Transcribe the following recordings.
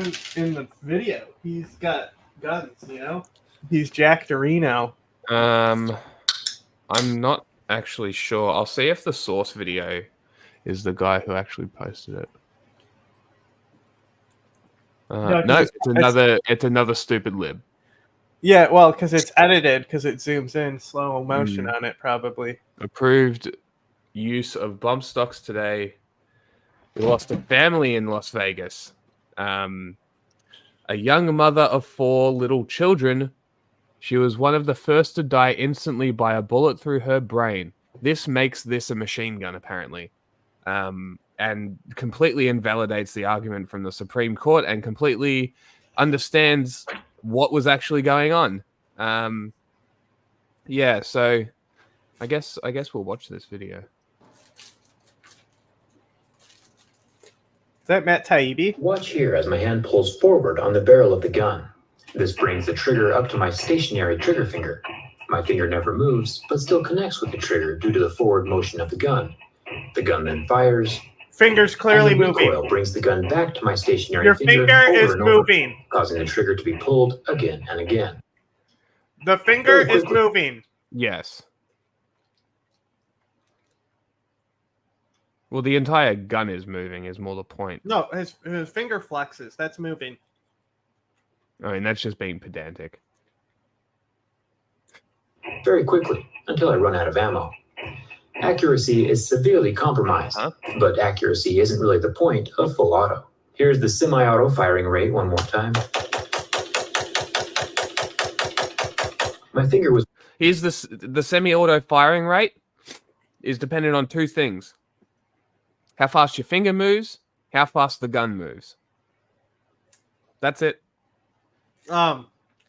on in the video. He's got guns, you know? He's Jack Dorino. I'm not actually sure. I'll see if the source video is the guy who actually posted it. No, it's another stupid lib. Yeah, well, because it's edited, because it zooms in slow motion on it, probably. Approved use of bump stocks today. We lost a family in Las Vegas. A young mother of 4 little children. She was one of the first to die instantly by a bullet through her brain. This makes this a machine gun, apparently. And completely invalidates the argument from the Supreme Court and completely understands what was actually going on. Yeah, so I guess we'll watch this video. Is that Matt Taibbi? Watch here as my hand pulls forward on the barrel of the gun. This brings the trigger up to my stationary trigger finger. My finger never moves, but still connects with the trigger due to the forward motion of the gun. The gun then fires. Finger's clearly and the moving. recoil brings the gun back to my stationary Your finger finger over is and over, moving. causing the trigger to be pulled again and again. The finger is moving. Yes. Well, the entire gun is moving is more the point. No, his finger flexes. That's moving. I mean, that's just being pedantic. Very quickly, until I run out of ammo. Accuracy is severely compromised, but accuracy isn't really the point of full auto. Here's the semi-auto firing rate one more time. My finger was... Here's the semi-auto firing rate is dependent on 2 things. How fast your finger moves, how fast the gun moves. That's it.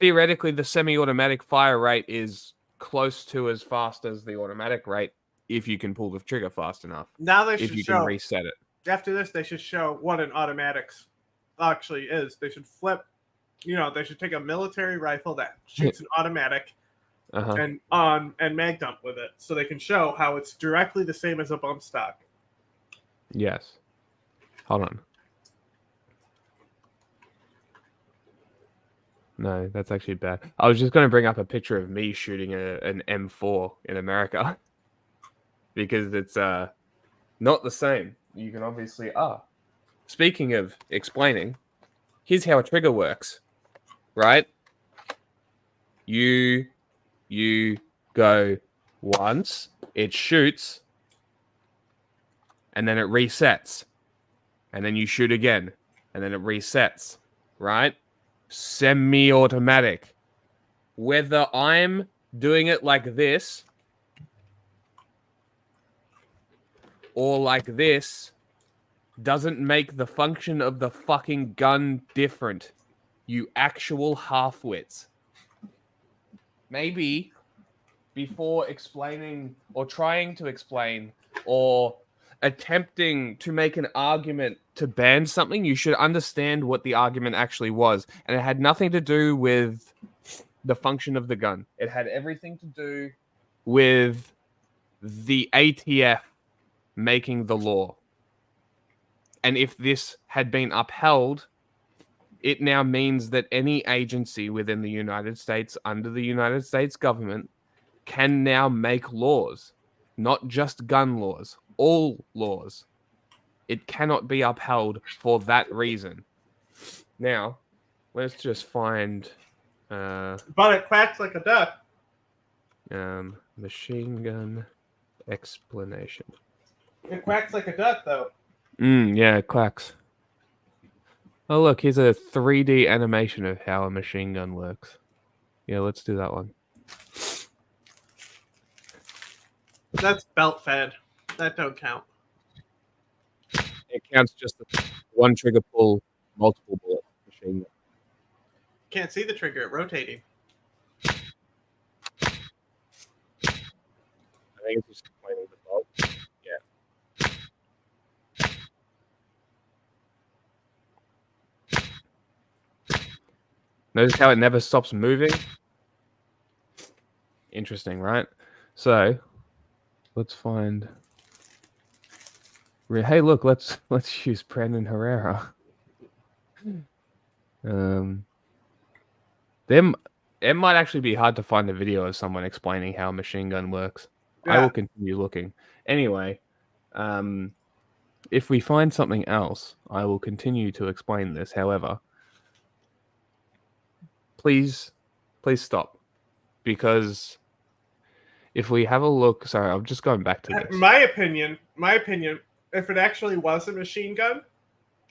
Theoretically, the semi-automatic fire rate is close to as fast as the automatic rate if you can pull the trigger fast enough. Now they should if you show, can reset it. After this, they should show what an automatic actually is. They should flip, they should take a military rifle that shoots an automatic and mag dump with it, so they can show how it's directly the same as a bump stock. Yes. Hold on. No, that's actually bad. I was just going to bring up a picture of me shooting an M4 in America because it's not the same. You can obviously... Speaking of explaining, here's how a trigger works, right? You go once, it shoots, and then it resets. And then you shoot again, and then it resets, right? Semi-automatic. Whether I'm doing it like this or like this doesn't make the function of the fucking gun different. You actual half-wits. Maybe before explaining or trying to explain or attempting to make an argument to ban something, you should understand what the argument actually was. And it had nothing to do with the function of the gun. It had everything to do with the ATF making the law. And if this had been upheld, it now means that any agency within the United States, under the United States government, can now make laws. Not just gun laws. All laws. It cannot be upheld for that reason. Now, let's just find... but it quacks like a duck. Machine gun explanation. It quacks like a duck, though. Yeah, it quacks. Oh, look, here's a 3D animation of how a machine gun works. Yeah, let's do that one. That's belt fed. That don't count. It counts just as one trigger pull, multiple bullet machine gun. Can't see the trigger rotating. I think it's just explaining the bolt. Yeah. Notice how it never stops moving? Interesting, right? So, let's find... Hey, look, let's use Brandon Herrera. Them. It might actually be hard to find a video of someone explaining how a machine gun works. I will continue looking. Anyway, if we find something else, I will continue to explain this. However, please stop, because if we have a look, sorry, I'm just going back to this. My opinion, if it actually was a machine gun,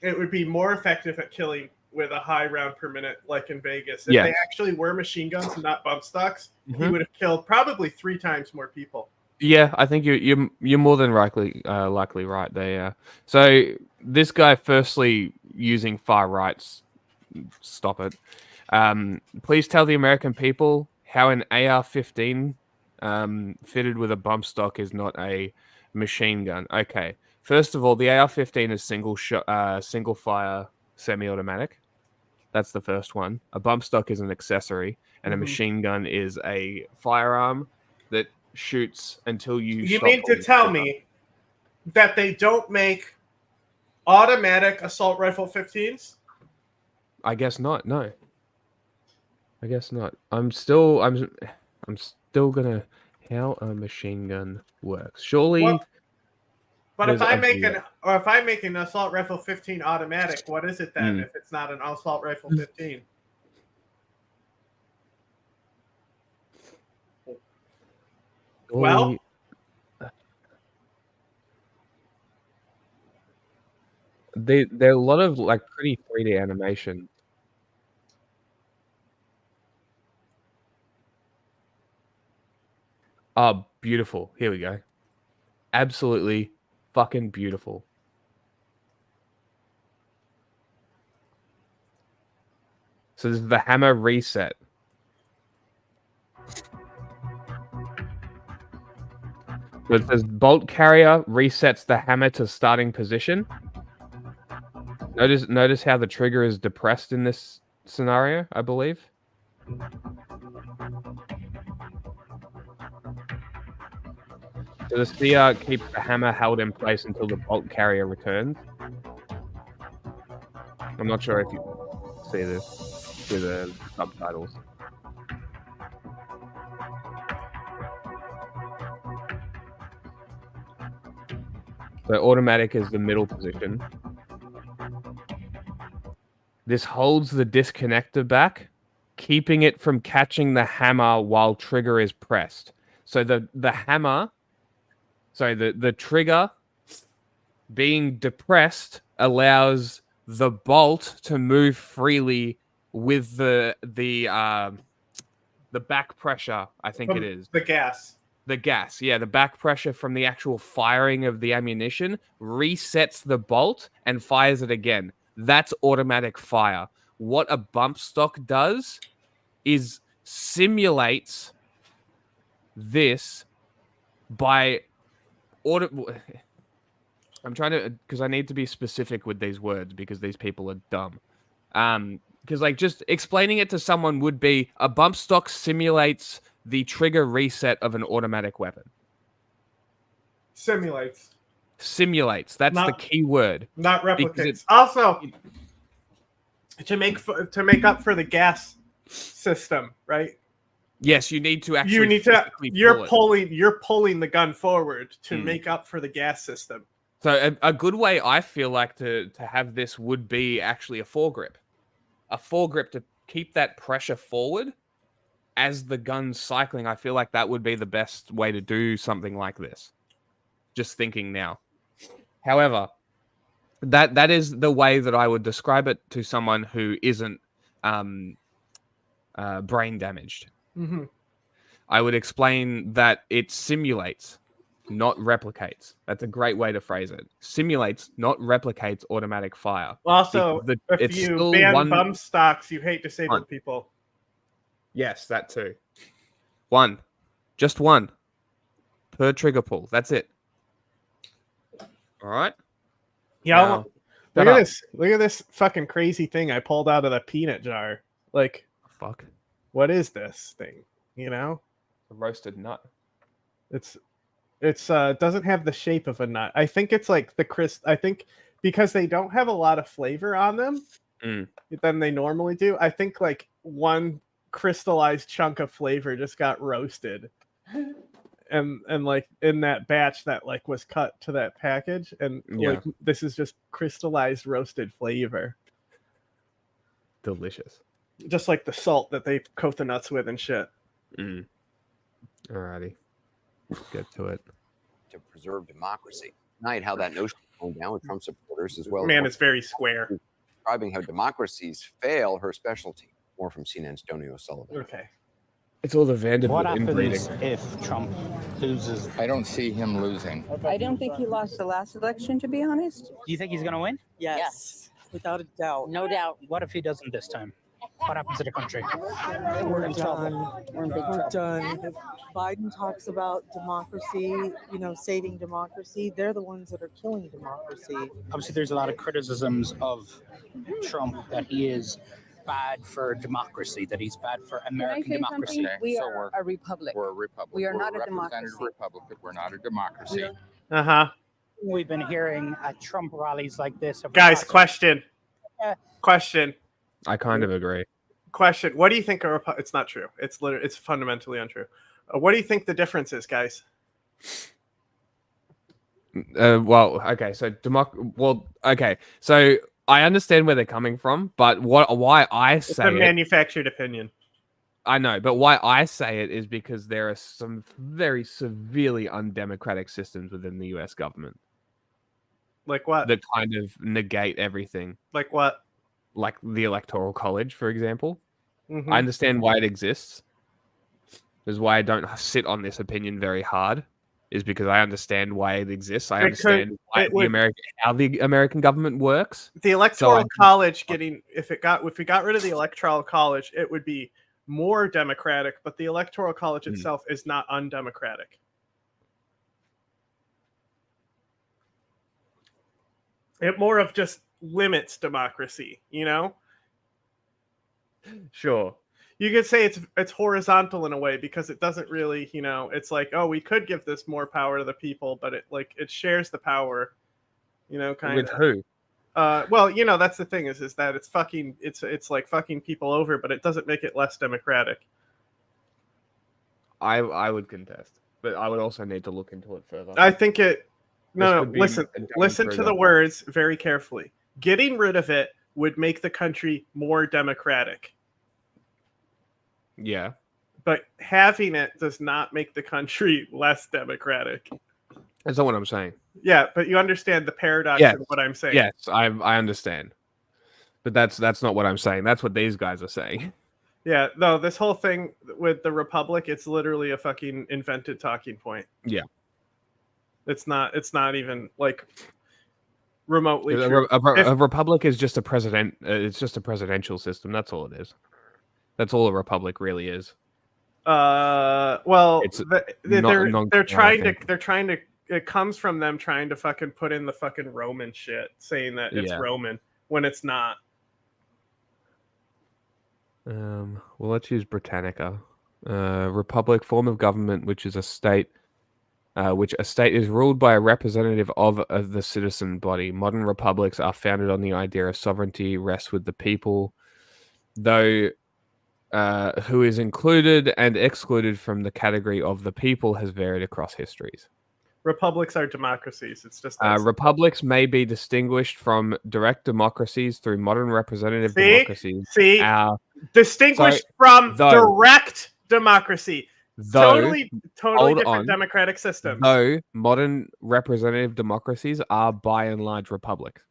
it would be more effective at killing with a high round per minute, like in Vegas. If they actually were machine guns and not bump stocks, he would have killed probably 3 times more people. Yeah, I think you're more than likely right there. So this guy, firstly, using far rights, stop it. Please tell the American people how an AR-15 fitted with a bump stock is not a machine gun. Okay, first of all, the AR-15 is single fire semi-automatic. That's the first one. A bump stock is an accessory, and a machine gun is a firearm that shoots until you. You mean to tell me that they don't make automatic assault rifle 15s? I guess not. No. I guess not. I'm still gonna how a machine gun works. Surely. Well, but if I make an assault rifle 15 automatic, what is it then if it's not an assault rifle 15? Well, there are a lot of like pretty 3D animation. Oh, beautiful. Here we go. Absolutely fucking beautiful. So this is the hammer reset. So it says bolt carrier resets the hammer to starting position. Notice how the trigger is depressed in this scenario, I believe. So the steer keeps the hammer held in place until the bolt carrier returns. I'm not sure if you see this through the subtitles. So automatic is the middle position. This holds the disconnector back, keeping it from catching the hammer while trigger is pressed. So the hammer, sorry, the trigger being depressed allows the bolt to move freely with the back pressure, I think it is. The gas. The gas, yeah, the back pressure from the actual firing of the ammunition resets the bolt and fires it again. That's automatic fire. What a bump stock does is simulates this by I'm trying to, because I need to be specific with these words because these people are dumb. Because like just explaining it to someone would be a bump stock simulates the trigger reset of an automatic weapon. Simulates. That's the key word. Not replicates. Also, to make up for the gas system, right? Yes, you need to actually. You're pulling the gun forward to make up for the gas system. So a good way I feel like to have this would be actually a foregrip. A foregrip to keep that pressure forward as the gun's cycling. I feel like that would be the best way to do something like this. Just thinking now. However, that is the way that I would describe it to someone who isn't brain damaged. Mm-hmm. I would explain that it simulates, not replicates. That's a great way to phrase it. Simulates, not replicates automatic fire. Also, if you ban bump stocks, you hate disabled people. Yes, that too. Just one per trigger pull. That's it. All right. Yeah. Look at this. Look at this fucking crazy thing I pulled out of the peanut jar. Like, fuck. What is this thing? You know, a roasted nut. It's doesn't have the shape of a nut. I think it's like the crisp. I think because they don't have a lot of flavor on them, than they normally do. I think like one crystallized chunk of flavor just got roasted. And like in that batch that like was cut to that package, and like this is just crystallized roasted flavor. Delicious. Just like the salt that they coat the nuts with and shit. Alrighty. Let's get to it. To preserve democracy. Tonight, how that notion is going down with Trump supporters as well. Man, it's very square. Describing how democracies fail, her specialty. More from CNN's Tony O'Sullivan. Okay. It's all the Vanderbilt What happens inbreeding. if Trump loses? I don't see him losing. I don't think he lost the last election, to be honest. Do you think he's going to win? Yes. Without a doubt. No doubt. What if he doesn't this time? What happens to the country? We're done. We're in big We're trouble. done. If Biden talks about democracy, saving democracy, they're the ones that are killing democracy. Obviously, there's a lot of criticisms of Trump that he is bad for democracy, that he's bad for American Can I say democracy. something? We So are a republic. We're a republic. We are We're not a representative democracy. republic. We're not a democracy. We've been hearing at Trump rallies like this. Guys, question. Yeah. Question. I kind of agree. Question. What do you think it's not true. It's fundamentally untrue. What do you think the difference is, guys? Okay. So I understand where they're coming from, but why I It's say a manufactured opinion. I know, but why I say it is because there are some very severely undemocratic systems within the US government. Like what? That kind of negate everything. Like what? Like the Electoral College, for example. Mm-hmm. I understand why it exists. This is why I don't sit on this opinion very hard. Is because I understand why it exists. I understand how the American government works. The Electoral College if we got rid of the Electoral College, it would be more democratic, but the Electoral College itself is not undemocratic. It more of just limits democracy, Sure. You could say it's horizontal in a way because it doesn't really, it's like, oh, we could give this more power to the people, but it shares the power, kind With of. who? Well, that's the thing is that it's like fucking people over, but it doesn't make it less democratic. I would contest, but I would also need to look into it further. I think listen to the words very carefully. Getting rid of it would make the country more democratic. Yeah. But having it does not make the country less democratic. That's not what I'm saying. Yeah, but you understand the paradox of what I'm saying. Yes, I understand. But that's not what I'm saying. That's what these guys are saying. Yeah, no, this whole thing with the Republic, it's literally a fucking invented talking point. Yeah. It's not even like remotely true. A republic is just a president. It's just a presidential system. That's all it is. That's all a republic really is. Well, they're trying to. It comes from them trying to fucking put in the fucking Roman shit, saying that it's Roman when it's not. Well, let's use Britannica. Republic, form of government, which is a state. Which a state is ruled by a representative of the citizen body. Modern republics are founded on the idea of sovereignty rests with the people, though who is included and excluded from the category of the people has varied across histories. Republics are democracies. It's just republics may be distinguished from direct democracies through modern representative democracies. Distinguished from direct democracy. Totally different democratic systems. Though modern representative democracies are by and large republics.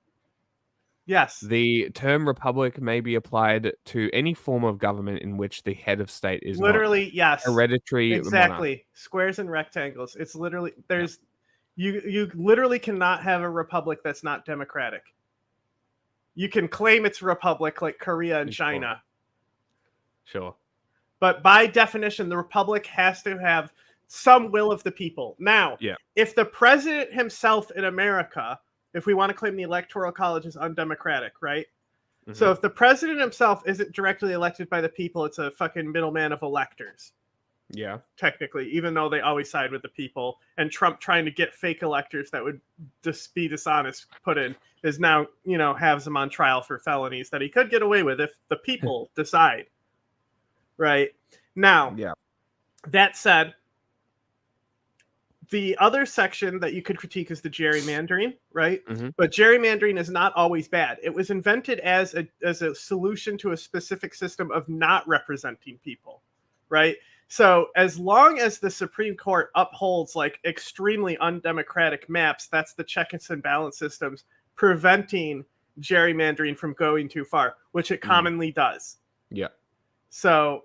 Yes. The term republic may be applied to any form of government in which the head of state is literally hereditary. Exactly. Monarch. Squares and rectangles. It's literally you literally cannot have a republic that's not democratic. You can claim it's a republic like Korea and China. Sure. But by definition, the republic has to have some will of the people. Now, if the president himself in America, if we want to claim the Electoral College is undemocratic, right? Mm-hmm. So if the president himself isn't directly elected by the people, it's a fucking middleman of electors. Yeah. technically, even though they always side with the people. And Trump trying to get fake electors that would just be dishonest put in is now, has him on trial for felonies that he could get away with if the people decide. Right? Now, Yeah. that said, the other section that you could critique is the gerrymandering, right? Mm-hmm. But gerrymandering is not always bad. It was invented as a solution to a specific system of not representing people, right? So as long as the Supreme Court upholds like extremely undemocratic maps, that's the checks and balance systems preventing gerrymandering from going too far, which it commonly does. Yeah. So,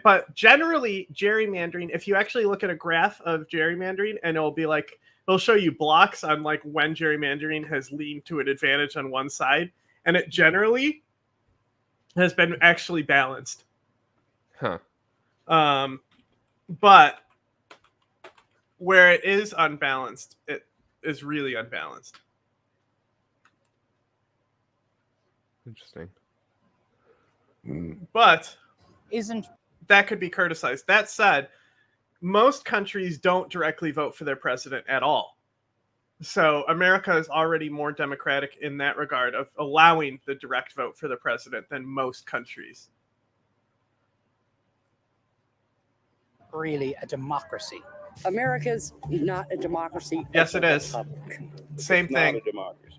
but generally gerrymandering, if you actually look at a graph of gerrymandering, and it'll show you blocks on like when gerrymandering has leaned to an advantage on one side, and it generally has been actually balanced. Huh. But where it is unbalanced, it is really unbalanced. Interesting. But Isn't that could be criticized. That said, most countries don't directly vote for their president at all. So America is already more democratic in that regard of allowing the direct vote for the president than most countries. really a democracy? America's not a democracy. Yes, it is. Same It's thing. not a democracy.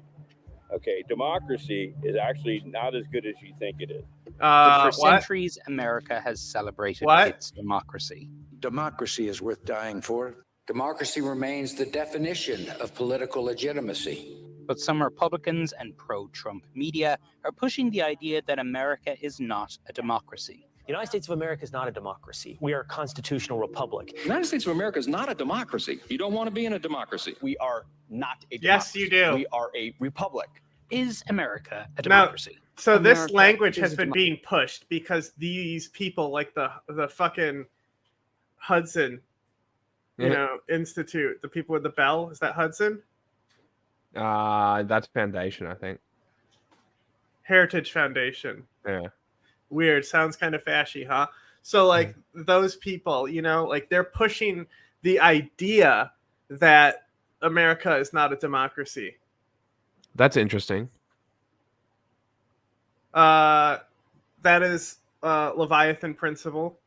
Okay, democracy is actually not as good as you think it is. But for What? centuries, America has celebrated What? its democracy. Democracy is worth dying for. Democracy remains the definition of political legitimacy. But some Republicans and pro-Trump media are pushing the idea that America is not a democracy. The United States of America is not a democracy. We are a constitutional republic. The United States of America is not a democracy. You don't want to be in a democracy. We are not a democracy. Yes, you do. We are a republic. Is America a democracy? So this America language is has a been being pushed because these people, like the fucking Hudson, Institute, the people with the bell, is that Hudson? That's Foundation, I think. Heritage Foundation. Yeah. Weird. Sounds kind of fashy, huh? So like those people, like they're pushing the idea that America is not a democracy. That's interesting. That is Leviathan principle.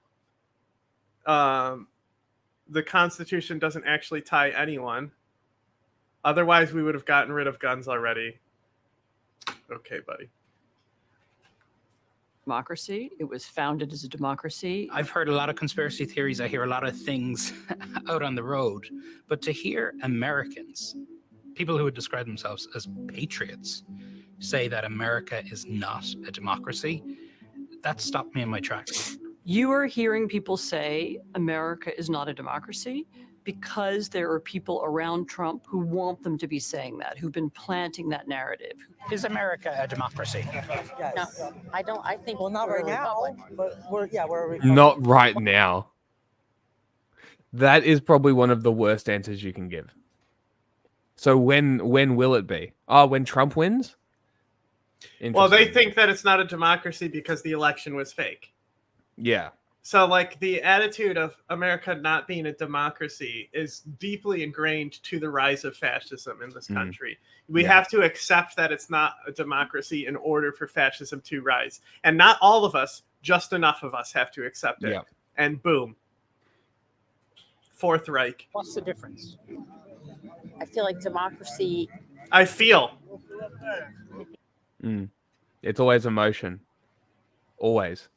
The Constitution doesn't actually tie anyone. Otherwise, we would have gotten rid of guns already. Okay, buddy. Democracy. It was founded as a democracy. I've heard a lot of conspiracy theories. I hear a lot of things out on the road. But to hear Americans, people who would describe themselves as patriots, say that America is not a democracy, that stopped me in my tracks. You are hearing people say America is not a democracy because there are people around Trump who want them to be saying that, who've been planting that narrative. Is America a democracy? Yes. No, I don't. I think Well, not we're right a now, republic. but we're a republic. Not right now. That is probably one of the worst answers you can give. So when will it be? Oh, when Trump wins? Well, they think that it's not a democracy because the election was fake. Yeah. So, like, the attitude of America not being a democracy is deeply ingrained to the rise of fascism in this country. We have to accept that it's not a democracy in order for fascism to rise. And not all of us, just enough of us have to accept it. Yeah. And boom. Fourth Reich. What's the difference? I feel like democracy. I feel. It's always emotion. Always.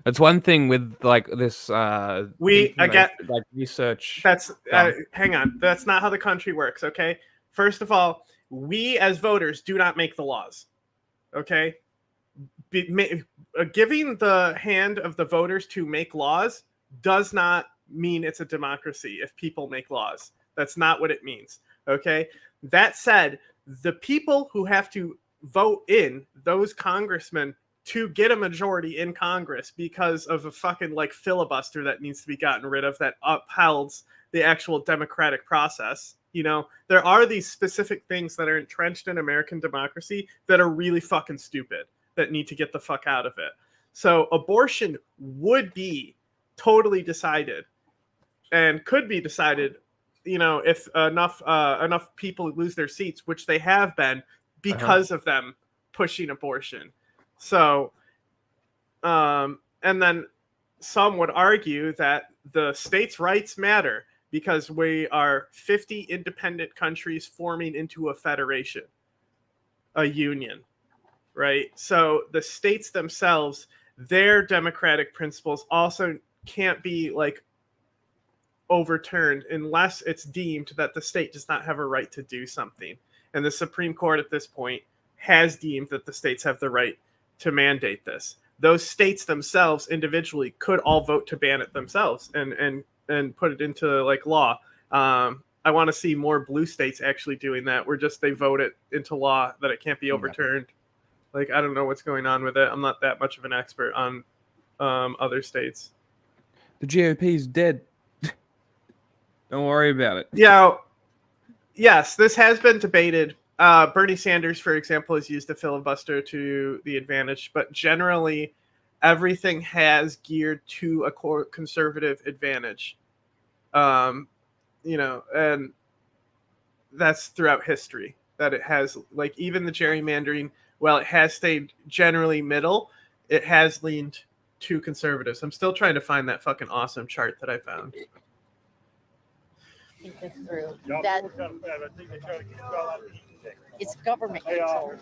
It's one thing with like this. I get like research. That's hang on. That's not how the country works. Okay. First of all, we as voters do not make the laws. Okay. Giving the hand of the voters to make laws does not mean it's a democracy. If people make laws, that's not what it means. Okay. That said, the people who have to vote in those congressmen to get a majority in Congress because of a fucking like filibuster that needs to be gotten rid of that upholds the actual democratic process. There are these specific things that are entrenched in American democracy that are really fucking stupid that need to get the fuck out of it. So abortion would be totally decided and could be decided, if enough people lose their seats, which they have been because of them pushing abortion. So, and then some would argue that the states' rights matter because we are 50 independent countries forming into a federation, a union, right? So the states themselves, their democratic principles also can't be like overturned unless it's deemed that the state does not have a right to do something. And the Supreme Court at this point has deemed that the states have the right to mandate this. Those states themselves individually could all vote to ban it themselves and put it into like law. I want to see more blue states actually doing that, where just they vote it into law that it can't be overturned. Like, I don't know what's going on with it. I'm not that much of an expert on other states. The GOP is dead. Don't worry about it. Yeah. Yes, this has been debated. Bernie Sanders, for example, has used the filibuster to the advantage, but generally everything has geared to a conservative advantage. And that's throughout history, that it has, like, even the gerrymandering, while it has stayed generally middle, it has leaned to conservatives. I'm still trying to find that fucking awesome chart that I found. Think this through. That it's government control.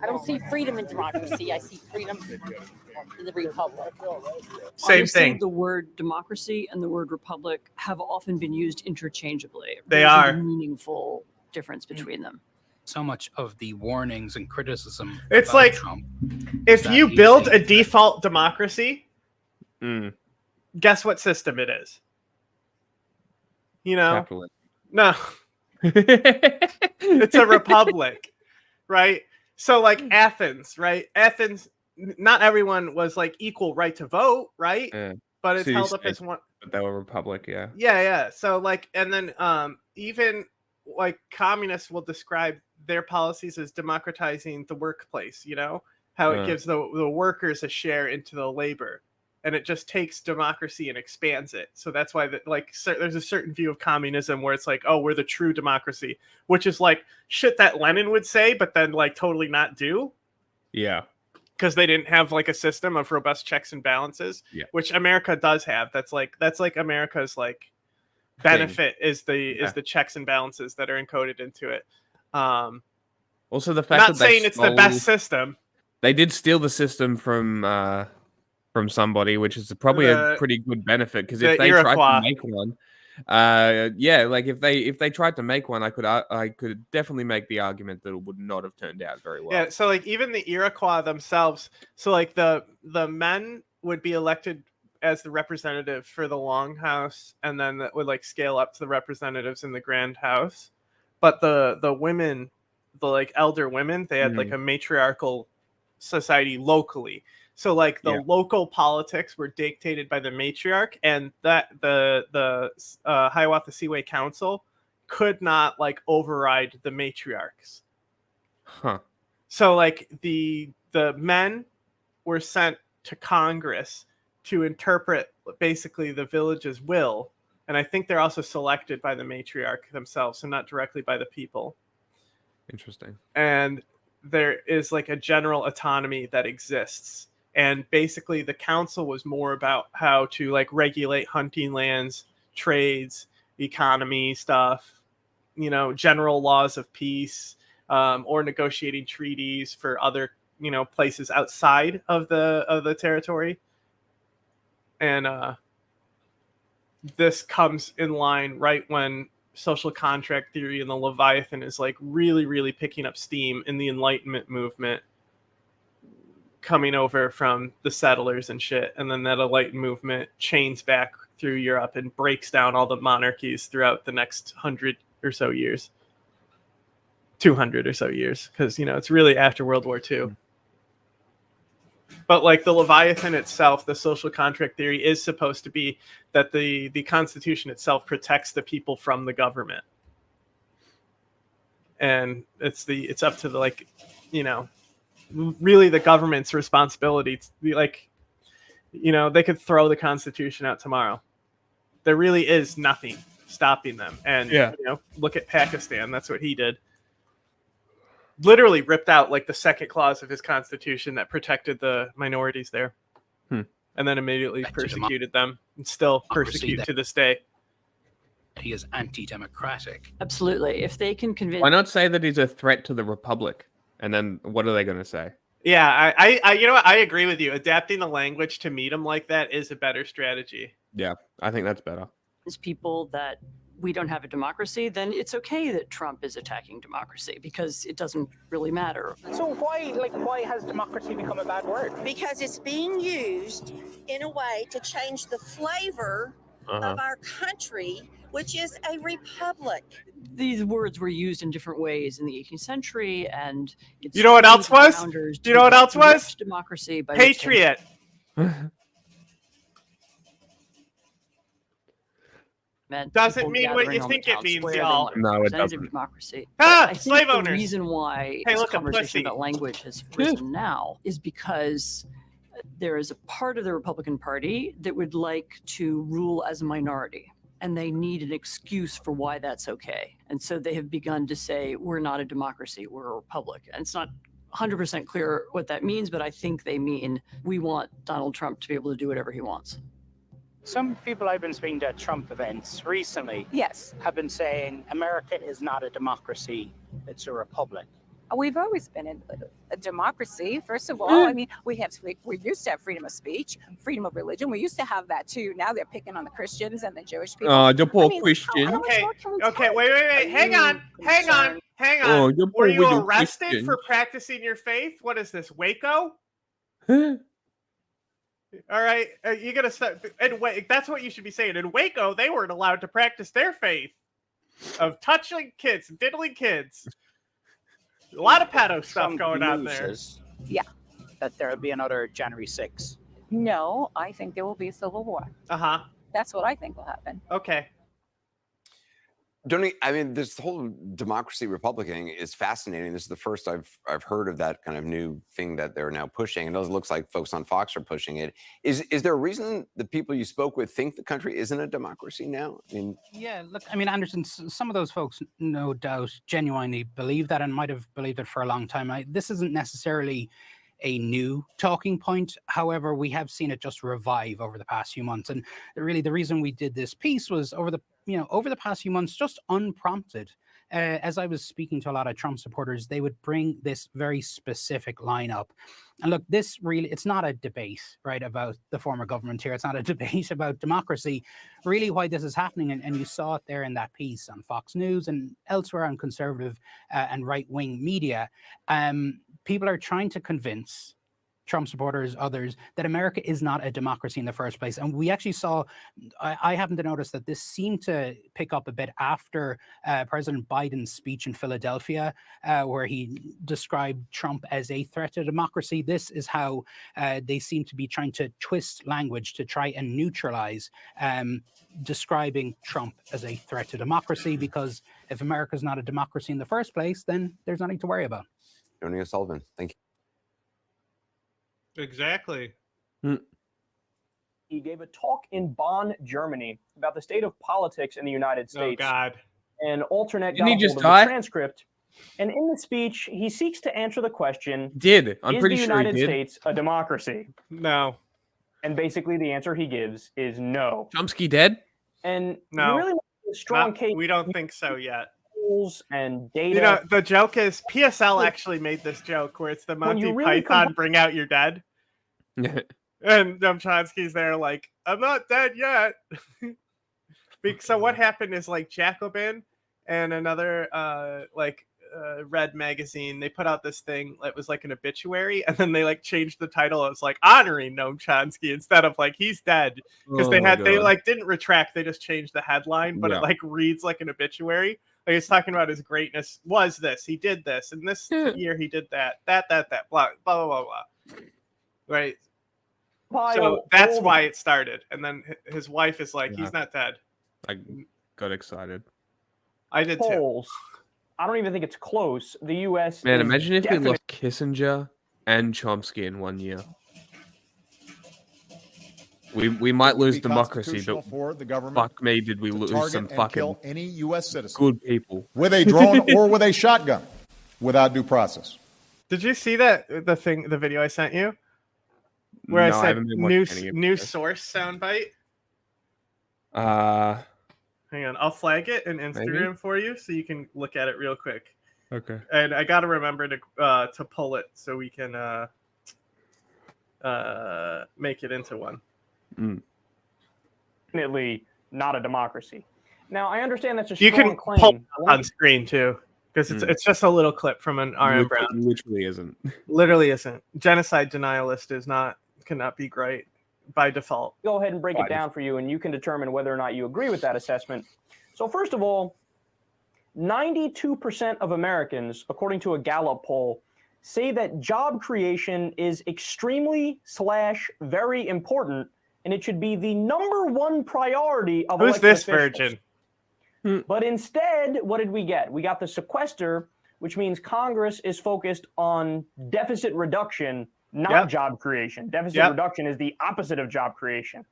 I don't see freedom in democracy. I see freedom in the republic. Same Honestly, thing. The word democracy and the word republic have often been used interchangeably. They There isn't are. a meaningful difference between them. So much of the warnings and criticism. It's about like, Trump if that you he's build a saying- default democracy, guess what system it is? Capitalism. No. It's a republic, right? So like Athens, right? Athens, not everyone was like equal right to vote, right? Yeah. But it's held up City-states, as one. But they were a republic, yeah. Yeah. So like, and then even like communists will describe their policies as democratizing the workplace, how it gives the workers a share into the labor. And it just takes democracy and expands it. So that's why there's a certain view of communism where it's like, oh, we're the true democracy, which is like shit that Lenin would say, but then like totally not do. Yeah. Because they didn't have like a system of robust checks and balances, which America does have. That's like America's like benefit is the checks and balances that are encoded into it. Also, the fact not that saying it's the best system. They did steal the system from somebody, which is probably a pretty good benefit, because if they tried to make one, like if they tried to make one, I could definitely make the argument that it would not have turned out very well. Yeah, so like even the Iroquois themselves, so like the men would be elected as the representative for the Long House, and then that would like scale up to the representatives in the Grand House. But the women, the like elder women, they had like a matriarchal society locally. So like the local politics were dictated by the matriarch, and that the Hiawatha Seaway Council could not like override the matriarchs. Huh. So like the men were sent to Congress to interpret basically the village's will, and I think they're also selected by the matriarch themselves, so not directly by the people. Interesting. And there is like a general autonomy that exists. And basically the council was more about how to like regulate hunting lands, trades, economy stuff, general laws of peace, or negotiating treaties for other, places outside of the territory. And this comes in line right when social contract theory and the Leviathan is like really, really picking up steam in the Enlightenment movement, coming over from the settlers and shit. And then that Enlightenment movement chains back through Europe and breaks down all the monarchies throughout the next 100 or so years, 200 or so years, because it's really after World War II. But like the Leviathan itself, the social contract theory is supposed to be that the Constitution itself protects the people from the government. And it's up to the really the government's responsibility to be like, They could throw the Constitution out tomorrow. There really is nothing stopping them. And look at Pakistan. That's what he did. Literally ripped out like the second clause of his constitution that protected the minorities there, and then immediately persecuted them, and still persecute to this day. He is anti-democratic. Absolutely. If they can convince, Why not say that he's a threat to the republic? And then what are they going to say? Yeah, I you know what? I agree with you. Adapting the language to meet him like that is a better strategy. Yeah, I think that's better. people that we don't have a democracy, then it's okay that Trump is attacking democracy because it doesn't really matter. So why has democracy become a bad word? Because it's being used in a way to change the flavor of our country, which is a republic. These words were used in different ways in the 18th century, and it's you know what else was? You know what else was? Democracy. By Patriot. Doesn't mean what you think it means, y'all. No, it doesn't. Democracy. Slave owners. The reason why this conversation about language has risen now is because there is a part of the Republican Party that would like to rule as a minority, and they need an excuse for why that's okay. And so they have begun to say, we're not a democracy, we're a republic. And it's not 100% clear what that means, but I think they mean we want Donald Trump to be able to do whatever he wants. Some people I've been speaking to at Trump events recently have been saying America is not a democracy, it's a republic. We've always been in a democracy. First of all, I mean, we used to have freedom of speech, freedom of religion. We used to have that too. Now they're picking on the Christians and the Jewish people. Oh, the poor Christian. Okay, wait. Hang on. Oh, were you arrested for practicing your faith? What is this, Waco? All right, you gotta start. And that's what you should be saying. In Waco, they weren't allowed to practice their faith of touching kids, diddling kids. A lot of pedo stuff going on there. Yeah, that there will be another January 6th. No, I think there will be a civil war. That's what I think will happen. Okay. This whole democracy Republican is fascinating. This is the first I've heard of that kind of new thing that they're now pushing. And it looks like folks on Fox are pushing it. Is there a reason the people you spoke with think the country isn't a democracy now? Yeah, look, Anderson, some of those folks no doubt genuinely believe that and might have believed it for a long time. This isn't necessarily a new talking point. However, we have seen it just revive over the past few months. And really the reason we did this piece was over the past few months, just unprompted. As I was speaking to a lot of Trump supporters, they would bring this very specific line up. And look, it's not a debate, right, about the former government here. It's not a debate about democracy. Really why this is happening, and you saw it there in that piece on Fox News and elsewhere on conservative and right-wing media. People are trying to convince Trump supporters, others, that America is not a democracy in the first place. And we actually saw, I happen to notice that this seemed to pick up a bit after President Biden's speech in Philadelphia, where he described Trump as a threat to democracy. This is how they seem to be trying to twist language to try and neutralize describing Trump as a threat to democracy, because if America's not a democracy in the first place, then there's nothing to worry about. Johnny O'Sullivan, thank you. Exactly. He gave a talk in Bonn, Germany, about the state of politics in the United States. Oh, God. And alternate Didn't he just the die? transcript. And in the speech, he seeks to answer the question, I'm is pretty the sure he United did. States a democracy? No. And basically the answer he gives is no. Chomsky dead? And No. you really make a strong case. We don't think so yet. And data. You know, the joke is PSL actually made this joke where it's the When you Monty really Python bring out your dead. And Chomsky's there like, I'm not dead yet. So what happened is like Jacobin and another Red magazine, they put out this thing that was like an obituary, and then they like changed the title. It was like honoring Noam Chomsky instead of like he's dead, because they didn't retract, they just changed the headline, but it like reads like an obituary. Like it's talking about his greatness was this, he did this, and this year he did that, blah blah blah blah blah. Right. So that's why it started, and then his wife is like, he's not dead. I got excited. I did polls. I don't even think it's close. The U.S. Man, imagine if we lost Kissinger and Chomsky in 1 year. We might It would lose be democracy, constitutional but for the government fuck me, did we to lose target some and fucking kill any U.S. citizen good people with a drone or with a shotgun without due process. Did you see that the video I sent you, where No, I I said haven't been watching any of new it. source soundbite? Hang on, I'll flag it in maybe? Instagram for you so you can look at it real quick. Okay. And I got to remember to pull it so we can make it into one. Definitely not a democracy. Now, I understand that's a You strong can claim. pull it on screen too, because it's just a little clip from an RM Brown. Literally isn't. Literally isn't. Genocide denialist cannot be great by default. Go ahead and break it down for you, and you can determine whether or not you agree with that assessment. So first of all, 92% of Americans, according to a Gallup poll, say that job creation is extremely/very important, and it should be the #1 priority of Who's elected this officials. virgin? But instead, what did we get? We got the sequester, which means Congress is focused on deficit reduction, not job creation. Deficit reduction is the opposite of job creation.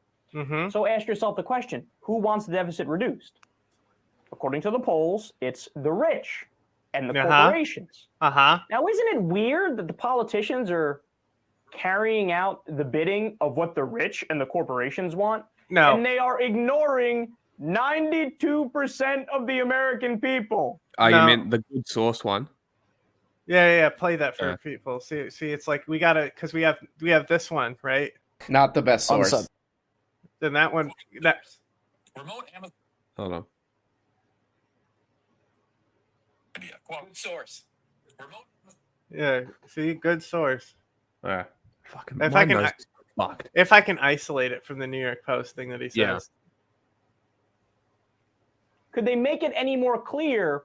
So ask yourself the question, who wants the deficit reduced? According to the polls, it's the rich and the corporations. Now, isn't it weird that the politicians are carrying out the bidding of what the rich and the corporations want? No. And they are ignoring 92% of the American people. You meant the good source one? Yeah. Play that for people. See, it's like we gotta because we have this one, right? Not the best source. Then that one. Remote Amazon. Hold on. Quote source. Remote. Yeah. See, good source. Yeah. Fucking. If I can isolate it from the New York Post thing that he says. Yeah. Could they make it any more clear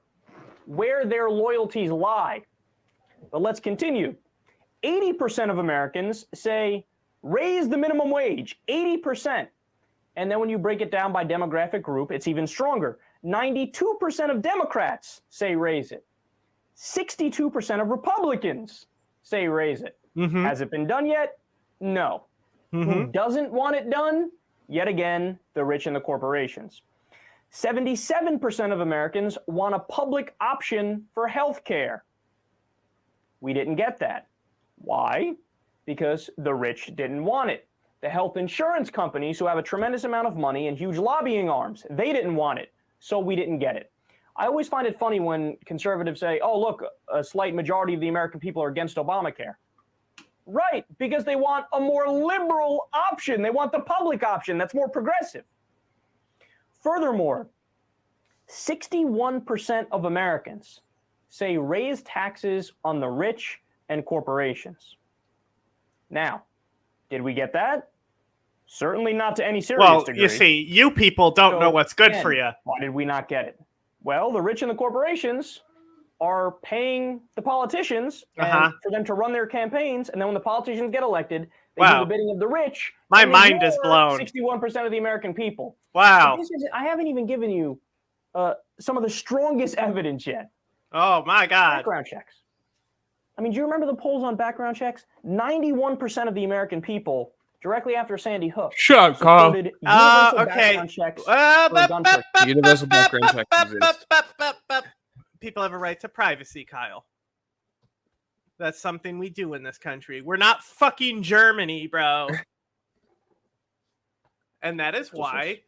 where their loyalties lie? But let's continue. 80% of Americans say raise the minimum wage. 80%. And then when you break it down by demographic group, it's even stronger. 92% of Democrats say raise it. 62% of Republicans say raise it. Has it been done yet? No. Who doesn't want it done? Yet again, the rich and the corporations. 77% of Americans want a public option for health care. We didn't get that. Why? Because the rich didn't want it. The health insurance companies, who have a tremendous amount of money and huge lobbying arms, they didn't want it. So we didn't get it. I always find it funny when conservatives say, oh, look, a slight majority of the American people are against Obamacare. Right, because they want a more liberal option. They want the public option that's more progressive. Furthermore, 61% of Americans say raise taxes on the rich and corporations. Now, did we get that? Certainly not to any serious degree. You see, you people don't know what's good for you. Why did we not get it? Well, the rich and the corporations are paying the politicians and for them to run their campaigns, and then when the politicians get elected, they do the bidding of the rich. My mind is blown. 61% of the American people. Wow. I haven't even given you some of the strongest evidence yet. Oh my God. Background checks. I mean, do you remember the polls on background checks? 91% of the American people, directly after Sandy Hook, Shut Carl. supported universal background checks for gun purchase. Universal background checks exist. People have a right to privacy, Kyle. That's something we do in this country. We're not fucking Germany, bro. And that is why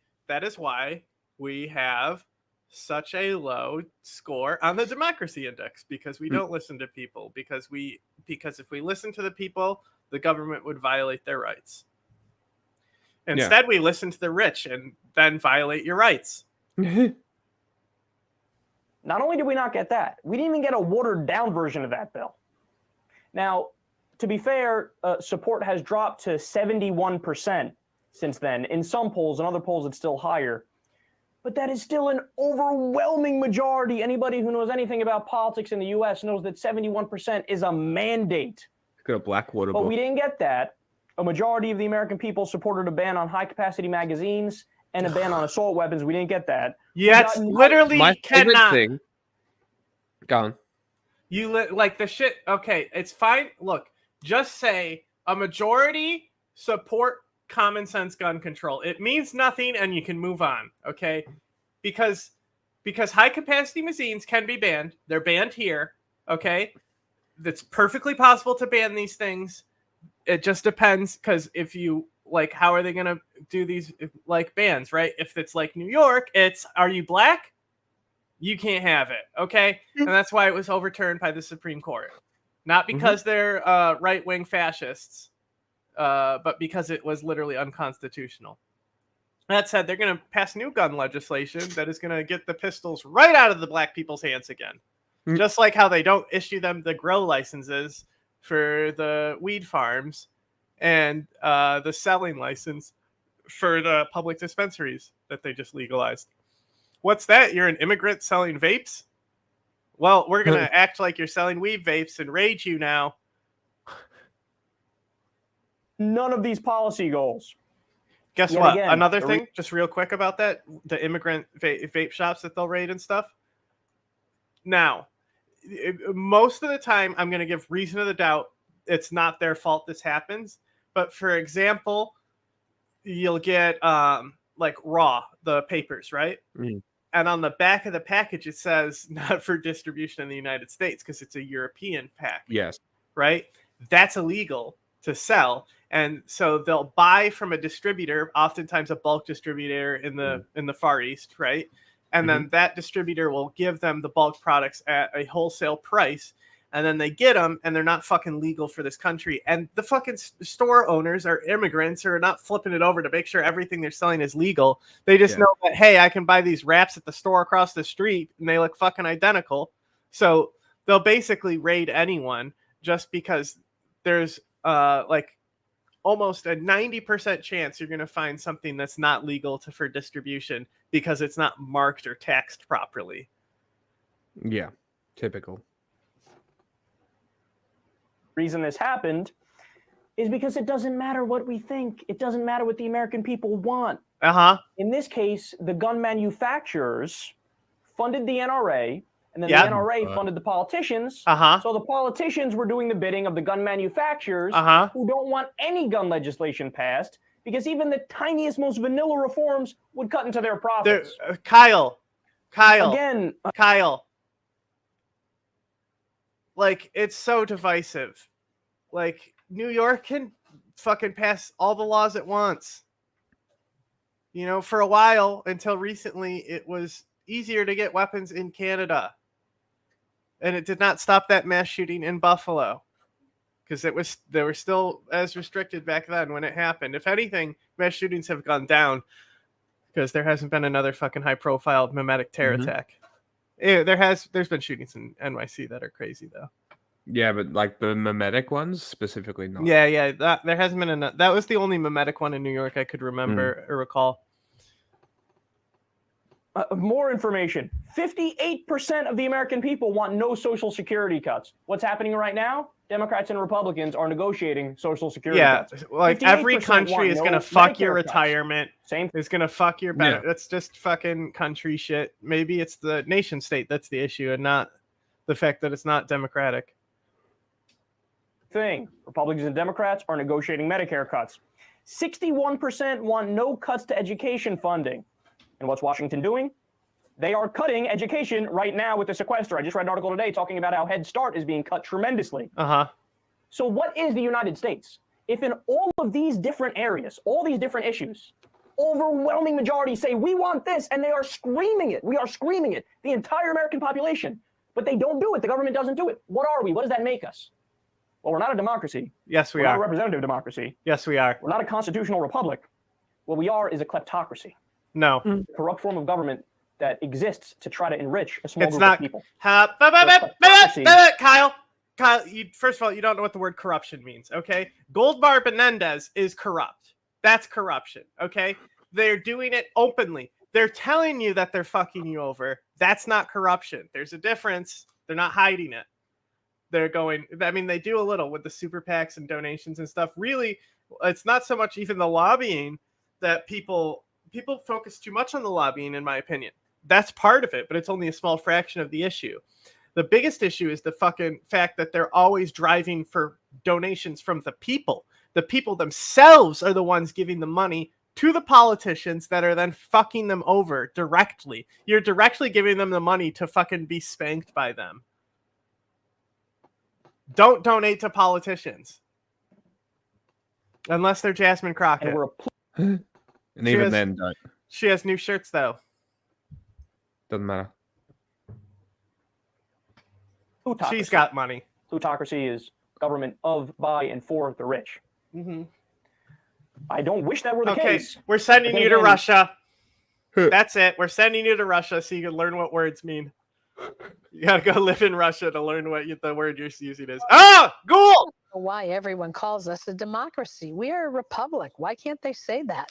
we have such a low score on the democracy index, because we don't listen to people, because if we listen to the people, the government would violate their rights. Instead, we listen to the rich and then violate your rights. Not only did we not get that, we didn't even get a watered down version of that bill. Now, to be fair, support has dropped to 71% since then. In some polls, in other polls, it's still higher. But that is still an overwhelming majority. Anybody who knows anything about politics in the U.S. knows that 71% is a mandate. Got a Blackwater But book. we didn't get that. A majority of the American people supported a ban on high-capacity magazines and a ban on assault weapons. We didn't get that. Yes, literally My favorite cannot. thing. Go on. Like the shit. Okay, it's fine. Look, just say a majority support common sense gun control. It means nothing and you can move on, okay? Because high capacity magazines can be banned. They're banned here, okay? It's perfectly possible to ban these things. It just depends, because if you like, how are they going to do these like bans, right? If it's like New York, it's, are you black? You can't have it, okay? And that's why it was overturned by the Supreme Court. Not because they're right-wing fascists, but because it was literally unconstitutional. That said, they're going to pass new gun legislation that is going to get the pistols right out of the black people's hands again. Just like how they don't issue them the grow licenses for the weed farms and the selling license for the public dispensaries that they just legalized. What's that? You're an immigrant selling vapes? Well, we're going to act like you're selling weed vapes and raid you now. None of these policy goals. Guess what? Another thing, just real quick about that, the immigrant vape shops that they'll raid and stuff. Now, most of the time, I'm going to give reason of the doubt. It's not their fault this happens. But for example, you'll get like Raw, the papers, right? And on the back of the package, it says not for distribution in the United States because it's a European pack. Yes. Right? That's illegal to sell. And so they'll buy from a distributor, oftentimes a bulk distributor in the Far East, right? And then that distributor will give them the bulk products at a wholesale price. And then they get them, and they're not fucking legal for this country. And the fucking store owners are immigrants who are not flipping it over to make sure everything they're selling is legal. They just know that, hey, I can buy these wraps at the store across the street, and they look fucking identical. So they'll basically raid anyone just because there's like almost a 90% chance you're going to find something that's not legal for distribution because it's not marked or taxed properly. Yeah, typical. Reason this happened is because it doesn't matter what we think. It doesn't matter what the American people want. In this case, the gun manufacturers funded the NRA, and then the NRA funded the politicians. So the politicians were doing the bidding of the gun manufacturers who don't want any gun legislation passed because even the tiniest, most vanilla reforms would cut into their profits. Kyle. Again, Kyle. Like, it's so divisive. Like, New York can fucking pass all the laws at once. You know, for a while, until recently, it was easier to get weapons in Canada. And it did not stop that mass shooting in Buffalo. Because they were still as restricted back then when it happened. If anything, mass shootings have gone down. Because there hasn't been another fucking high-profile mimetic terror attack. Yeah, there's been shootings in NYC that are crazy though. Yeah, but like the mimetic ones specifically not. Yeah, there hasn't been enough. That was the only mimetic one in New York I could remember or recall. More information. 58% of the American people want no Social Security cuts. What's happening right now? Democrats and Republicans are negotiating Social Security cuts. Like every country is going to fuck your retirement. Is going to fuck your benefit. That's just fucking country shit. Maybe it's the nation state that's the issue and not the fact that it's not democratic. Republicans and Democrats are negotiating Medicare cuts. 61% want no cuts to education funding. And what's Washington doing? They are cutting education right now with the sequester. I just read an article today talking about how Head Start is being cut tremendously. So what is the United States? If in all of these different areas, all these different issues, overwhelming majority say, we want this, and they are screaming it. We are screaming it. The entire American population. But they don't do it. The government doesn't do it. What are we? What does that make us? Well, we're not a democracy. Yes, we are. We're not a representative democracy. Yes, we are. We're not a constitutional republic. What we are is a kleptocracy. No. A corrupt form of government that exists to try to enrich a small group of people. Kyle, first of all, you don't know what the word corruption means, okay? Goldbar Menendez is corrupt. That's corruption, okay? They're doing it openly. They're telling you that they're fucking you over. That's not corruption. There's a difference. They're not hiding it. They're going, I mean, they do a little with the super PACs and donations and stuff. Really, it's not so much even the lobbying that people focus too much on the lobbying, in my opinion. That's part of it, but it's only a small fraction of the issue. The biggest issue is the fucking fact that they're always driving for donations from the people. The people themselves are the ones giving the money to the politicians that are then fucking them over directly. You're directly giving them the money to fucking be spanked by them. Don't donate to politicians. Unless they're Jasmine Crockett. And even then, don't. She has new shirts, though. Doesn't matter. Plutocracy. She's got money. Plutocracy is government of, by, and for the rich. Mm-hmm. I don't wish that were the case. We're sending you to Russia. That's it. We're sending you to Russia so you can learn what words mean. You gotta go live in Russia to learn what the word you're using is. Ah, ghoul! Why everyone calls us a democracy? We are a republic. Why can't they say that?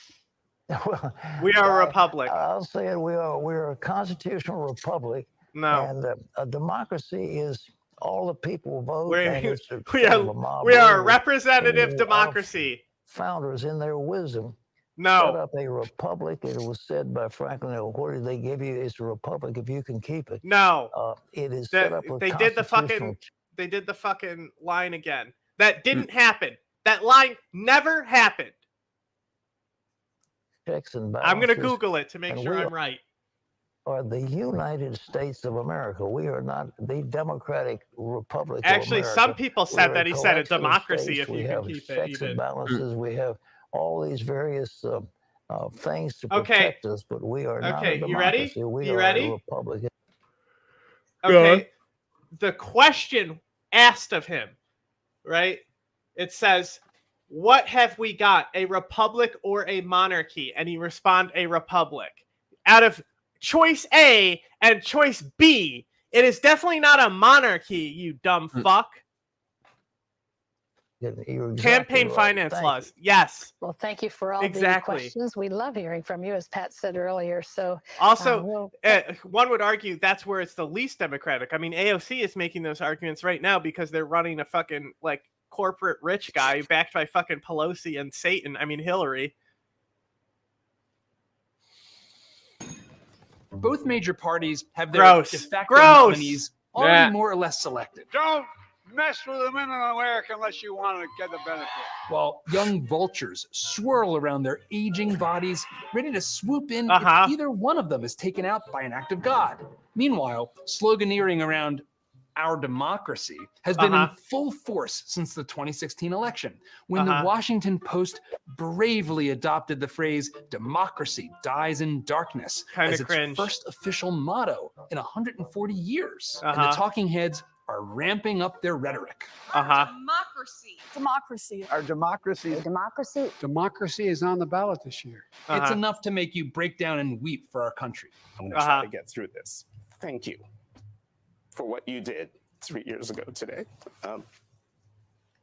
We are a republic. I'll say it. We're a constitutional republic. No. And a democracy is all the people vote. We and are a representative democracy. Founders, in their wisdom, No. set up a republic. It was said by Franklin, what did they give you? It's a republic if you can keep it. No. It is set up with They did the fucking line again. That didn't happen. That line never happened. Checks and I'm going to balances, Google it to make and sure we I'm right. Are the United States of America. We are not the Democratic Republic Actually, of America. some people said that he said a collection of democracy states. if you can keep it. Checks and balances. We have all these various things to protect us, but we are not a democracy. You ready? We You are ready? a republic. Okay. The question asked of him, right? It says, what have we got, a republic or a monarchy? And he responded, a republic. Out of choice A and choice B, it is definitely not a monarchy, you dumb fuck. Exactly Campaign right. finance Thank laws. Yes. Well, thank you for all the questions. We love hearing from you, as Pat said earlier. So also, one would argue that's where it's the least democratic. I mean, AOC is making those arguments right now because they're running a fucking like corporate rich guy backed by fucking Pelosi and Satan. I mean, Hillary. Both major parties have their Gross. de facto Gross. nominees already more or less selected. Don't mess with the men in America unless you want to get the benefit. While young vultures swirl around their aging bodies, ready to swoop in if either one of them is taken out by an act of God. Meanwhile, sloganeering around our democracy has been in full force since the 2016 election, when the Washington Post bravely adopted the phrase "democracy dies in darkness" as its first official motto in 140 years. And the talking heads are ramping up their rhetoric. Democracy. Democracy. Our democracy. Democracy. Democracy is on the ballot this year. It's enough to make you break down and weep for our country. I'm going to try to get through this. Thank you for what you did 3 years ago today.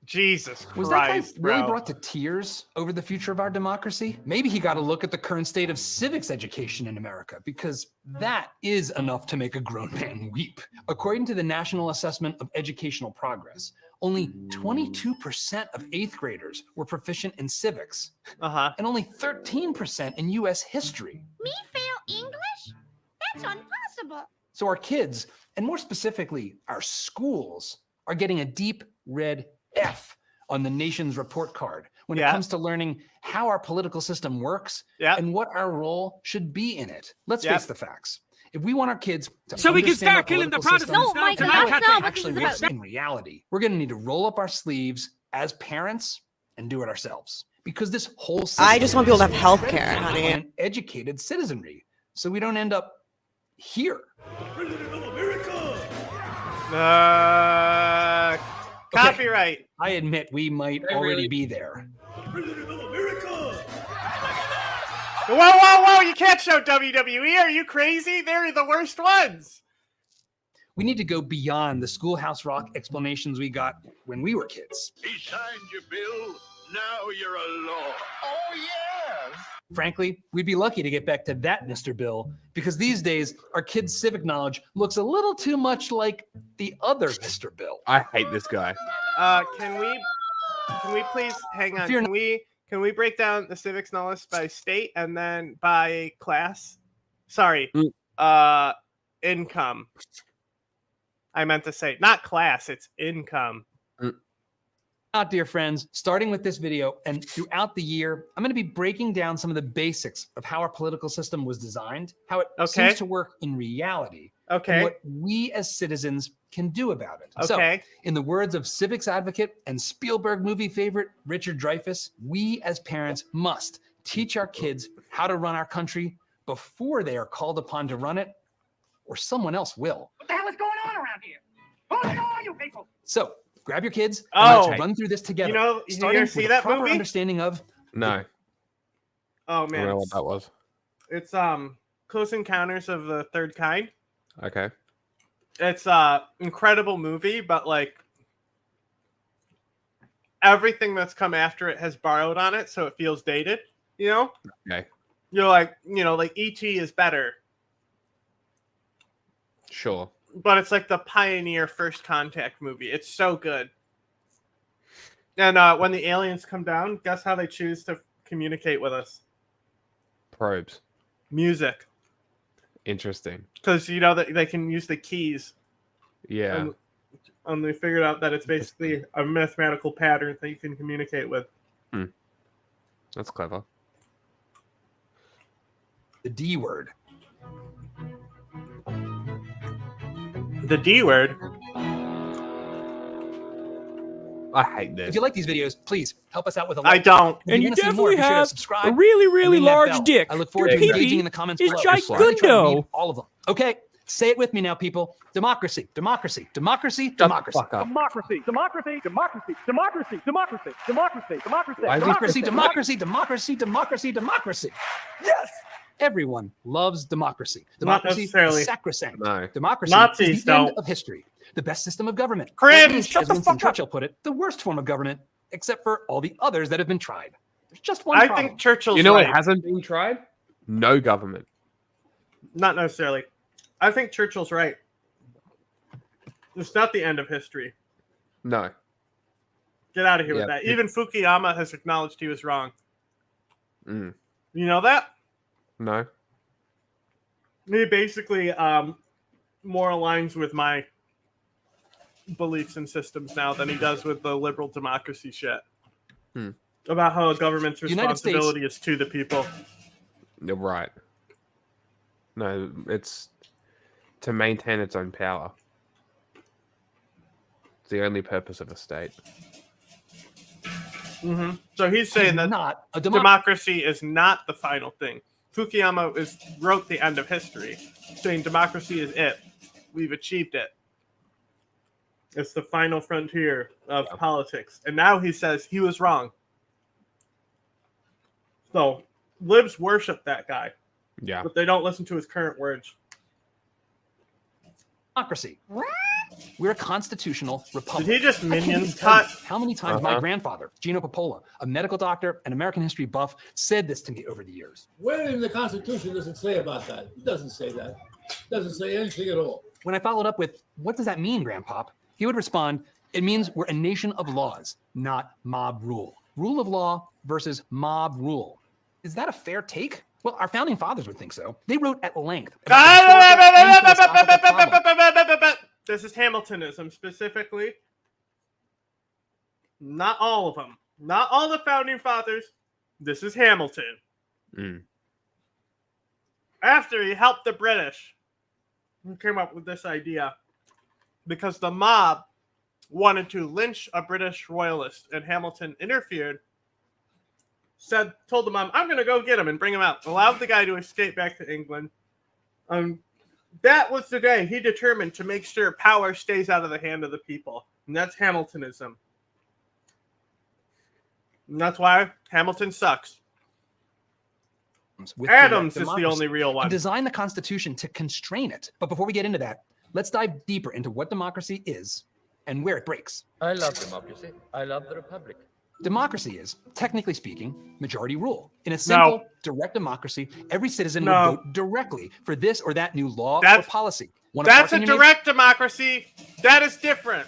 Jesus Christ, Was that guy really bro. brought to tears over the future of our democracy? Maybe he got a look at the current state of civics education in America, because that is enough to make a grown man weep. According to the National Assessment of Educational Progress, only 22% of 8th graders were proficient in civics, and only 13% in U.S. history. Me fail English? That's impossible. So our kids, and more specifically, our schools, are getting a deep red F on the nation's report card when it comes to learning how our political system works and what our role should be in it. Let's face the facts. If we want our kids to So we can understand start our killing the political Protestants. system No, Mike, and that's how not it what actually this is works about. in reality, we're going to need to roll up our sleeves as parents and do it ourselves. Because this whole system I just want people to have is health predicated care, on honey. an educated citizenry, so we don't end up here. Copyright. I admit we might already be there. Whoa, whoa, whoa! You can't show WWE. Are you crazy? They're the worst ones. We need to go beyond the Schoolhouse Rock explanations we got when we were kids. He signed you, Bill. Now you're a law. Oh, yes. Frankly, we'd be lucky to get back to that, Mr. Bill, because these days our kids' civic knowledge looks a little too much like the other Mr. Bill. I hate this guy. Can we please hang on? Can we break down the civics knowledge by state and then by class? Sorry, income. I meant to say not class. It's income. Dear friends, starting with this video and throughout the year, I'm going to be breaking down some of the basics of how our political system was designed, how it seems to work in reality, and what we as citizens can do about it. So, in the words of civics advocate and Spielberg movie favorite Richard Dreyfuss, we as parents must teach our kids how to run our country before they are called upon to run it, or someone else will. What the hell is going on around here? Who are you people? So, grab your kids and let's run through this together. You know, starting see with that a proper movie? understanding of No. Oh I man, don't know what that was. it's Close Encounters of the Third Kind. Okay. It's a incredible movie, but like everything that's come after it has borrowed on it, so it feels dated. You know? Okay. You're like, you know, like E.T. is better, Sure. but it's like the pioneer First Contact movie. It's so good. And when the aliens come down, guess how they choose to communicate with us? Probes. Music. Interesting. Because you know that they can use the keys. Yeah. And they figured out that it's basically a mathematical pattern that you can communicate with. That's clever. the D word. The D word? I hate this. If you like these videos, please help us out with a I like. don't. If And you wanna see more, definitely be sure to have subscribe a really, and really ring that large bell. dick. I look forward Your to pee-pee engaging in the comments is below. I'm gonna try to read giganto. all of them. Okay, say it with me now, people. Democracy, democracy, democracy, democracy. Democracy, democracy, democracy, democracy, democracy, democracy, democracy. Democracy, democracy, democracy, democracy, democracy. Yes! Everyone loves democracy. Not Democracy necessarily. is sacrosanct. No. Democracy Nazis is the end don't. of history. The best system of government. Cringe! Or at least, Shut as the Winston fuck up. Churchill put it, the worst form of government, except for all the others that have been tried. There's just one I problem. think Churchill's You know right. what hasn't been tried? No government. Not necessarily. I think Churchill's right. It's not the end of history. No. Get out of here Yeah, with that. it- Even Fukuyama has acknowledged he was wrong. Mm. You know that? No. He basically more aligns with my beliefs and systems now than he does with the liberal democracy shit. Hmm. About how a government's United States- responsibility is to the people. You're right. No, it's to maintain its own power. It's the only purpose of a state. Mm-hmm. So he's saying that not a democracy is not the final thing. Fukuyama wrote the end of history, saying democracy is it. We've achieved it. It's the final frontier of politics. And now he says he was wrong. So libs worship that guy. Yeah. But they don't listen to his current words. Democracy. We're a constitutional republic. Did he just I can't minions even tell you cut? how many times my Uh-huh. grandfather, Gino Popola, a medical doctor and American history buff, said this to me over the years. Where in the Constitution does it say about that? It doesn't say that. It doesn't say anything at all. When I followed up with, "What does that mean, Grandpop?" he would respond, "It means we're a nation of laws, not mob rule. Rule of law versus mob rule." Is that a fair take? Well, our founding fathers would think so. They wrote at length about the historical and philosophical problem. This is Hamiltonism specifically. Not all of them. Not all the founding fathers. This is Hamilton. Mm. After he helped the British, he came up with this idea because the mob wanted to lynch a British royalist, and Hamilton interfered. Told the mob, "I'm going to go get him and bring him out." Allowed the guy to escape back to England. That was the day he determined to make sure power stays out of the hand of the people. And that's Hamiltonism. And that's why Hamilton sucks. with Adams direct is the democracy only real one. and design the Constitution to constrain it. But before we get into that, let's dive deeper into what democracy is and where it breaks. I love democracy. I love the republic. Democracy is, technically speaking, majority rule. In a simple, direct democracy, every citizen would vote directly for this or that new law or policy. Want to That's park a in your direct democracy. That is different.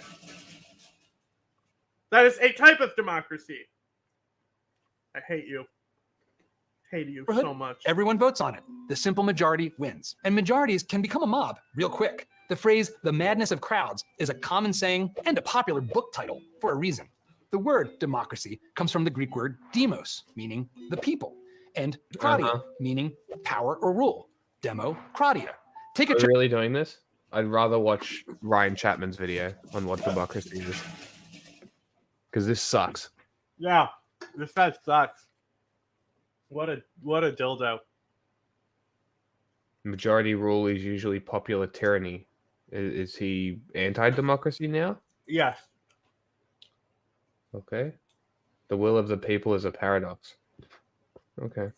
That is a type of democracy. I hate you. Hate you so much. Everyone votes on it. The simple majority wins. And majorities can become a mob real quick. The phrase, "the madness of crowds," is a common saying and a popular book title for a reason. The word democracy comes from the Greek word demos, meaning the people, and kratia, meaning power or rule. Democratia. Take a Are we really doing this? I'd rather watch Ryan Chapman's video on what democracy is. Because this sucks. Yeah, this guy sucks. What a dildo. Majority rule is usually popular tyranny. Is he anti-democracy now? Yes. Okay. The will of the people is a paradox. Okay.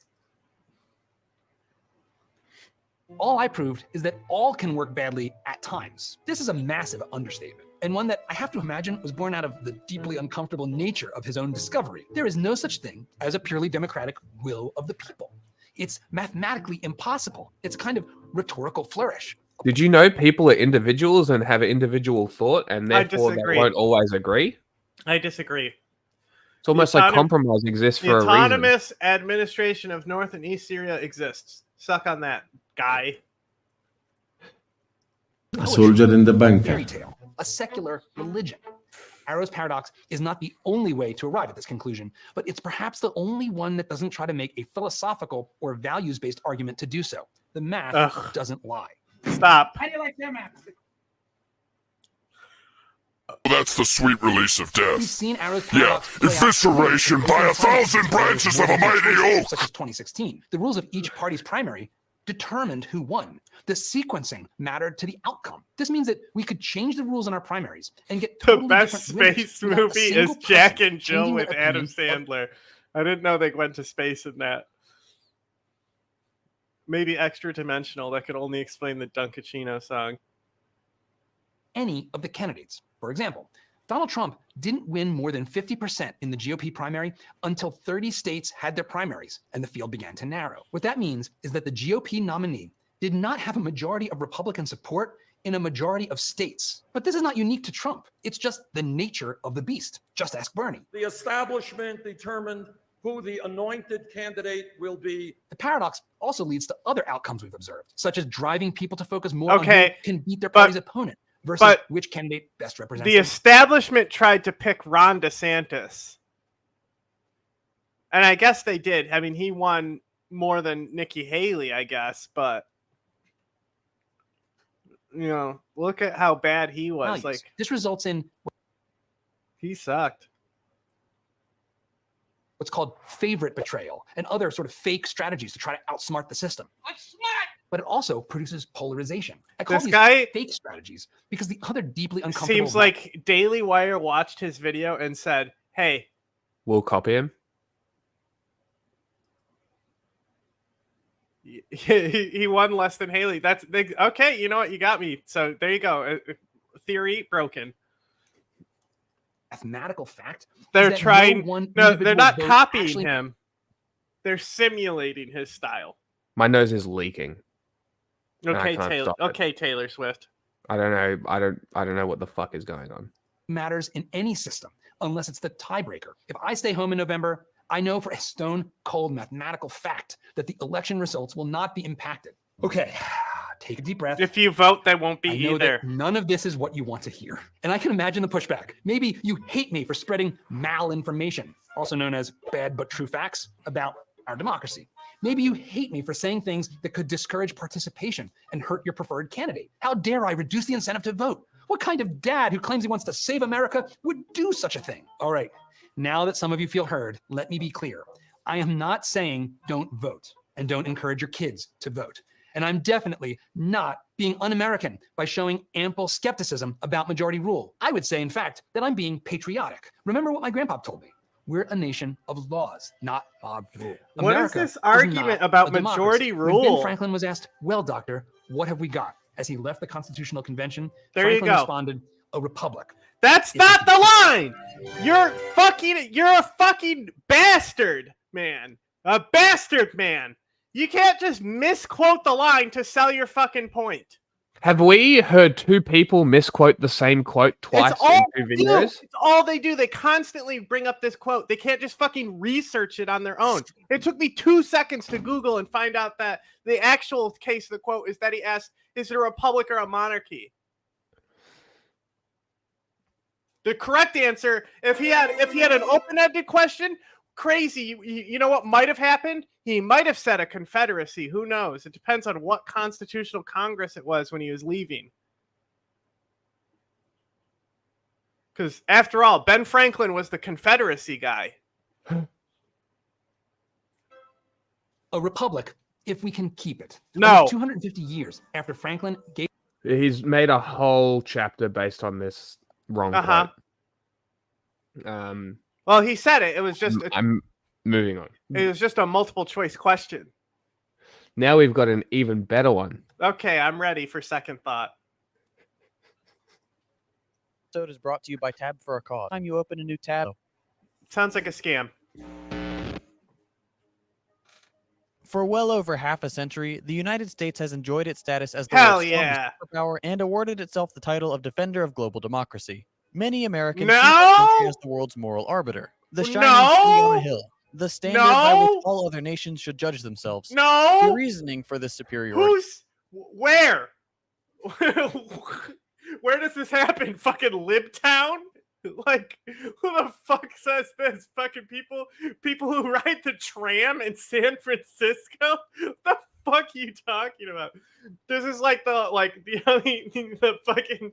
All I proved is that all can work badly at times. This is a massive understatement, and one that I have to imagine was born out of the deeply uncomfortable nature of his own discovery. There is no such thing as a purely democratic will of the people. It's mathematically impossible. It's kind of rhetorical flourish. Did you know people are individuals and have individual thought, and therefore they won't always agree? I disagree. It's almost like compromise exists for a reason. The autonomous administration of North and East Syria exists. Suck on that, guy. A soldier in the bunker. Fairy tale, a secular religion. Arrow's paradox is not the only way to arrive at this conclusion, but it's perhaps the only one that doesn't try to make a philosophical or values-based argument to do so. The math doesn't lie. Stop. How do you like their math? That's the sweet release of death. We've seen Arrow's paradox evisceration by 1,000 branches of a mighty oak. Such as 2016. The rules of each party's primary determined who won. The sequencing mattered to the outcome. This means that we could change the rules in our primaries and get totally the best space movie is Jack and Jill with Adam Sandler. I didn't know they went to space in that. Maybe Extra Dimensional that could only explain the Dunkachino song. Any of the candidates. For example, Donald Trump didn't win more than 50% in the GOP primary until 30 states had their primaries and the field began to narrow. What that means is that the GOP nominee did not have a majority of Republican support in a majority of states. But this is not unique to Trump. It's just the nature of the beast. Just ask Bernie. The establishment determined who the anointed candidate will be. The paradox also leads to other outcomes we've observed, such as driving people to focus more on who can beat their party's opponent versus which candidate best represents the them. establishment tried to pick Ron DeSantis. And I guess they did. I mean, he won more than Nikki Haley, I guess, but you know, look at how bad he was. Like, this results in he sucked. What's called favorite betrayal and other sort of fake strategies to try to outsmart the system. But it also produces polarization. I call these fake strategies because the other deeply uncomfortable... Seems like Daily Wire watched his video and said, hey... We'll copy him. He won less than Haley. That's big. Okay, you know what? You got me. So there you go. Theory broken. Mathematical fact. They're trying. No, they're not copying him. They're simulating his style. My nose is leaking. Okay, Taylor. Okay, Taylor Swift. I don't know. I don't know what the fuck is going on. Matters in any system unless it's the tiebreaker. If I stay home in November, I know for a stone cold mathematical fact that the election results will not be impacted. Okay. Take a deep breath. If you vote, they won't be I know either. That none of this is what you want to hear. And I can imagine the pushback. Maybe you hate me for spreading malinformation, also known as bad but true facts, about our democracy. Maybe you hate me for saying things that could discourage participation and hurt your preferred candidate. How dare I reduce the incentive to vote? What kind of dad who claims he wants to save America would do such a thing? All right, now that some of you feel heard, let me be clear. I am not saying don't vote and don't encourage your kids to vote. And I'm definitely not being un-American by showing ample skepticism about majority rule. I would say, in fact, that I'm being patriotic. Remember what my grandpa told me. We're a nation of laws, not mob rule. What America is this argument about majority rule? When Ben Franklin was asked, well, doctor, what have we got? As he left the Constitutional Convention, there Franklin you go. responded, a republic. That's not the line! You're a fucking bastard, man. A bastard, man. You can't just misquote the line to sell your fucking point. Have we heard two people misquote the same quote twice in two videos? It's all they do. They constantly bring up this quote. They can't just fucking research it on their own. It took me 2 seconds to Google and find out that the actual case of the quote is that he asked, is it a republic or a monarchy? The correct answer, if he had an open-ended question, crazy. You know what might have happened? He might have said a confederacy. Who knows? It depends on what constitutional Congress it was when he was leaving. Because after all, Ben Franklin was the Confederacy guy. A republic, if we can keep it. No. Almost 250 years after Franklin gave. He's made a whole chapter based on this wrong quote. Well, he said it. It was just. I'm moving on. It was just a multiple choice question. Now we've got an even better one. Okay, I'm ready for second thought. Episode is brought to you by Tab for a Cause. Time you open a new tab. Sounds like a scam. For well over half a century, the United States has enjoyed its status as the Hell world's yeah. strongest superpower and awarded itself the title of Defender of Global Democracy. Many Americans No! see the country as the world's moral arbiter, the shining city on a hill, the standard by which all other nations should judge themselves. No! The reasoning for this superiority. Where? Where does this happen? Fucking Libtown? Like, who the fuck says this? Fucking people who ride the tram in San Francisco? What the fuck are you talking about? This is like the fucking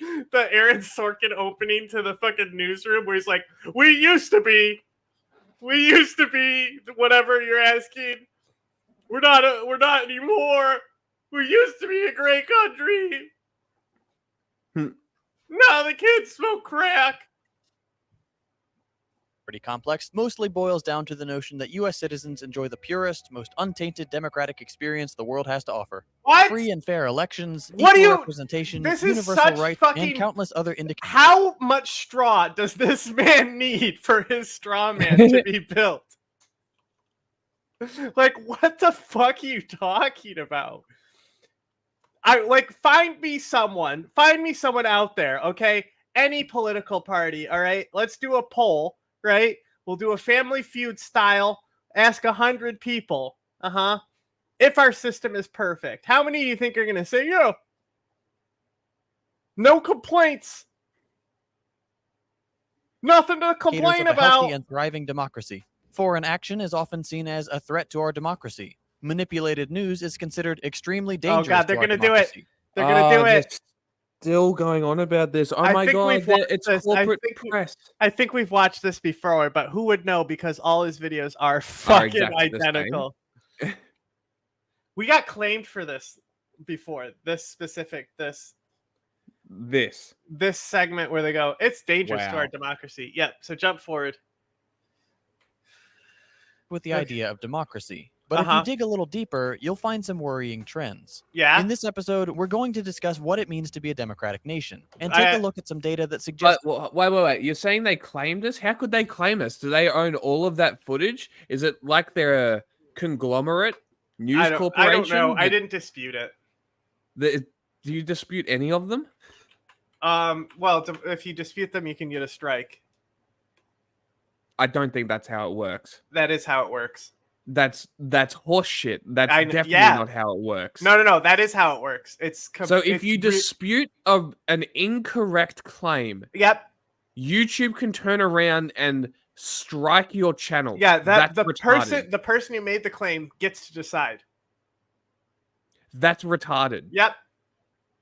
the Aaron Sorkin opening to the fucking newsroom where he's like, we used to be whatever you're asking. We're not anymore. We used to be a great country. No, the kids smoke crack. Pretty complex, mostly boils down to the notion that U.S. citizens enjoy the purest, most untainted democratic experience the world has to offer. What? Free and fair elections, What equal do you- representation, This is universal such rights, fucking- and countless other indicators. How much straw does this man need for his straw man to be built? Like, what the fuck are you talking about? Find me someone out there, okay? Any political party, all right? Let's do a poll, right? We'll do a Family Feud style, ask 100 people, if our system is perfect. How many do you think are going to say, yeah, no complaints? Nothing to complain of a healthy about. and thriving democracy. Foreign action is often seen as a threat to our democracy. Manipulated news is considered extremely dangerous. Oh god, they're to our going to do it. democracy. They're going to do it. Still going on about this. Oh my god, it's corporate press. I think we've watched this before, but who would know because all his videos are fucking exactly the same. identical. We got claimed for this before. This segment where they go, it's dangerous to Wow. our democracy. Yep. So jump forward. With the idea of democracy. But if you dig a little deeper, you'll find some worrying trends. Yeah? In this episode, we're going to discuss what it means to be a democratic nation and take a look at some data that suggests. But wait. You're saying they claimed us? How could they claim us? Do they own all of that footage? Is it like they're a conglomerate news corporation? I don't know. I didn't dispute it. Do you dispute any of them? Well, if you dispute them, you can get a strike. I don't think that's how it works. That is how it works. That's horse shit. That's definitely not how it works. No. That is how it works. So if you dispute an incorrect claim, yep, YouTube can turn around and strike your channel. Yeah, that's the retarded. person who made the claim gets to decide. That's retarded. Yep.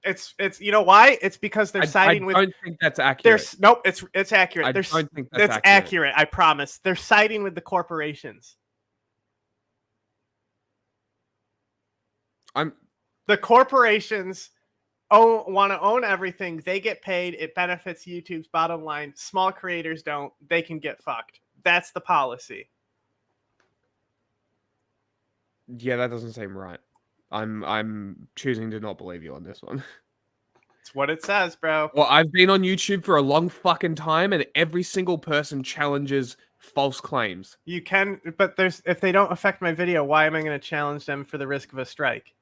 It's you know why? It's because they're siding with. I don't think that's accurate. Nope, it's accurate. I don't think that's accurate. I promise. They're siding with the corporations. The corporations want to own everything. They get paid. It benefits YouTube's bottom line. Small creators don't. They can get fucked. That's the policy. Yeah, that doesn't seem right. I'm choosing to not believe you on this one. It's what it says, bro. Well, I've been on YouTube for a long fucking time, and every single person challenges false claims. You can, but if they don't affect my video, why am I going to challenge them for the risk of a strike?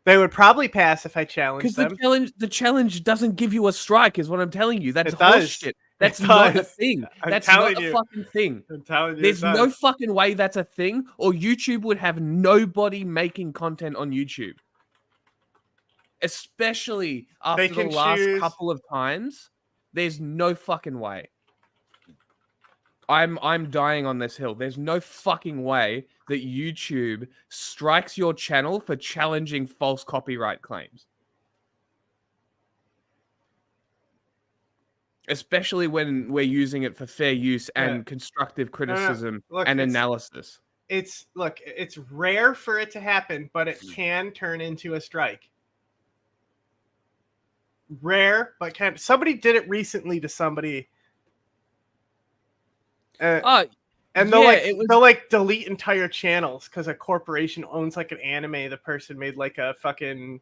They would probably pass if I challenged them. Because the challenge doesn't give you a strike, is what I'm telling you. That's It does. horseshit. That's It not a does. thing. I'm That's telling not a you. fucking thing. I'm telling you, There's it no does. fucking way that's a thing, or YouTube would have nobody making content on YouTube. Especially after the last couple of times. There's no fucking way. I'm dying on this hill. There's no fucking way that YouTube strikes your channel for challenging false copyright claims. Especially when we're using it for fair use and constructive criticism and analysis. It's rare for it to happen, but it can turn into a strike. Rare, but can. Somebody did it recently to somebody. And they'll delete entire channels because a corporation owns like an anime. The person made like a fucking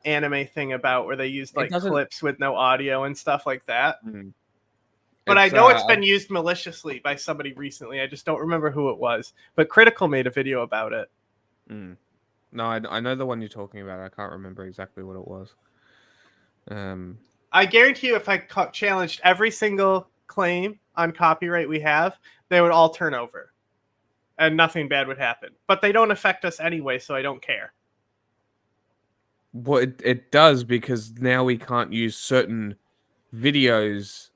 anime thing about where they used like clips with no audio and stuff like that. But I know it's been used maliciously by somebody recently. I just don't remember who it was. But Critical made a video about it. No, I know the one you're talking about. I can't remember exactly what it was. I guarantee you, if I challenged every single claim on copyright we have, they would all turn over and nothing bad would happen. But they don't affect us anyway, so I don't care. Well, it does, because now we can't use certain videos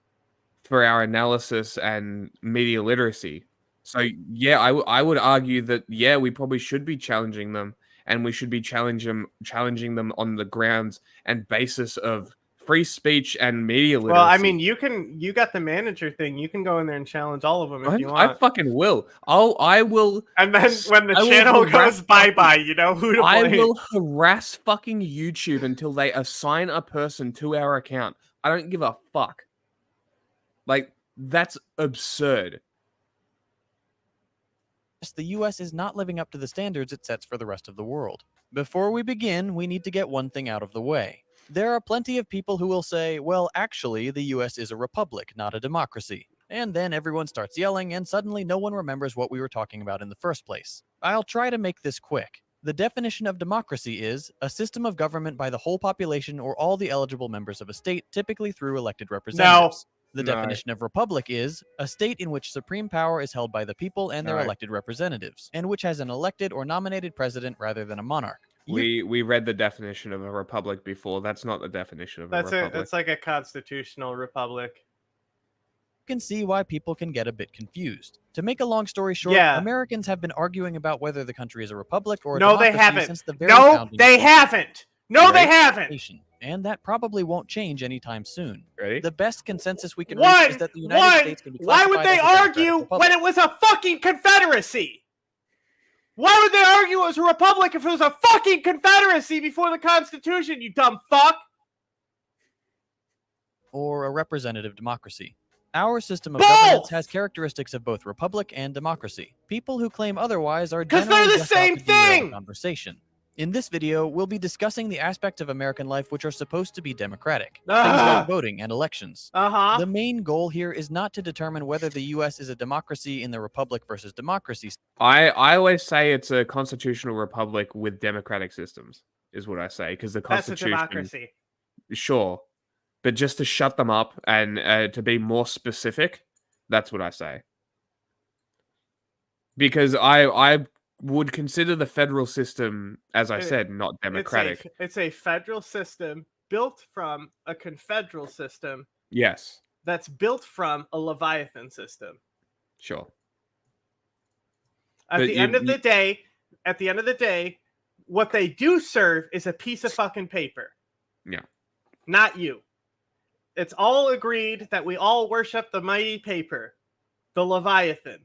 for our analysis and media literacy. So yeah, I would argue that we probably should be challenging them, and we should be challenging them on the grounds and basis of free speech and media literacy. Well, I mean, you got the manager thing. You can go in there and challenge all of them if you want. I fucking will. I will. And then when the channel goes bye-bye, you know who to blame. I will harass fucking YouTube until they assign a person to our account. I don't give a fuck. Like, that's absurd. The US is not living up to the standards it sets for the rest of the world. Before we begin, we need to get one thing out of the way. There are plenty of people who will say, well, actually, the US is a republic, not a democracy. And then everyone starts yelling, and suddenly no one remembers what we were talking about in the first place. I'll try to make this quick. The definition of democracy is a system of government by the whole population or all the eligible members of a state, typically through elected representatives. The definition of republic is a state in which supreme power is held by the people and their elected representatives, and which has an elected or nominated president rather than a monarch. We read the definition of a republic before. That's not the definition of a republic. That's like a constitutional republic. You can see why people can get a bit confused. To make a long story short, Americans have been arguing about whether the country is a republic or a democracy since the very founding. They haven't. No, they haven't. And that probably won't change anytime soon. Ready? The best consensus we can reach is that the United States can be Why would they argue when it was a fucking confederacy? Why would they argue it was a republic if it was a fucking confederacy before the Constitution, you dumb fuck? Or a representative democracy. Our system of governance has characteristics of both republic and democracy. People who claim otherwise are generally they're the same thing. Conversation. In this video, we'll be discussing the aspects of American life which are supposed to be democratic. Things like voting and elections. The main goal here is not to determine whether the U.S. is a democracy in the republic versus democracy. I always say it's a constitutional republic with democratic systems, is what I say, because the Constitution... That's a democracy. Sure. But just to shut them up and to be more specific, that's what I say. Because I would consider the federal system, as I said, not democratic. It's a federal system built from a confederal system. Yes. That's built from a Leviathan system. Sure. At the end of the day, what they do serve is a piece of fucking paper. Yeah. Not you. It's all agreed that we all worship the mighty paper, the Leviathan.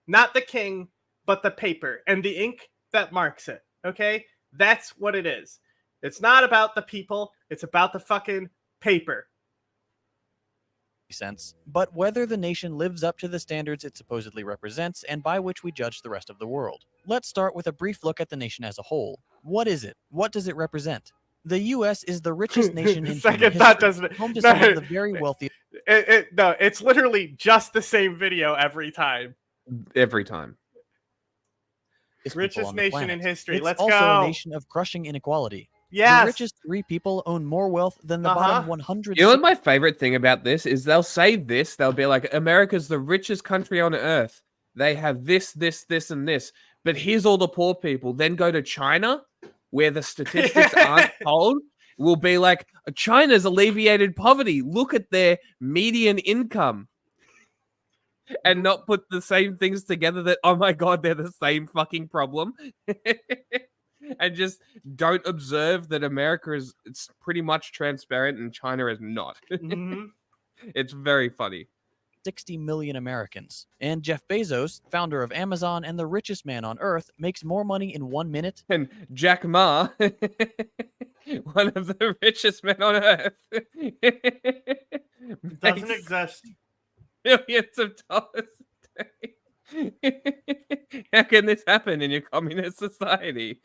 Not the king, but the paper and the ink that marks it. Okay? That's what it is. It's not about the people. It's about the fucking paper. Sense, but whether the nation lives up to the standards it supposedly represents and by which we judge the rest of the world. Let's start with a brief look at the nation as a whole. What is it? What does it represent? The U.S. is the richest nation in human history, home to some of the very wealthy. No, it's literally just the same video every time. Every time. Richest nation in history. It's Let's also go. A nation of crushing inequality. Yes. The richest 3 people own more wealth than the bottom 100. You know what my favorite thing about this is? They'll say this. They'll be like, America's the richest country on earth. They have this, this, this, and this. But here's all the poor people. Then go to China, where the statistics aren't told, will be like, China's alleviated poverty. Look at their median income. And not put the same things together that, oh my God, they're the same fucking problem. And just don't observe that America it's pretty much transparent and China is not. It's very funny. 60 million Americans. And Jeff Bezos, founder of Amazon and the richest man on earth, makes more money in 1 minute. And Jack Ma, one of the richest men on earth, doesn't exist. Millions of dollars a day. How can this happen in your communist society?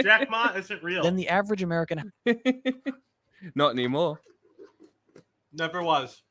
Jack Ma isn't real. Then the average American... Not anymore. Never was.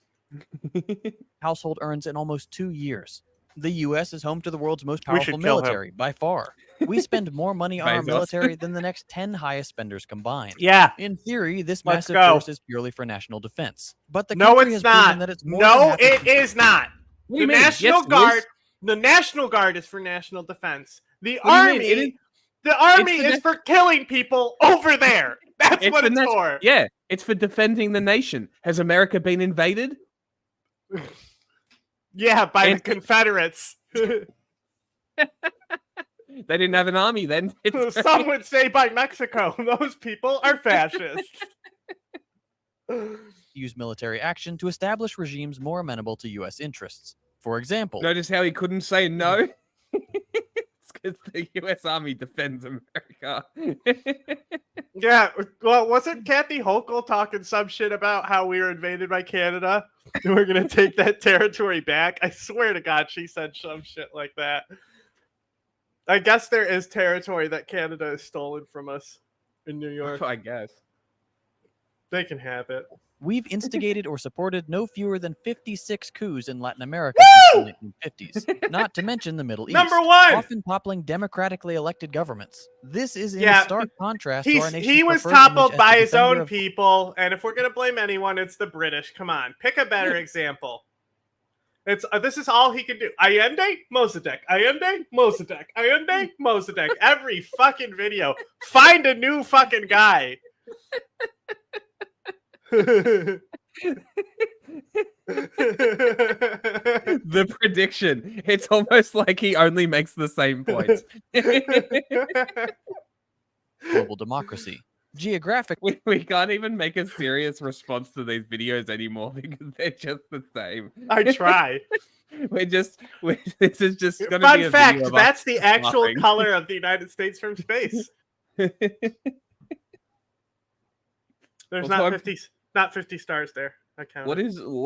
Household earns in almost 2 years. The U.S. is home to the world's most powerful military, by far. We spend more money on our military than the next 10 highest spenders combined. Yeah. In theory, this massive force is purely for national defense. But the no, country it's has proven not. That it's more no, it is not. The National Guard. The National Guard is for national defense. The Army. The Army is for killing people over there. That's what it's for. Yeah, it's for defending the nation. Has America been invaded? Yeah, by the Confederates. They didn't have an army then. Some would say by Mexico. Those people are fascists. Use military action to establish regimes more amenable to U.S. interests. For example... Notice how he couldn't say no? It's because the U.S. Army defends America. Yeah, well, wasn't Kathy Hochul talking some shit about how we were invaded by Canada? And we're going to take that territory back? I swear to God, she said some shit like that. I guess there is territory that Canada has stolen from us in New York. I guess. They can have it. We've instigated or supported no fewer than 56 coups in Latin America since the 1950s, not to mention the Middle East. Number one! Often toppling democratically elected governments. This is in stark contrast to our nation's He was toppled by his own people, and if we're going to blame anyone, it's the British. Come on, pick a better example. This is all he can do. Allende, Mossadegh. Allende, Mossadegh. Allende, Mossadegh. Every fucking video. Find a new fucking guy. The prediction. It's almost like he only makes the same points. Global democracy. Geographic. We can't even make a serious response to these videos anymore because they're just the same. I try. This is just going to be a fun fact. video of That's us the actual laughing. color of the United States from space. There's not 50 stars there. I count. What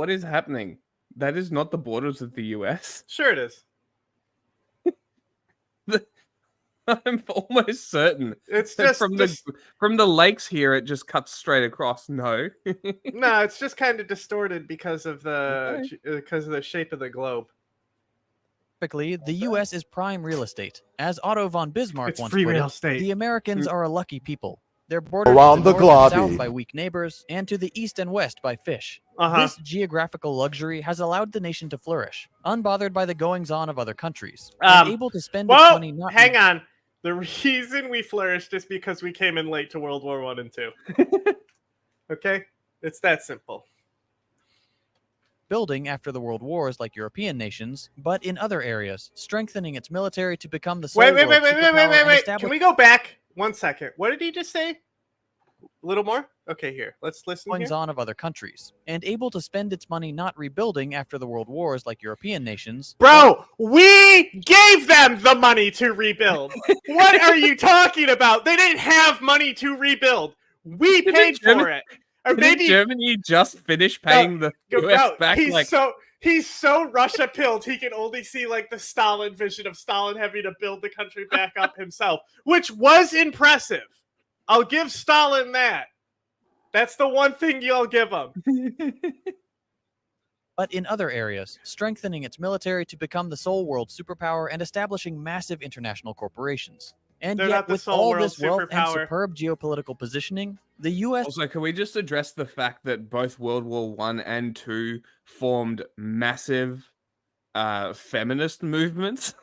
is happening? That is not the borders of the US. Sure it is. I'm almost certain. It's just from the lakes here. It just cuts straight across. No, no, it's just kind of distorted because of the shape of the globe. Typically, the U.S. is prime real estate. As Otto von Bismarck once free put real it, estate. the Americans are a lucky people. They're bordered Around to the the north and globe. south by weak neighbors, and to the east and west by fish. Uh-huh. This geographical luxury has allowed the nation to flourish, unbothered by the goings-on of other countries, and able to spend its money not... hang on. The reason we flourished is because we came in late to World War I and II. Okay? It's that simple. Building after the world wars like European nations, but in other areas, strengthening its military to become the sole Wait. world superpower and establish... Can we go back 1 second? What did he just say? A little more? Okay, here. Let's listen here. ...on of other countries, and able to spend its money not rebuilding after the world wars like European nations. Bro, we gave them the money to rebuild. What are you talking about? They didn't have money to rebuild. We paid for it. Or maybe Germany just finished paying the US back. He's so Russia pilled he can only see like the Stalin vision of Stalin having to build the country back up himself, which was impressive. I'll give Stalin that. That's the one thing you'll give him. But in other areas, strengthening its military to become the sole world superpower and establishing massive international corporations. And They're yet, not the with sole all world this wealth and superpower. superb geopolitical positioning, the U.S. Also, can we just address the fact that both World War I and II formed massive feminist movements?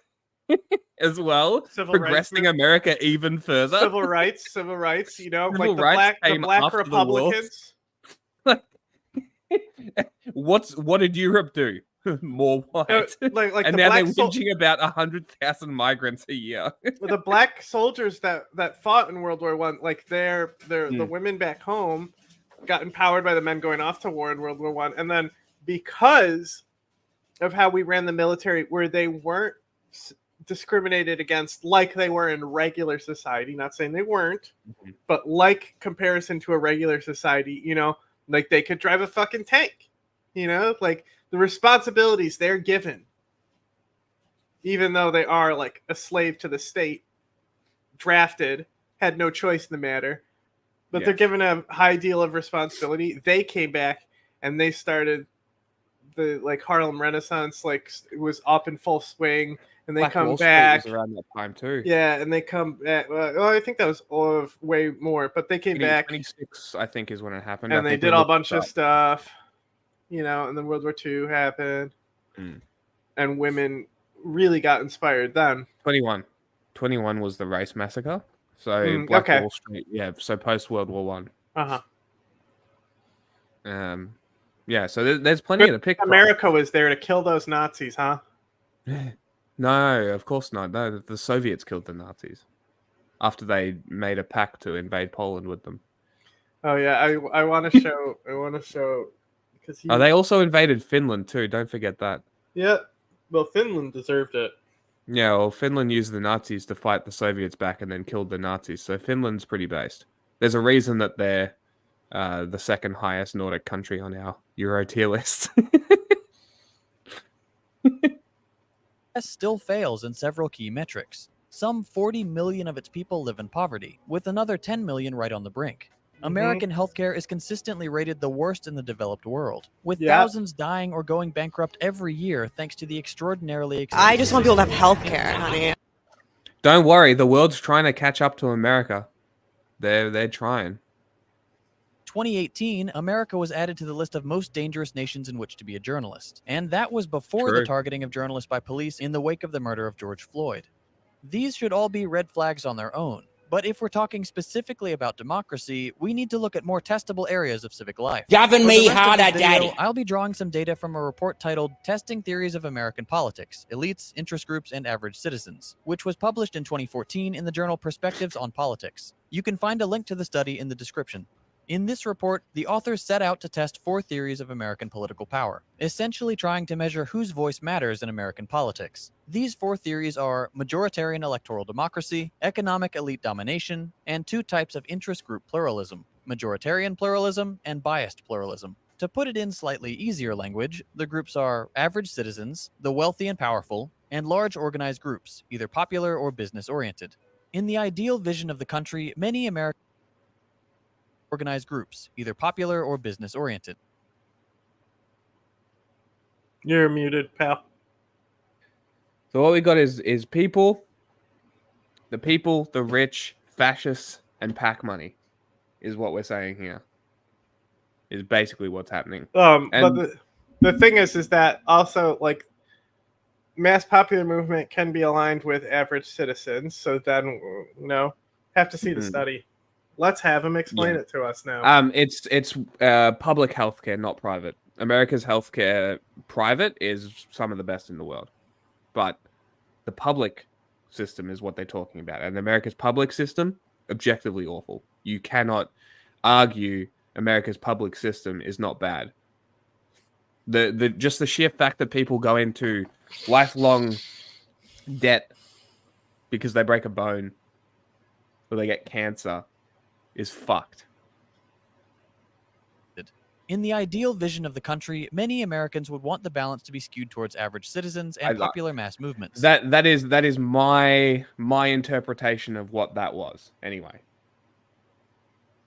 as well, Civil progressing rights, America even further. Civil rights, you know, Civil like the rights black came after the war. Republicans. What did Europe do? More white. Like and the now they're black whinging about 100,000 migrants a year. The black soldiers that fought in World War One, like the women back home got empowered by the men going off to war in World War One, and then because of how we ran the military, where they weren't discriminated against like they were in regular society, not saying they weren't, but like comparison to a regular society, you know, like they could drive a fucking tank, you know, like the responsibilities they're given, even though they are like a slave to the state, drafted, had no choice in the matter, but they're given a high deal of responsibility. They came back and they started the like Harlem Renaissance, like it was up in full swing, and they Black come Wall Street back was around that time too. Yeah, and they come back. Well, I think that was way more, but they came back. 26, I think, is when it happened. And they did a bunch of stuff, you know, and then World War II happened, and women really got inspired then. 21 was the race massacre. So Black Wall Street, so post World War One. Yeah, so there's plenty to pick. America was there to kill those Nazis, huh? No, of course not. No, the Soviets killed the Nazis after they made a pact to invade Poland with them. Oh yeah, I want to show. Because they also invaded Finland too. Don't forget that. Yeah, well, Finland deserved it. Yeah, well, Finland used the Nazis to fight the Soviets back and then killed the Nazis. So Finland's pretty based. There's a reason that they're the second highest Nordic country on our Euro tier list. Still fails in several key metrics. Some 40 million of its people live in poverty, with another 10 million right on the brink. American healthcare is consistently rated the worst in the developed world, with thousands dying or going bankrupt every year thanks to the extraordinarily expensive I just want people to have healthcare, honey. Don't worry, the world's trying to catch up to America. They're trying. 2018, America was added to the list of most dangerous nations in which to be a journalist, and that was before the targeting of journalists by police in the wake of the murder of George Floyd. These should all be red flags on their own, but if we're talking specifically about democracy, we need to look at more testable areas of civic life. Gavin me harder, daddy. I'll be drawing some data from a report titled Testing Theories of American Politics, Elites, Interest Groups, and Average Citizens, which was published in 2014 in the journal Perspectives on Politics. You can find a link to the study in the description. In this report, the authors set out to test 4 theories of American political power, essentially trying to measure whose voice matters in American politics. These 4 theories are majoritarian electoral democracy, economic elite domination, and 2 types of interest group pluralism, majoritarian pluralism and biased pluralism. To put it in slightly easier language, the groups are average citizens, the wealthy and powerful, and large organized groups, either popular or business-oriented. In the ideal vision of the country, many American organized groups, either popular or business-oriented. You're muted, pal. So what we got is people, the rich, fascists, and PAC money, is what we're saying here. Is basically what's happening. But the thing is that also like mass popular movement can be aligned with average citizens. So then have to see the study. Let's have him explain it to us now. It's public healthcare, not private. America's healthcare private is some of the best in the world, but the public system is what they're talking about. And America's public system, objectively awful. You cannot argue America's public system is not bad. Just the sheer fact that people go into lifelong debt because they break a bone or they get cancer is fucked. In the ideal vision of the country, many Americans would want the balance to be skewed towards average citizens and popular mass movements. That is my interpretation of what that was. Anyway.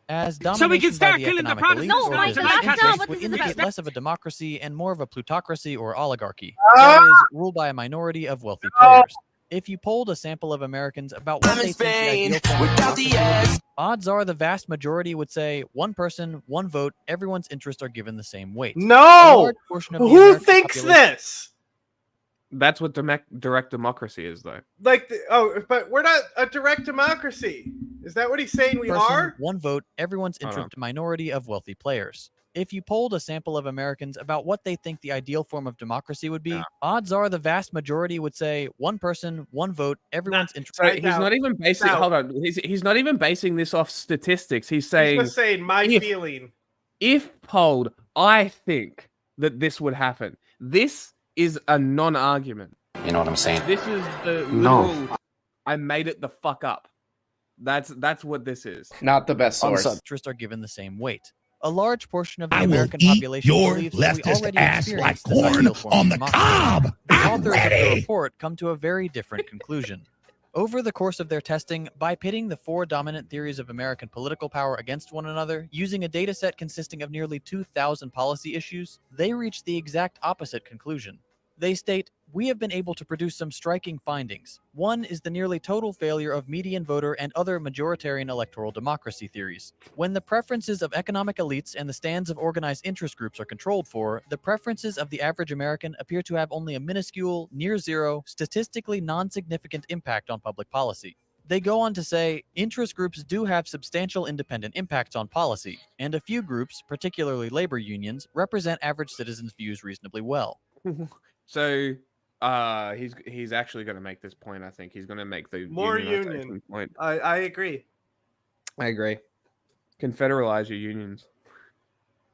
As domination so we can start killing the Protestants. No, Mike, would indicate less of a democracy and more of a plutocracy or oligarchy. That is, ruled by a minority of wealthy players. If you polled a sample of Americans about what they think the ideal odds are the vast majority would say 1 person, 1 vote, everyone's interests are given the same weight. No! Who thinks this? That's what direct democracy is, though. Like, but we're not a direct democracy. Is that what he's saying we are? One vote, everyone's interest minority of wealthy players. If you polled a sample of Americans about what they think the ideal form of democracy would be, odds are the vast majority would say one person, one vote, everyone's interest. So he's not even basing. Hold on, he's not even basing this off statistics. He's saying, just saying my feeling. If polled, I think that this would happen. This is a non-argument. You know what I'm saying? This is the literal, I made it the fuck up. That's what this is. Not the best source. Interests are given the same weight. A large portion of the American population believes that we already experience this ideal form of democracy. The authors of the report come to a very different conclusion. Over the course of their testing, by pitting the 4 dominant theories of American political power against one another, using a dataset consisting of nearly 2,000 policy issues, they reached the exact opposite conclusion. They state, we have been able to produce some striking findings. One is the nearly total failure of median voter and other majoritarian electoral democracy theories. When the preferences of economic elites and the stands of organized interest groups are controlled for, the preferences of the average American appear to have only a minuscule, near zero, statistically non-significant impact on public policy. They go on to say, interest groups do have substantial independent impacts on policy, and a few groups, particularly labor unions, represent average citizens' views reasonably well. So he's actually going to make this point. I think he's going to make the more union point. I agree. I agree. Confederalize your unions.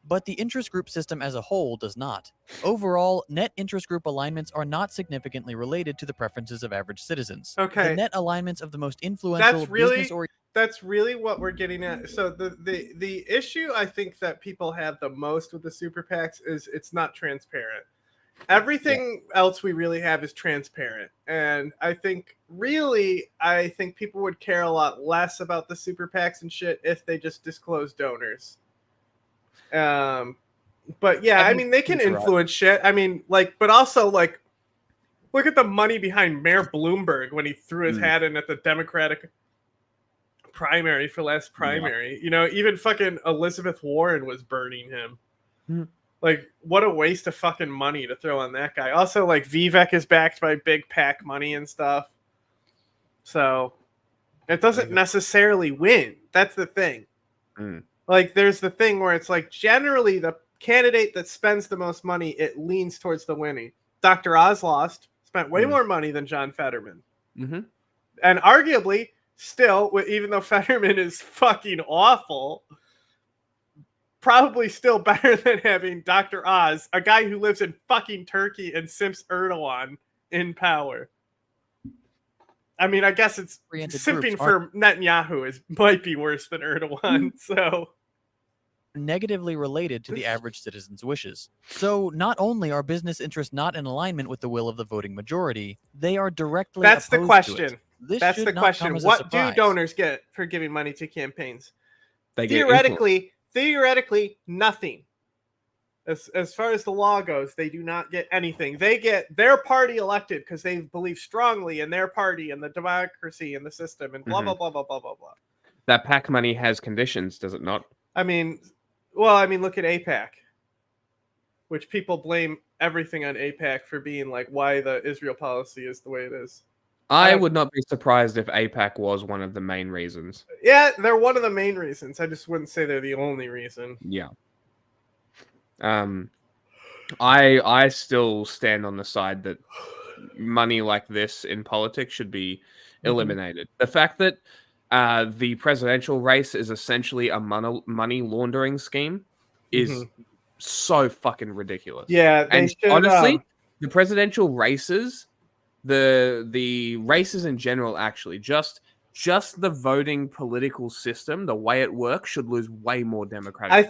But the interest group system as a whole does not. Overall, net interest group alignments are not significantly related to the preferences of average citizens. Okay. The net alignments of the most influential that's really what we're getting at. So the issue I think that people have the most with the super PACs is it's not transparent. Everything else we really have is transparent. And I think people would care a lot less about the super PACs and shit if they just disclose donors. But yeah, I mean, they can influence shit. I mean, but also look at the money behind Mayor Bloomberg when he threw his hat in at the Democratic primary for last primary. You know, even fucking Elizabeth Warren was burning him. What a waste of fucking money to throw on that guy. Also, Vivek is backed by big PAC money and stuff. So it doesn't necessarily win. That's the thing. There's the thing where it's generally the candidate that spends the most money, it leans towards the winning. Dr. Oz spent way more money than John Fetterman. And arguably, still, even though Fetterman is fucking awful, probably still better than having Dr. Oz, a guy who lives in fucking Turkey and simps Erdogan in power. I mean, I guess it's simping for Netanyahu might be worse than Erdogan. So negatively related to the average citizen's wishes. So not only are business interests not in alignment with the will of the voting majority, they are directly That's the question. To it. That's the question. What do donors get for giving money to campaigns? They Theoretically, nothing. As far as the law goes, they do not get anything. They get their party elected because they believe strongly in their party and the democracy and the system and blah, blah, blah, blah, blah, blah, blah. That PAC money has conditions, does it not? I mean, look at AIPAC, which people blame everything on AIPAC for being why the Israel policy is the way it is. I would not be surprised if AIPAC was one of the main reasons. Yeah, they're one of the main reasons. I just wouldn't say they're the only reason. Yeah. I still stand on the side that money like this in politics should be eliminated. The fact that the presidential race is essentially a money laundering scheme is so fucking ridiculous. Yeah, and honestly, the presidential races, the races in general, actually, just the voting political system, the way it works, should lose way more democratic. I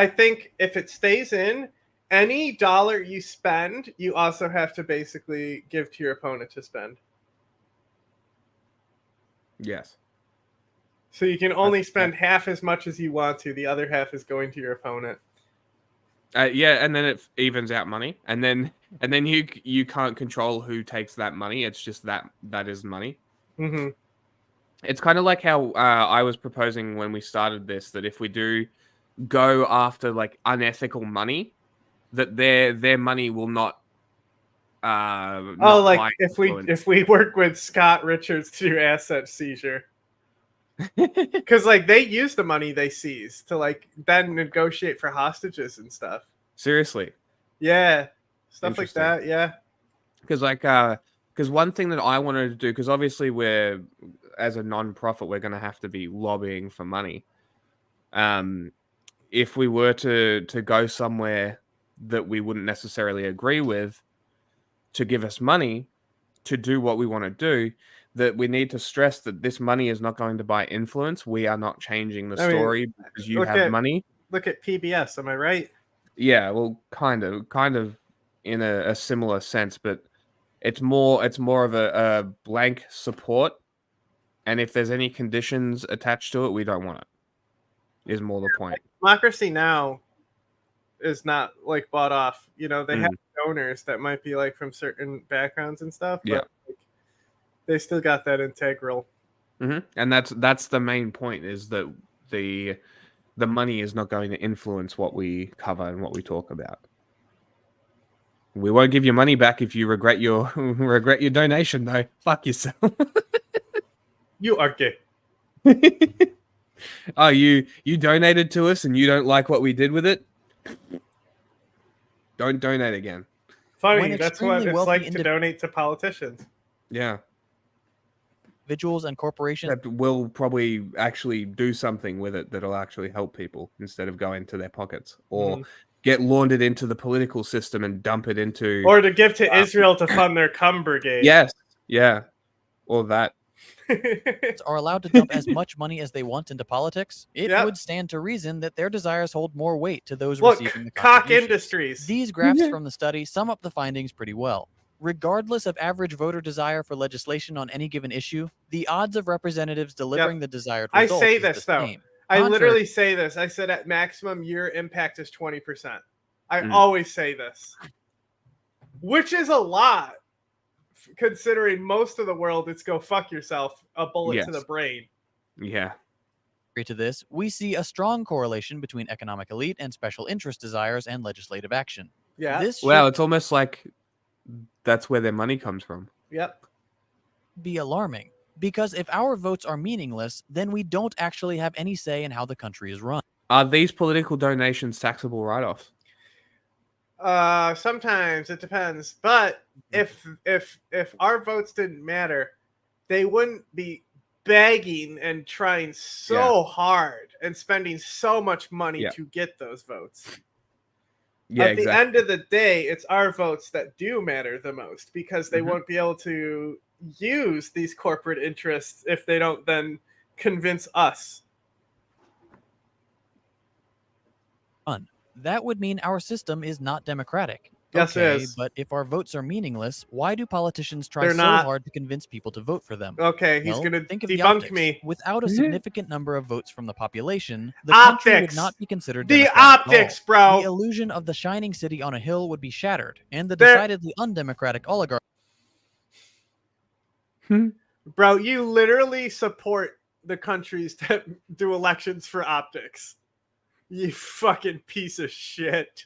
think if it stays in, any dollar you spend, you also have to basically give to your opponent to spend. Yes. So you can only spend half as much as you want to. The other half is going to your opponent. Yeah, and then it evens out money, and then you can't control who takes that money. It's just that is money. Mm-hmm. It's kind of like how I was proposing when we started this, that if we do go after unethical money, that their money will not like if we work with Scott Richards to do asset seizure. Because like they use the money they seize to like then negotiate for hostages and stuff. Seriously. Yeah. Stuff like that, yeah. Because one thing that I wanted to do, because obviously we're, as a non-profit, we're going to have to be lobbying for money. If we were to go somewhere that we wouldn't necessarily agree with to give us money to do what we want to do, that we need to stress that this money is not going to buy influence. We are not changing the story because you have money. Look at PBS, am I right? Yeah, well, kind of in a similar sense, but it's more of a blank support, and if there's any conditions attached to it, we don't want it. Is more the point. Democracy Now! Is not like bought off. You know, they have donors that might be like from certain backgrounds and stuff, but like, they still got that integral. And that's the main point, is that the money is not going to influence what we cover and what we talk about. We won't give your money back if you regret your donation, though. Fuck yourself. You are gay. Oh, you donated to us and you don't like what we did with it? Don't donate again. Funny, that's what it's like to donate to politicians. Yeah. Individuals and corporations that will probably actually do something with it that'll actually help people instead of go into their pockets or get laundered into the political system and dump it into, or to give to Israel to fund their cum brigade. Yes, yeah, or that. Are allowed to dump as much money as they want into politics, it would stand to reason that their desires hold more weight to those receiving the cock industries. These graphs from the study sum up the findings pretty well. Regardless of average voter desire for legislation on any given issue, the odds of representatives delivering the desired result I say this though. I literally say this. I said at maximum your impact is 20%. I always say this, which is a lot. Considering most of the world, it's go fuck yourself, a bullet to the brain. Yeah. To this, we see a strong correlation between economic elite and special interest desires and legislative action. Yeah. It's almost like that's where their money comes from. Yep. Be alarming, because if our votes are meaningless, then we don't actually have any say in how the country is run. Are these political donations taxable write-offs? Sometimes it depends, but if our votes didn't matter, they wouldn't be begging and trying so hard and spending so much money to get those votes. At the end of the day, it's our votes that do matter the most, because they won't be able to use these corporate interests if they don't then convince us. That would mean our system is not democratic. Yes, it is. But if our votes are meaningless, why do politicians try so hard to convince people to vote for them? Okay, he's going to debunk me. Without a significant number of votes from the population, the country would not be considered democratic. The optics, bro. The illusion of the shining city on a hill would be shattered, and the decidedly undemocratic oligarchy. Bro, you literally support the countries that do elections for optics. You fucking piece of shit.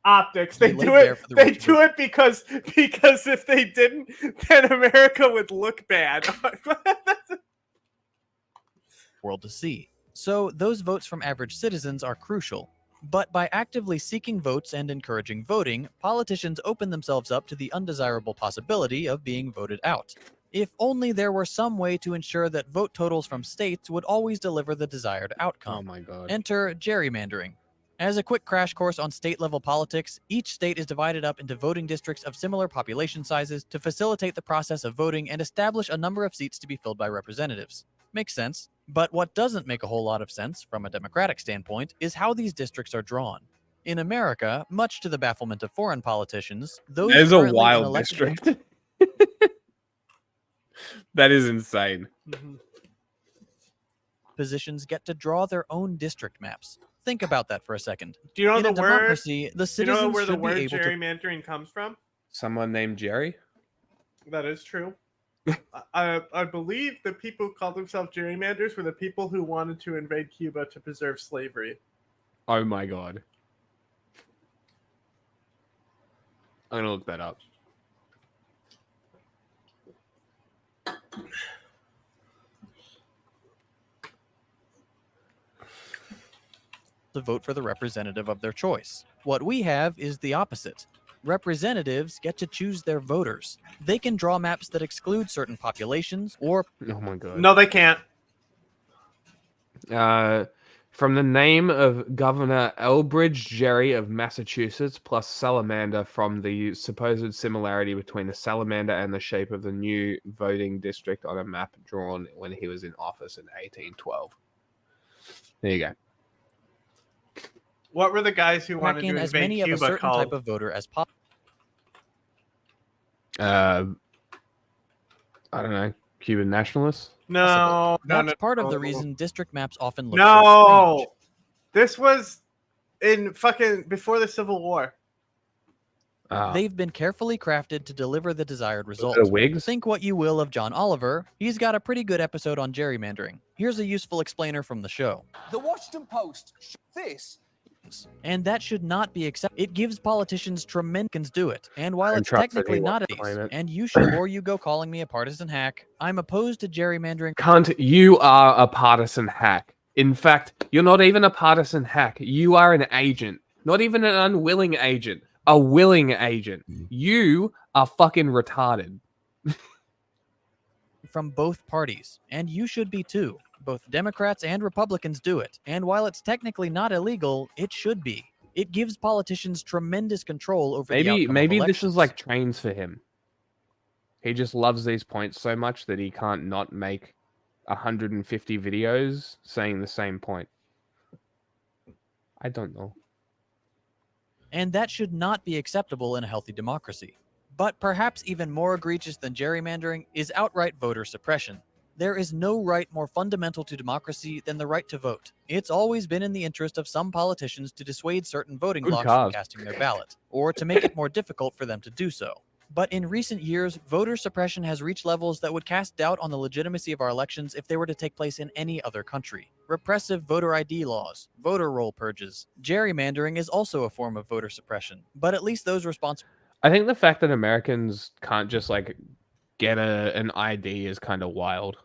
Optics. They do it. They do it because if they didn't, then America would look bad. World to see. So those votes from average citizens are crucial. But by actively seeking votes and encouraging voting, politicians open themselves up to the undesirable possibility of being voted out. If only there were some way to ensure that vote totals from states would always deliver the desired outcome. Oh my God. Enter gerrymandering. As a quick crash course on state-level politics, each state is divided up into voting districts of similar population sizes to facilitate the process of voting and establish a number of seats to be filled by representatives. Makes sense. But what doesn't make a whole lot of sense, from a democratic standpoint, is how these districts are drawn. In America, much to the bafflement of foreign politicians, those is a wild district. That is insane. Positions get to draw their own district maps. Think about that for a second. Do you know the word? The citizens do you know where the should word be able gerrymandering comes from? Someone named Jerry? That is true. I believe the people who called themselves gerrymanders were the people who wanted to invade Cuba to preserve slavery. Oh my God. I'm gonna look that up. To vote for the representative of their choice. What we have is the opposite. Representatives get to choose their voters. They can draw maps that exclude certain populations or... Oh my god. No, they can't. From the name of Governor Elbridge Gerry of Massachusetts, plus salamander from the supposed similarity between the salamander and the shape of the new voting district on a map drawn when he was in office in 1812. There you go. What were the guys who wanted to as invade many of a Cuba certain called? type of voter as possible. I don't know. Cuban nationalists? No, That's part of the reason district maps often look so No, strange. this was in fucking before the Civil War. They've been carefully crafted to deliver the desired result. Wigs? Think what you will of John Oliver. He's got a pretty good episode on gerrymandering. Here's a useful explainer from the show. The Washington Post. This. And that should not be accepted. It gives politicians tremendous do it. And while And it's Trump said technically he not a won't claim it. and you should, or you go calling me a partisan hack, I'm opposed to gerrymandering. Cunt, you are a partisan hack. In fact, you're not even a partisan hack. You are an agent. Not even an unwilling agent. A willing agent. You are fucking retarded. From both parties. And you should be too. Both Democrats and Republicans do it. And while it's technically not illegal, it should be. It gives politicians tremendous control over the outcome Maybe of this is elections. like trains for him. He just loves these points so much that he can't not make 150 videos saying the same point. I don't know. And that should not be acceptable in a healthy democracy. But perhaps even more egregious than gerrymandering is outright voter suppression. There is no right more fundamental to democracy than the right to vote. It's always been in the interest of some politicians to dissuade certain voting Good blocks cause. from casting their ballot, or to make it more difficult for them to do so. But in recent years, voter suppression has reached levels that would cast doubt on the legitimacy of our elections if they were to take place in any other country. Repressive voter ID laws, voter roll purges, gerrymandering is also a form of voter suppression, but at least those responsible. I think the fact that Americans can't just like get an ID is kind of wild.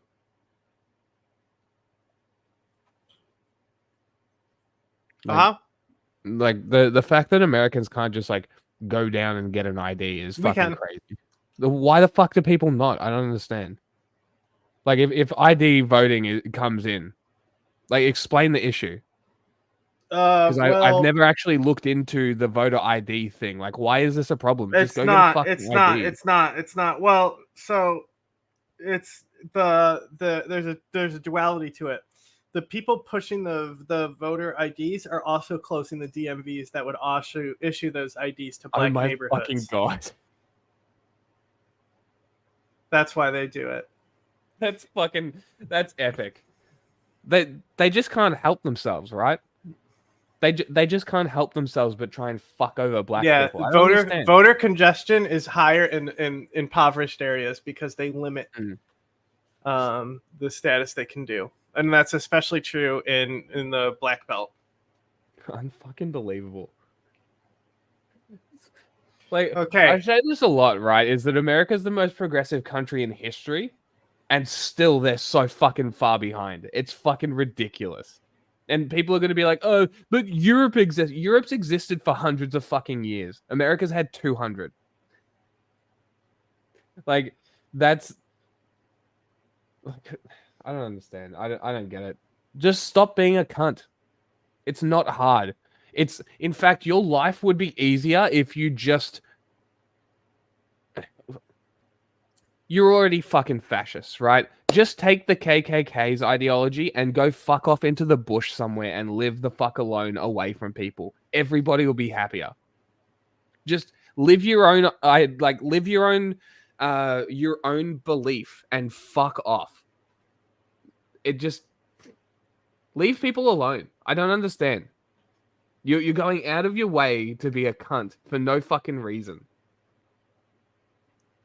Like the fact that Americans can't just like go down and get an ID is fucking crazy. Why the fuck do people not? I don't understand. Like if ID voting comes in, like explain the issue. Because I've never actually looked into the voter ID thing. Like, why is this a problem? It's Just go not. get a It's fucking not. ID. It's not. It's not. Well, so it's there's a duality to it. The people pushing the voter IDs are also closing the DMVs that would also issue those IDs to black Oh my neighborhoods. fucking god! That's why they do it. That's epic. They just can't help themselves, right? They just can't help themselves but try and fuck over black people. I don't understand. voter congestion is higher in impoverished areas because they limit the status they can do, and that's especially true in the Black Belt. Unfucking believable. Like, okay, I say this a lot, right? Is that America's the most progressive country in history, and still they're so fucking far behind. It's fucking ridiculous. And people are going to be like, oh, but Europe exists. Europe's existed for hundreds of fucking years. America's had 200. Like, that's... I don't understand. I don't get it. Just stop being a cunt. It's not hard. It's... In fact, your life would be easier if you just... You're already fucking fascist, right? Just take the KKK's ideology and go fuck off into the bush somewhere and live the fuck alone away from people. Everybody will be happier. Just live your own, live your own belief and fuck off. It just leave people alone. I don't understand. You're going out of your way to be a cunt for no fucking reason.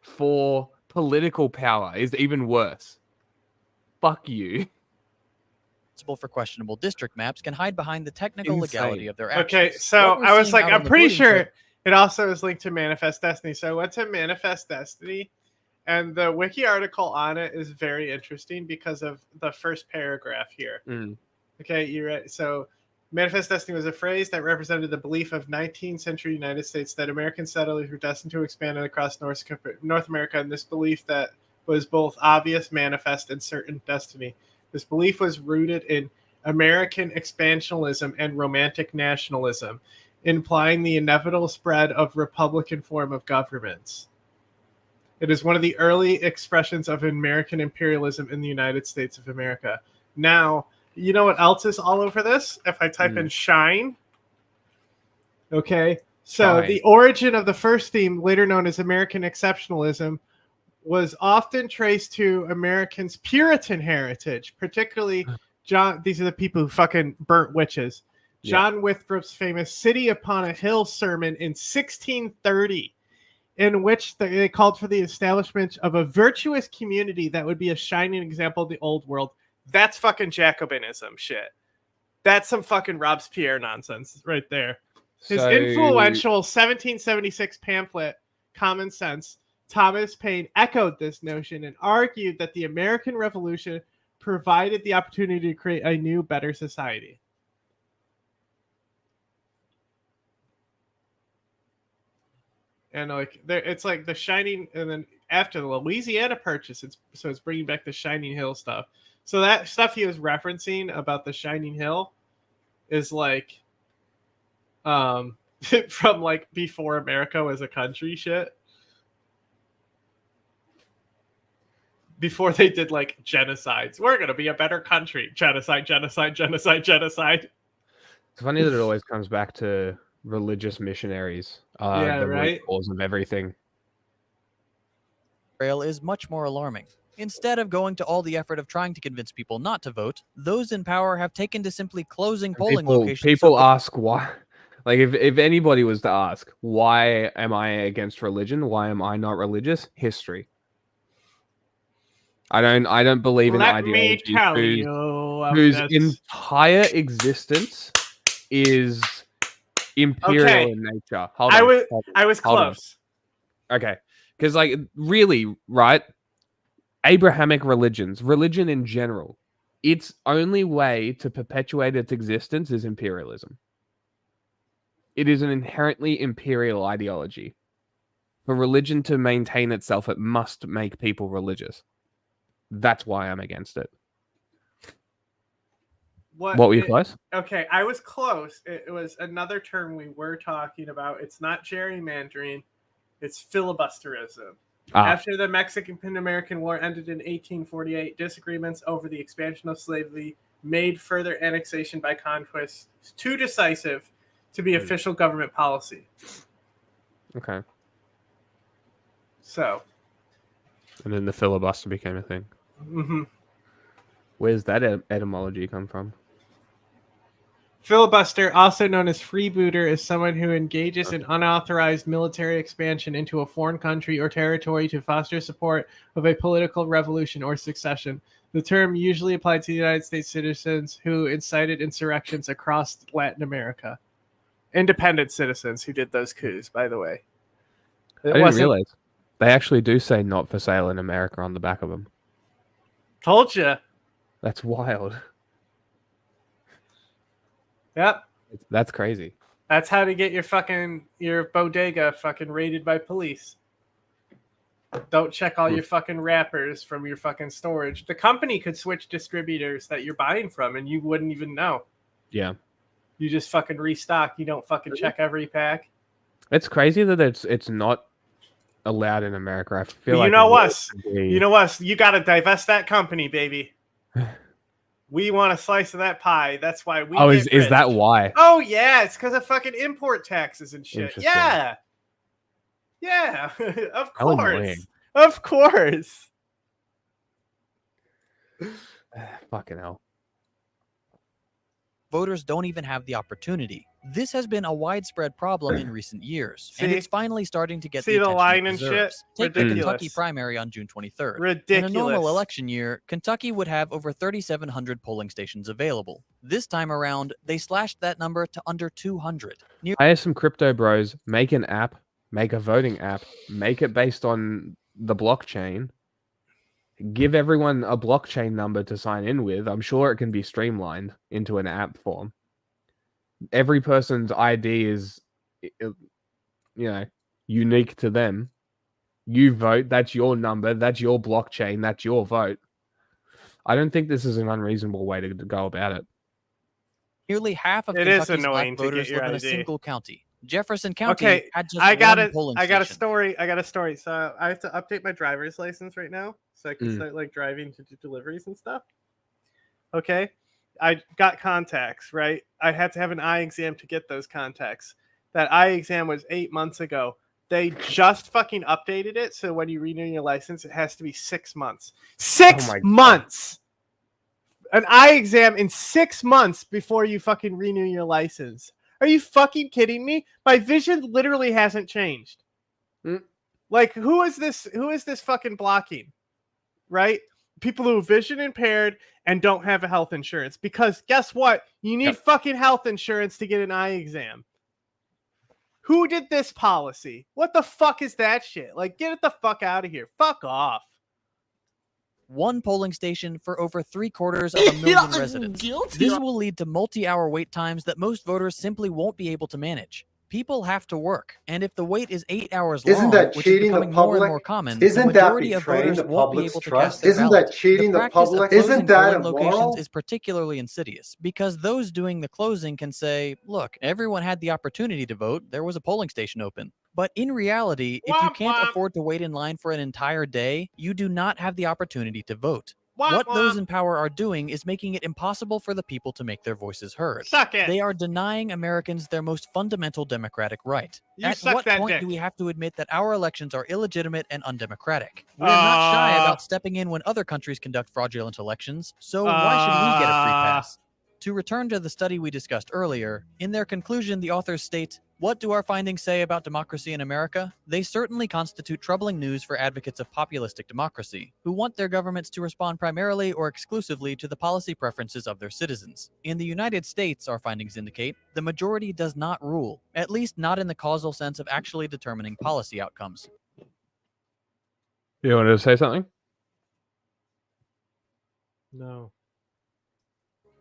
For political power is even worse. Fuck you. For questionable district maps can hide behind the technical legality of their actions. Okay, so I was like, I'm pretty sure It also is linked to Manifest Destiny. So I went to Manifest Destiny, and the wiki article on it is very interesting because of the first paragraph here. Okay, you're right. So Manifest Destiny was a phrase that represented the belief of 19th century United States that American settlers were destined to expand across North America, and this belief that was both obvious, manifest, and certain destiny. This belief was rooted in American expansionism and romantic nationalism, implying the inevitable spread of Republican form of governments. It is one of the early expressions of American imperialism in the United States of America. Now, you know what else is all over this? If I type in shine. Okay. So the origin of the first theme, later known as American exceptionalism, was often traced to Americans' Puritan heritage, particularly John. These are the people who fucking burnt witches. John Winthrop's famous City Upon a Hill sermon in 1630, in which they called for the establishment of a virtuous community that would be a shining example of the old world. That's fucking Jacobinism shit. That's some fucking Robespierre nonsense right there. His influential 1776 pamphlet, Common Sense, Thomas Paine echoed this notion and argued that the American Revolution provided the opportunity to create a new, better society. And like it's like the Shining, and then after the Louisiana Purchase, it's bringing back the Shining Hill stuff. So that stuff he was referencing about the Shining Hill is like from like before America was a country shit. Before they did like genocides. We're going to be a better country. Genocide. It's funny that it always comes back to religious missionaries. The root cause of everything. Trail is much more alarming. Instead of going to all the effort of trying to convince people not to vote, those in power have taken to simply closing polling locations. People ask why. Like if anybody was to ask, why am I against religion? Why am I not religious? History. I don't believe in ideology whose entire existence is imperial in nature. I was close. Okay. Because like really, right? Abrahamic religion in general, its only way to perpetuate its existence is imperialism. It is an inherently imperial ideology. For religion to maintain itself, it must make people religious. That's why I'm against it. What were you close? Okay, I was close. It was another term we were talking about. It's not gerrymandering. It's filibusterism. After the Mexican-American War ended in 1848, disagreements over the expansion of slavery made further annexation by conquest too decisive to be official government policy. Okay. So. And then the filibuster became a thing. Mm-hmm. Where's that etymology come from? Filibuster, also known as freebooter, is someone who engages in unauthorized military expansion into a foreign country or territory to foster support of a political revolution or succession. The term usually applied to the United States citizens who incited insurrections across Latin America. Independent citizens who did those coups, by the way. I didn't realize. They actually do say not for sale in America on the back of them. Told you. That's wild. Yep. That's crazy. That's how to get your bodega fucking raided by police. Don't check all your fucking wrappers from your fucking storage. The company could switch distributors that you're buying from and you wouldn't even know. Yeah. You just fucking restock. You don't fucking check every pack. It's crazy that it's not allowed in America. I feel like you know us. You know us. You got to divest that company, baby. We want a slice of that pie. That's why we. Oh, is that why? Oh yeah, it's because of fucking import taxes and shit. Yeah, yeah, of course, of course. Fucking hell. voters don't even have the opportunity. This has been a widespread problem in recent years, and it's finally starting to get the attention line it and deserves. shit? Take the Ridiculous. Kentucky primary on June 23rd. Ridiculous. In a normal election year, Kentucky would have over 3,700 polling stations available. This time around, they slashed that number to under 200. Hire some crypto bros, make an app, make a voting app, make it based on the blockchain. Give everyone a blockchain number to sign in with. I'm sure it can be streamlined into an app form. Every person's ID is, unique to them. You vote, that's your number, that's your blockchain, that's your vote. I don't think this is an unreasonable way to go about it. Nearly half of It is Kentucky's black annoying to voters get your live in a ID. single county. Jefferson County Okay, had just I got one it. polling I got a station. story. I got a story. So I have to update my driver's license right now, so I can Mm. start like driving to do deliveries and stuff. Okay, I got contacts. Right, I had to have an eye exam to get those contacts. That eye exam was 8 months ago. They just fucking updated it, so when you renew your license, it has to be 6 months. 6 months. An eye exam in 6 months before you fucking renew your license. Are you fucking kidding me? My vision literally hasn't changed. Like, who is this fucking blocking? Right? People who are vision impaired and don't have a health insurance. Because guess what? You need fucking health insurance to get an eye exam. Who did this policy? What the fuck is that shit? Like, get it the fuck out of here. Fuck off. One polling station for over 750,000 residents. This will lead to multi-hour wait times that most voters simply won't be able to manage. People have to work, and if the wait is 8 hours long, Isn't that which is cheating the becoming more and public? more common, Isn't the that majority of betraying voters the won't be public's able to trust? cast their Isn't ballot. that cheating the practice of public? closing Isn't that polling immoral? locations is particularly insidious because those doing the closing can say, look, everyone had the opportunity to vote, there was a polling station open. But in reality, if you can't afford to wait in line for an entire day, you do not have the opportunity to vote. What those in power are doing is making it impossible for the people to make their voices heard. Suck it. They are denying Americans their most fundamental democratic right. You At suck what that point dick. do we have to admit that our elections are illegitimate and undemocratic? We're not shy about stepping in when other countries conduct fraudulent elections, so why should we get a free pass? To return to the study we discussed earlier, in their conclusion, the authors state, what do our findings say about democracy in America? They certainly constitute troubling news for advocates of populistic democracy, who want their governments to respond primarily or exclusively to the policy preferences of their citizens. In the United States, our findings indicate, the majority does not rule, at least not in the causal sense of actually determining policy outcomes. You wanted to say something? No.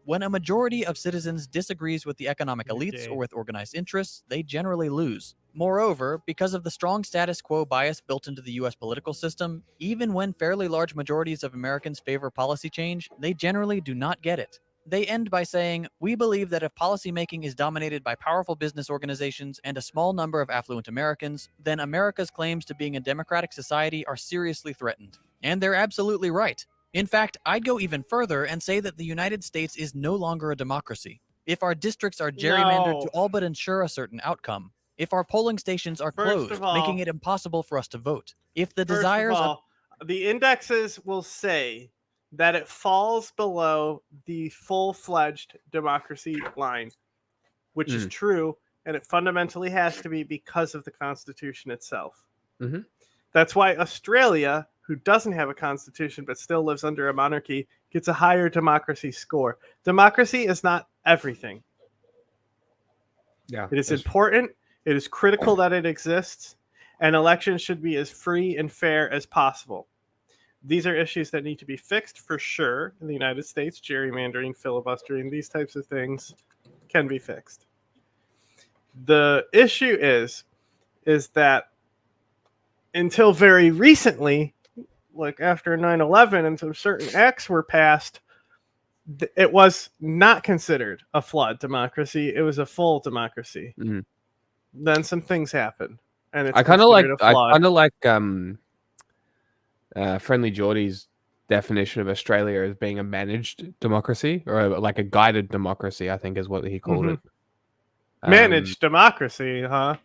When a majority of citizens disagrees with the economic elites or with organized interests, they generally lose. Moreover, because of the strong status quo bias built into the US political system, even when fairly large majorities of Americans favor policy change, they generally do not get it. They end by saying, we believe that if policymaking is dominated by powerful business organizations and a small number of affluent Americans, then America's claims to being a democratic society are seriously threatened. And they're absolutely right. In fact, I'd go even further and say that the United States is no longer a democracy. If our districts are gerrymandered to all but ensure a certain outcome, if our polling stations are closed, making it impossible for us to vote, if the desires of the indexes will say that it falls below the full-fledged democracy line, which is true, and it fundamentally has to be because of the Constitution itself. Mm-hmm. That's why Australia, who doesn't have a constitution but still lives under a monarchy, gets a higher democracy score. Democracy is not everything. Yeah, it is important. It is critical that it exists, and elections should be as free and fair as possible. These are issues that need to be fixed for sure in the United States. Gerrymandering, filibustering, these types of things can be fixed. The issue is that until very recently, like after 9/11 and some certain acts were passed, it was not considered a flawed democracy. It was a full democracy. Mm-hmm. Then some things happened, and it's I kind of like Friendly Geordie's definition of Australia as being a managed democracy, or like a guided democracy, I think is what he called it. Managed democracy, huh?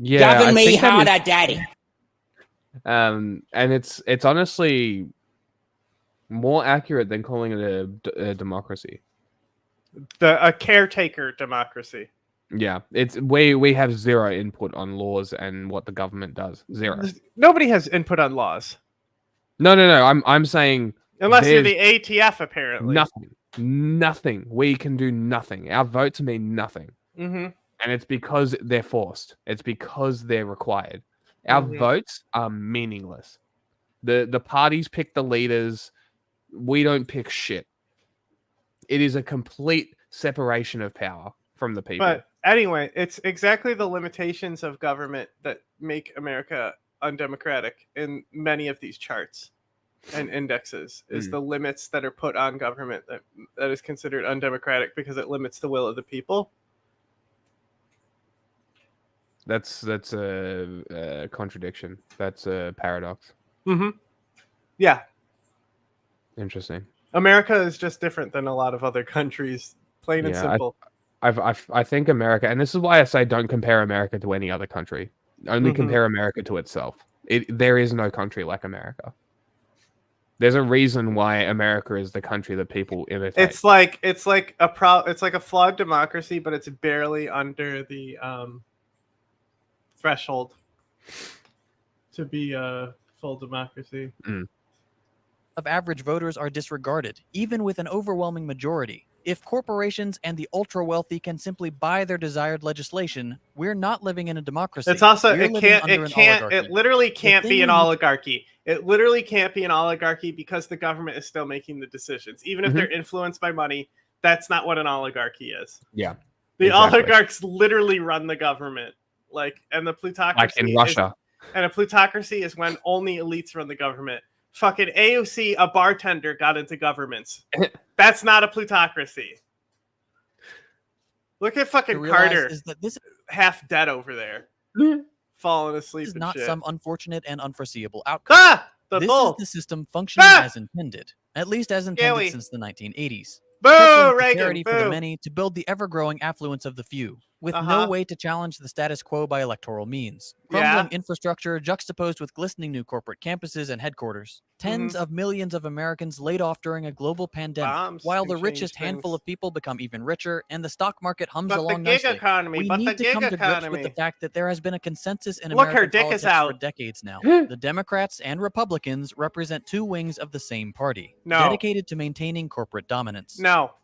Yeah, Gavin me harder, daddy. And it's honestly more accurate than calling it a democracy. A caretaker democracy. Yeah, it's we have zero input on laws and what the government does. Zero. Nobody has input on laws. No. I'm saying unless you're the ATF, apparently. Nothing. We can do nothing. Our votes mean nothing. Mm-hmm. And it's because they're forced. It's because they're required. Our votes are meaningless. The parties pick the leaders. We don't pick shit. It is a complete separation of power from the people. But anyway, it's exactly the limitations of government that make America undemocratic in many of these charts and indexes is the limits that are put on government that is considered undemocratic because it limits the will of the people. That's a contradiction. That's a paradox. Mm-hmm. Yeah. Interesting. America is just different than a lot of other countries, plain and simple. I think America, and this is why I say don't compare America to any other country. Only compare America to itself. There is no country like America. There's a reason why America is the country that people imitate. It's like a flawed democracy, but it's barely under the threshold to be a full democracy. Of average voters are disregarded, even with an overwhelming majority. If corporations and the ultra-wealthy can simply buy their desired legislation, we're not living in a democracy. It's also it literally can't be an oligarchy. It literally can't be an oligarchy because the government is still making the decisions. Even if they're influenced by money, that's not what an oligarchy is. Yeah. The oligarchs literally run the government. And the plutocracy like in Russia. And a plutocracy is when only elites run the government. Fucking AOC, a bartender, got into governments. That's not a plutocracy. Look at fucking Carter. Is that this half dead over there, falling asleep. This is not shit. some unforeseeable and unforeseeable outcome. This is the system functioning as intended, at least as intended since the 1980s. Boo, Reagan, charity for the many to build the ever-growing affluence of the few, with no way to challenge the status quo by electoral means. Crumbling infrastructure juxtaposed with glistening new corporate campuses and headquarters. Tens of millions of Americans laid off during a global pandemic, while the richest handful of people become even richer and the stock market hums along nicely. We need to come to grips with the fact that there has been a consensus in American politics for decades now. The Democrats and Republicans represent two wings of the same party, dedicated to maintaining corporate dominance.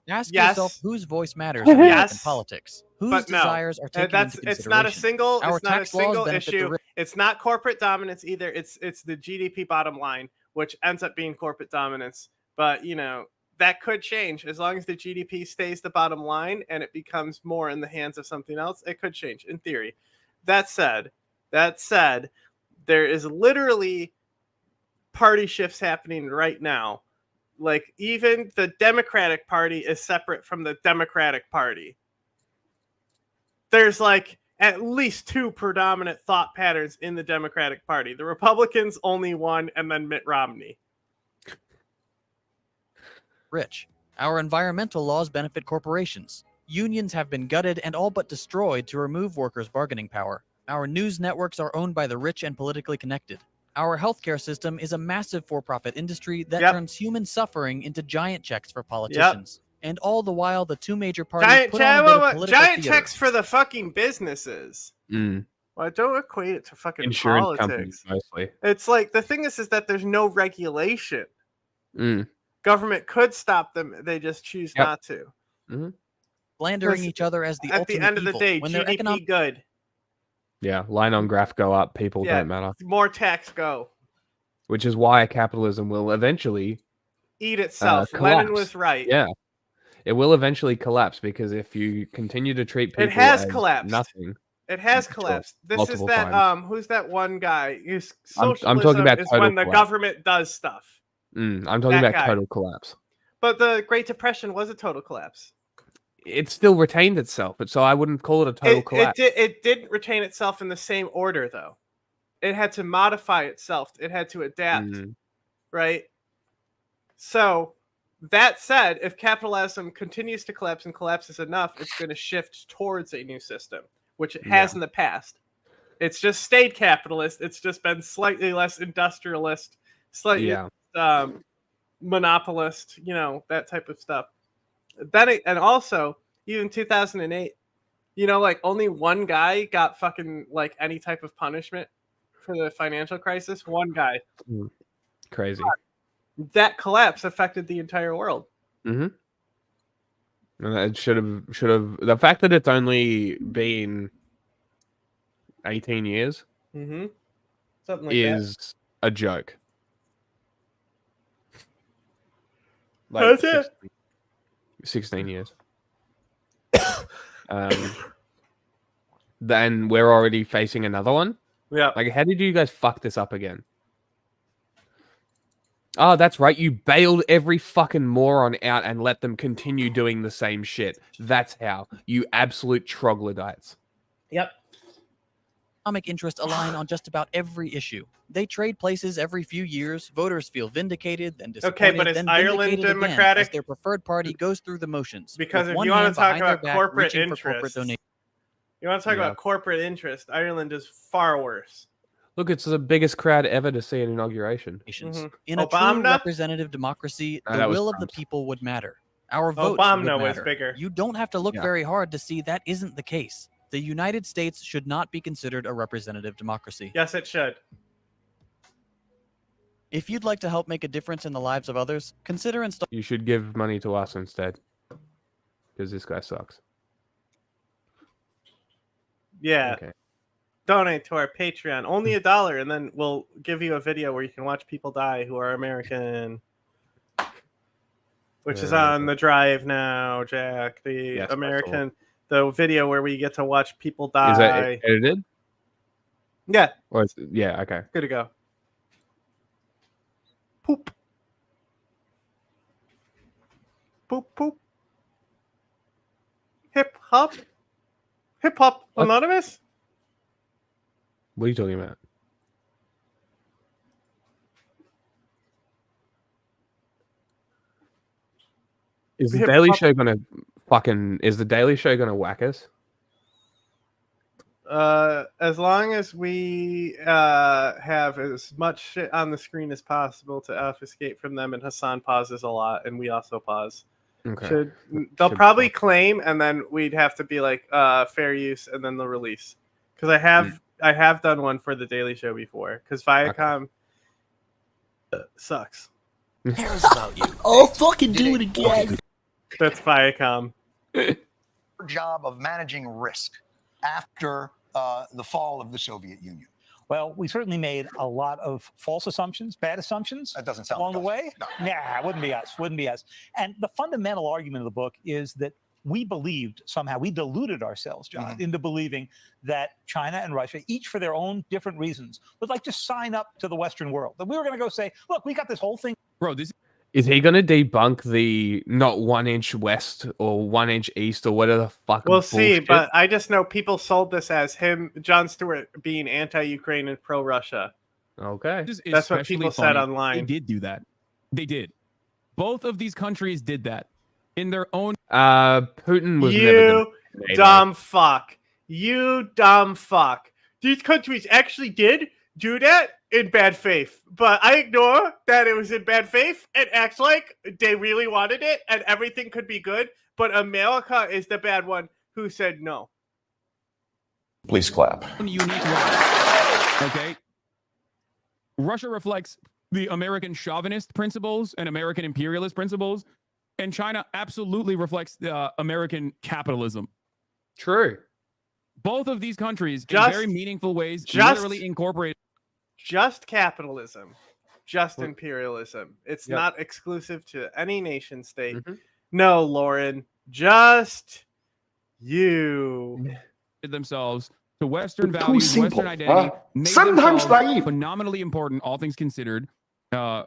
Ask yourself whose voice matters in American politics. Whose desires are taken into consideration. It's not a single issue. It's not corporate dominance either. It's the GDP bottom line, which ends up being corporate dominance. But that could change as long as the GDP stays the bottom line and it becomes more in the hands of something else. It could change in theory. That said, there is literally party shifts happening right now. Like even the Democratic Party is separate from the Democratic Party. There's at least two predominant thought patterns in the Democratic Party. The Republicans only one, and then Mitt Romney. Rich. Our environmental laws benefit corporations. Unions have been gutted and all but destroyed to remove workers' bargaining power. Our news networks are owned by the rich and politically connected. Our healthcare system is a massive for-profit industry that turns human suffering into giant checks for politicians. And all the while, the two major parties put on a bit of political giant theater. checks for the fucking businesses. Well, don't equate it to fucking insurance politics. Companies mostly. It's the thing is that there's no regulation. Government could stop them. They just choose not to. Slandering each other as the at ultimate the end of the evil. day, When GDP good. Yeah, line on graph go up, people don't matter. More tax go. Which is why capitalism will eventually eat itself. Collapse. Lenin was right. Yeah. It will eventually collapse because if you continue to treat people as collapsed. Nothing. It has collapsed. This is that times. Who's that one guy? I'm talking about is total when the collapse. government does stuff. I'm talking about total collapse. But the Great Depression was a total collapse. It still retained itself, but so I wouldn't call it a total collapse. It didn't retain itself in the same order though. It had to modify itself. It had to adapt. Right? So that said, if capitalism continues to collapse and collapses enough, it's going to shift towards a new system, which it has in the past. It's just stayed capitalist. It's just been slightly less industrialist, slightly monopolist, that type of stuff. And also, even 2008, you know, like only one guy got fucking like any type of punishment for the financial crisis. One guy. Crazy. That collapse affected the entire world. And it should have. The fact that it's only been 18 years Something like is a joke. Like, that's it. 16 years. Then we're already facing another one. Yeah. Like, how did you guys fuck this up again? Oh, that's right. You bailed every fucking moron out and let them continue doing the same shit. That's how. You absolute troglodytes. Yep. Economic interests align on just about every issue. They trade places every few years. Voters feel vindicated, then disappointed. Okay, but is then Ireland vindicated again democratic? as their preferred party goes through the motions. Because with if one you want hand to talk behind their about back, corporate reaching for corporate interests, donations. you want to talk about corporate interest, Ireland is far worse. Look, it's the biggest crowd ever to see an inauguration. In a true representative democracy, the will of the people would matter. Our votes would was matter. bigger. You don't have to look Yeah. very hard to see that isn't the case. The United States should not be considered a representative democracy. Yes, it should. If you'd like to help make a difference in the lives of others, consider installing. You should give money to us instead. Because this guy sucks. Yeah. Okay. Donate to our Patreon. Only $1, and then we'll give you a video where you can watch people die who are American. Which is on the drive now, Jack. The American, the video where we get to watch people die. Is that edited? Yeah. Or yeah, okay. Good to go. Poop. Poop, poop. Hip hop. Hip hop anonymous? What are you talking about? Is the Daily Show gonna whack us? As long as we have as much shit on the screen as possible to obfuscate from them, and Hasan pauses a lot, and we also pause. Okay. They'll probably claim, and then we'd have to be like fair use, and then they'll release. Because I have done one for the Daily Show before. Because Viacom sucks. Cares about you. Oh, fucking do it again. That's Viacom. Job of managing risk after the fall of the Soviet Union. Well, we certainly made a lot of false assumptions, bad assumptions. That doesn't sound along like the way. No. Nah, it wouldn't be us. Wouldn't be us. And the fundamental argument of the book is that we believed somehow, we deluded ourselves, John, into believing that China and Russia, each for their own different reasons, would like to sign up to the Western world. That we were going to go say, look, we got this whole thing. Bro, is he going to debunk the not 1 inch west or 1 inch east or whatever the fuck? We'll see, but I just know people sold this as John Stewart, being anti-Ukraine and pro-Russia. Okay. That's what people said online. They did do that. They did. Both of these countries did that in their own. Putin was You dumb fuck. You dumb fuck. These countries actually did do that in bad faith, but I ignore that it was in bad faith and act like they really wanted it and everything could be good, but America is the bad one who said no. Please clap. Okay. Russia reflects the American chauvinist principles and American imperialist principles, and China absolutely reflects the American capitalism. True. Both of these countries, in very meaningful ways, literally incorporate just capitalism, just imperialism. It's not exclusive to any nation state. No, Lauren, just you. Themselves to Western values, Western identity. Sometimes naive. Phenomenally important, all things considered,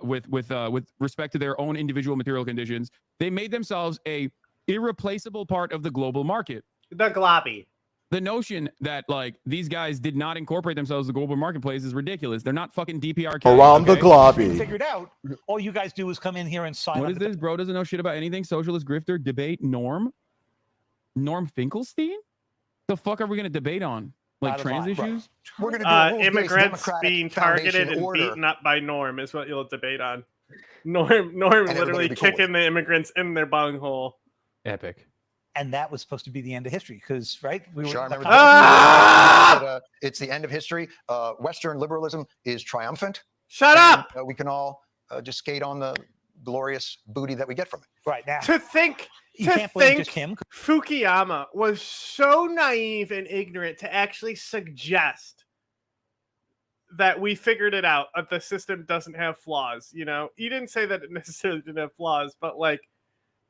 with respect to their own individual material conditions. They made themselves a irreplaceable part of the global market. The globby. The notion that like these guys did not incorporate themselves in the global marketplace is ridiculous. They're not fucking DPRK. Around the globby. Figured out. All you guys do is come in here and sign. What is this? Bro doesn't know shit about anything. Socialist grifter debate. Norm Finkelstein. The fuck are we gonna debate on? Like trans issues? We're gonna do immigrants being targeted and beaten up by Norm is what you'll debate on. Norm literally kicking the immigrants in their bunghole. Epic. And that was supposed to be the end of history because, right? We Sure, I were. remember it's the end of history. Western liberalism is triumphant. Shut up! We can all just skate on the glorious booty that we get from it. Right now. To think Fukuyama was so naive and ignorant to actually suggest that we figured it out. The system doesn't have flaws. You know, he didn't say that it necessarily didn't have flaws, but like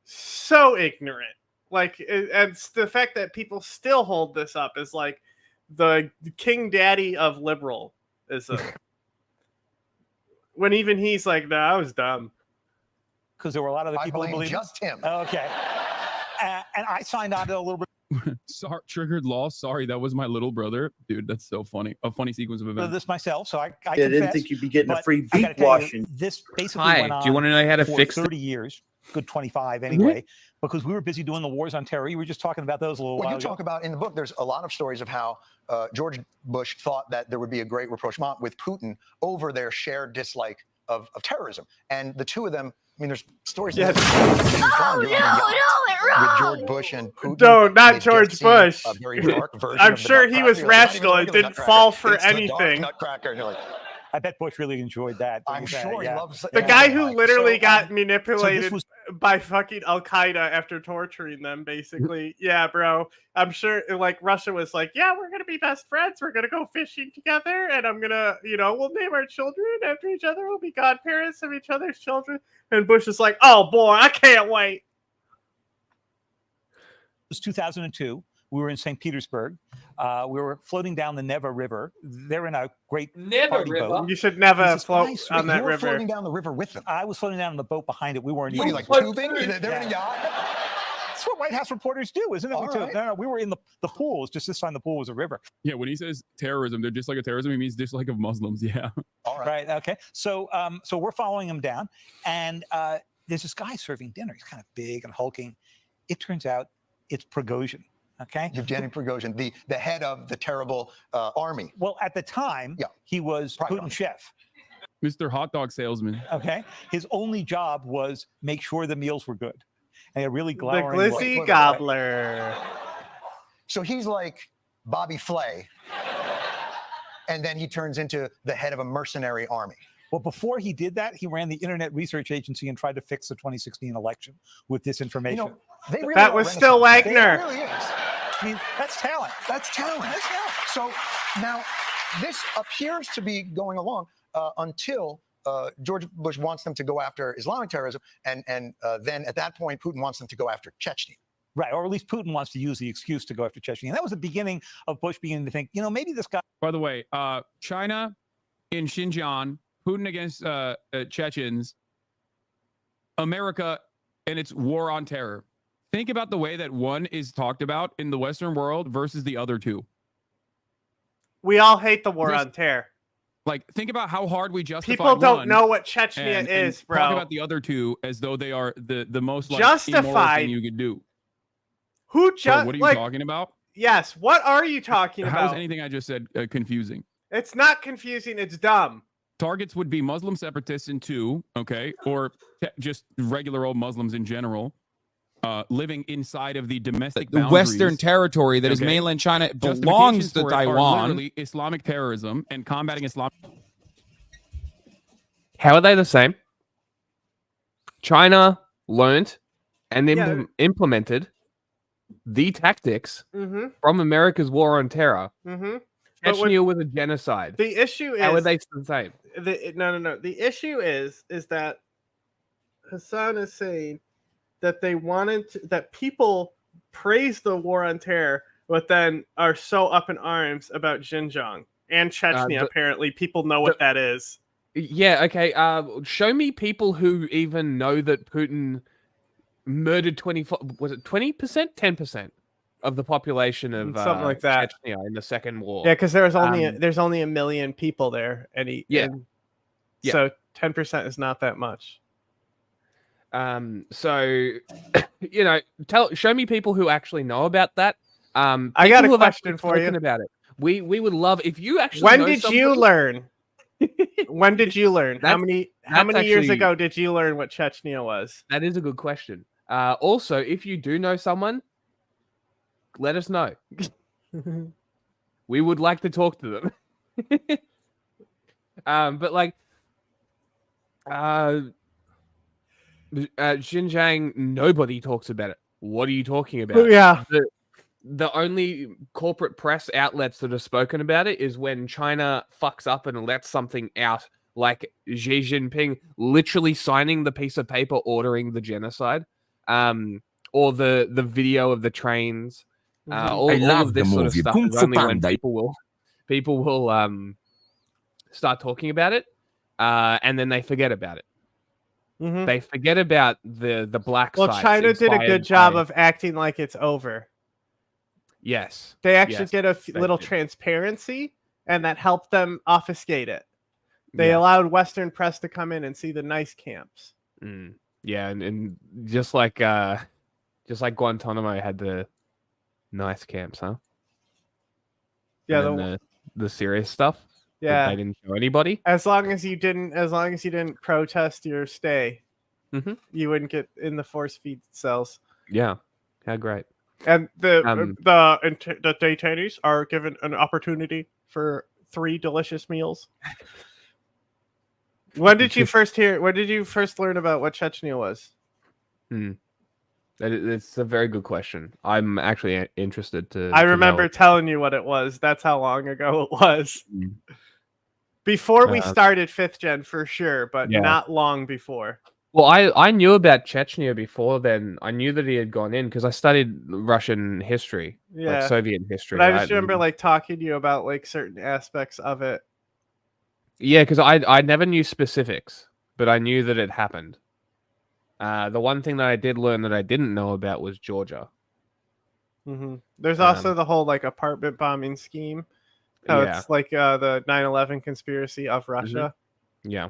so ignorant. Like, and the fact that people still hold this up is like the king daddy of liberal is when even he's like, "No, I was dumb." Because there were a lot of the people who believed just him. Okay, and I signed on to a little bit. Sorry, triggered loss. Sorry, that was my little brother, dude. That's so funny. A funny sequence of events. This myself, so I didn't think you'd be getting a free beat washing. This basically went on. Do you want to know how to for fix 30 years? Good 25 anyway, because we were busy doing the wars on terror. You were just talking about those a little while ago. You talk about in the book, there's a lot of stories of how George Bush thought that there would be a great rapprochement with Putin over their shared dislike of terrorism. And the two of them, I mean, there's stories. Yes. With George Bush and Putin. No, not George Bush. A very dark version I'm of the sure he was Nutcracker. rational. It didn't fall for It's the dark anything. Nutcracker. And you're like, I bet Bush really enjoyed that. I'm sure he loves The guy who literally got so manipulated this was by fucking Al Qaeda after torturing them, basically. Yeah, bro. I'm sure, like, Russia was like, yeah, we're gonna be best friends. We're gonna go fishing together, and I'm gonna, you know, we'll name our children after each other. We'll be godparents of each other's children. And Bush is like, oh boy, I can't wait. It was 2002. We were in St. Petersburg. We were floating down the Neva River. They're in a great party boat. You should never float on that you were river. floating down the river with them. I was floating down on the boat behind it. We weren't. What are you, like tubing? They're in a yacht? That's what White House reporters do, isn't it? No, we were in the pool. It's just this time the pool was a river. Yeah, when he says terrorism, they're dislike of terrorism, he means dislike of Muslims. Yeah. All right. Okay. So we're following him down, and there's this guy serving dinner. He's kind of big and hulking. It turns out it's Prigozhin. Okay, Yevgeny Prigozhin, the head of the terrible army. Well, at the time, he was Putin's chef. Mr. Hot Dog Salesman. Okay, his only job was make sure the meals were good. And a really glowering the glizzy gobbler. So he's like Bobby Flay, and then he turns into the head of a mercenary army. Well, before he did that, he ran the Internet Research Agency and tried to fix the 2016 election with disinformation. You know, they really that was still Wagner. It really is. I mean, that's talent. That's talent. So now this appears to be going along until George Bush wants them to go after Islamic terrorism, and then at that point, Putin wants them to go after Chechnya. Right, or at least Putin wants to use the excuse to go after Chechnya. And that was the beginning of Bush beginning to think, you know, maybe this guy. By the way, China in Xinjiang, Putin against Chechens, America and its war on terror. Think about the way that one is talked about in the Western world versus the other two. We all hate the war on terror. Like, think about how hard we justify. People don't know what Chechnya is, bro. Talk about the other two as though they are the most like justified thing you could do. Who just? What are you talking about? Yes. What are you talking about? How is anything I just said confusing? It's not confusing. It's dumb. Targets would be Muslim separatists in two, okay, or just regular old Muslims in general. Living inside of the domestic the Western territory that is mainland China belongs to Taiwan. Literally Islamic terrorism and combating Islam. How are they the same? China learned and then implemented the tactics from America's war on terror. Chechnya was a genocide. The issue is how are they the same? No. The issue is that Hasan is saying that they wanted that people praise the war on terror, but then are so up in arms about Xinjiang and Chechnya. Apparently, people know what that is. Yeah. Okay. Show me people who even know that Putin murdered 20%, 10% of the population of something like that Chechnya in the Second War. Yeah, because there's only 1 million people there, and so 10% is not that much. So you know, show me people who actually know about that. I got a question for you about it. We would love if you actually. When did you learn? When did you learn? How many years ago did you learn what Chechnya was? That is a good question. Also, if you do know someone, let us know. We would like to talk to them. But like, Xinjiang, nobody talks about it. What are you talking about? Yeah. The only corporate press outlets that have spoken about it is when China fucks up and lets something out, like Xi Jinping literally signing the piece of paper ordering the genocide, or the video of the trains, all of this sort of stuff is only when people will start talking about it, and then they forget about it. They forget about the black sites. Well, China did a good job of acting like it's over. Yes. They actually did a little transparency, and that helped them obfuscate it. They allowed Western press to come in and see the nice camps. Yeah, and just like Guantanamo had the nice camps, huh? Yeah, and the serious stuff. Yeah, they didn't show anybody. As long as you didn't protest your stay, you wouldn't get in the force feed cells. Yeah, how great. And the detainees are given an opportunity for 3 delicious meals. When did you first learn about what Chechnya was? It's a very good question. I'm actually interested to. I remember telling you what it was. That's how long ago it was. Before we started 5th gen for sure, but not long before. Well, I knew about Chechnya before then. I knew that he had gone in because I studied Russian history, like Soviet history. But I just remember like talking to you about like certain aspects of it. Yeah, because I never knew specifics, but I knew that it happened. The one thing that I did learn that I didn't know about was Georgia. There's also the whole like apartment bombing scheme. How it's like the 9/11 conspiracy of Russia. Yeah.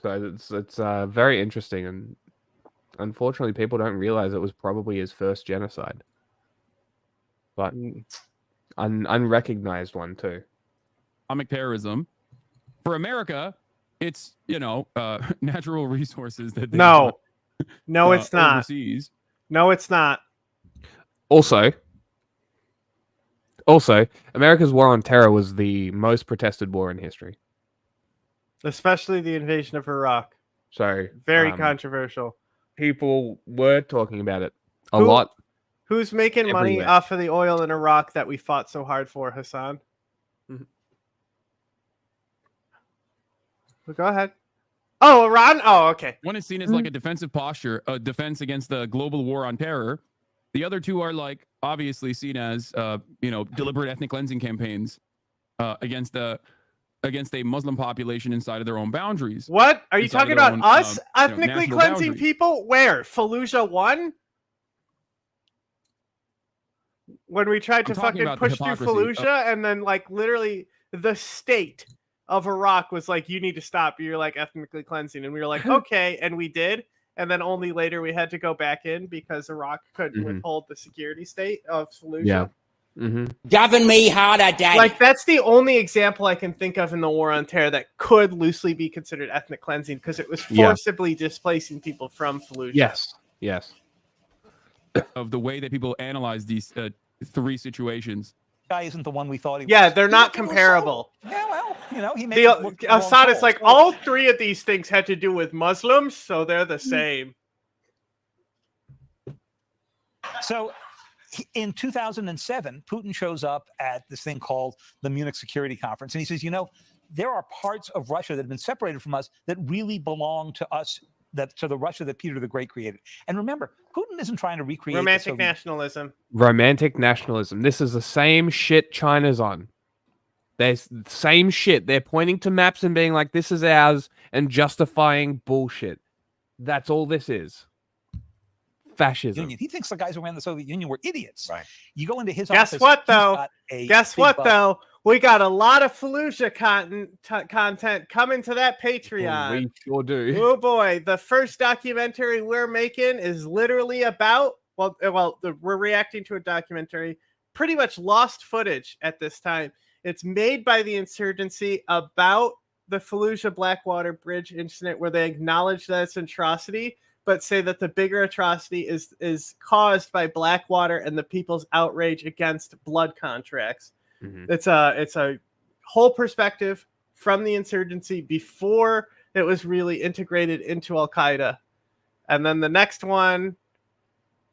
So it's very interesting, and unfortunately, people don't realize it was probably his first genocide, but unrecognized one too. Economic terrorism for America. It's natural resources that they no, it's not. Overseas. No, it's not. Also, America's war on terror was the most protested war in history. Especially the invasion of Iraq. So very controversial. People were talking about it a lot. Who's making money off of the oil in Iraq that we fought so hard for, Hasan? Go ahead. Oh, Iran? Oh, okay. One is seen as like a defensive posture, a defense against the global war on terror. The other two are like obviously seen as deliberate ethnic cleansing campaigns against a Muslim population inside of their own boundaries. What? Are you talking about us ethnically cleansing people? Where? Fallujah 1? When we tried to fucking push through Fallujah and then like literally the state of Iraq was like, you need to stop. You're like ethnically cleansing. And we were like, okay. And we did. And then only later we had to go back in because Iraq couldn't withhold the security state of Fallujah. Yeah. Giving me harder, Daddy. Like that's the only example I can think of in the war on terror that could loosely be considered ethnic cleansing because it was forcibly displacing people from Fallujah. Yes. Of the way that people analyze these 3 situations. Guy isn't the one we thought he was. Yeah, they're not comparable. Yeah, well, he made Assad is like all 3 of these things had to do with Muslims, so they're the same. So in 2007, Putin shows up at this thing called the Munich Security Conference, and he says, there are parts of Russia that have been separated from us that really belong to us, to the Russia that Peter the Great created. And remember, Putin isn't trying to recreate romantic nationalism. Romantic nationalism. This is the same shit China's on. There's the same shit. They're pointing to maps and being like, this is ours, and justifying bullshit. That's all this is. Fascism. He thinks the guys who ran the Soviet Union were idiots. Right. You go into his Guess office. what, though? We got a lot of Fallujah content coming to that Patreon. We sure do. Oh boy, the first documentary we're making is literally about we're reacting to a documentary, pretty much lost footage at this time. It's made by the insurgency about the Fallujah Blackwater Bridge incident where they acknowledge that it's an atrocity, but say that the bigger atrocity is caused by Blackwater and the people's outrage against blood contracts. It's a whole perspective from the insurgency before it was really integrated into Al-Qaeda. And then the next one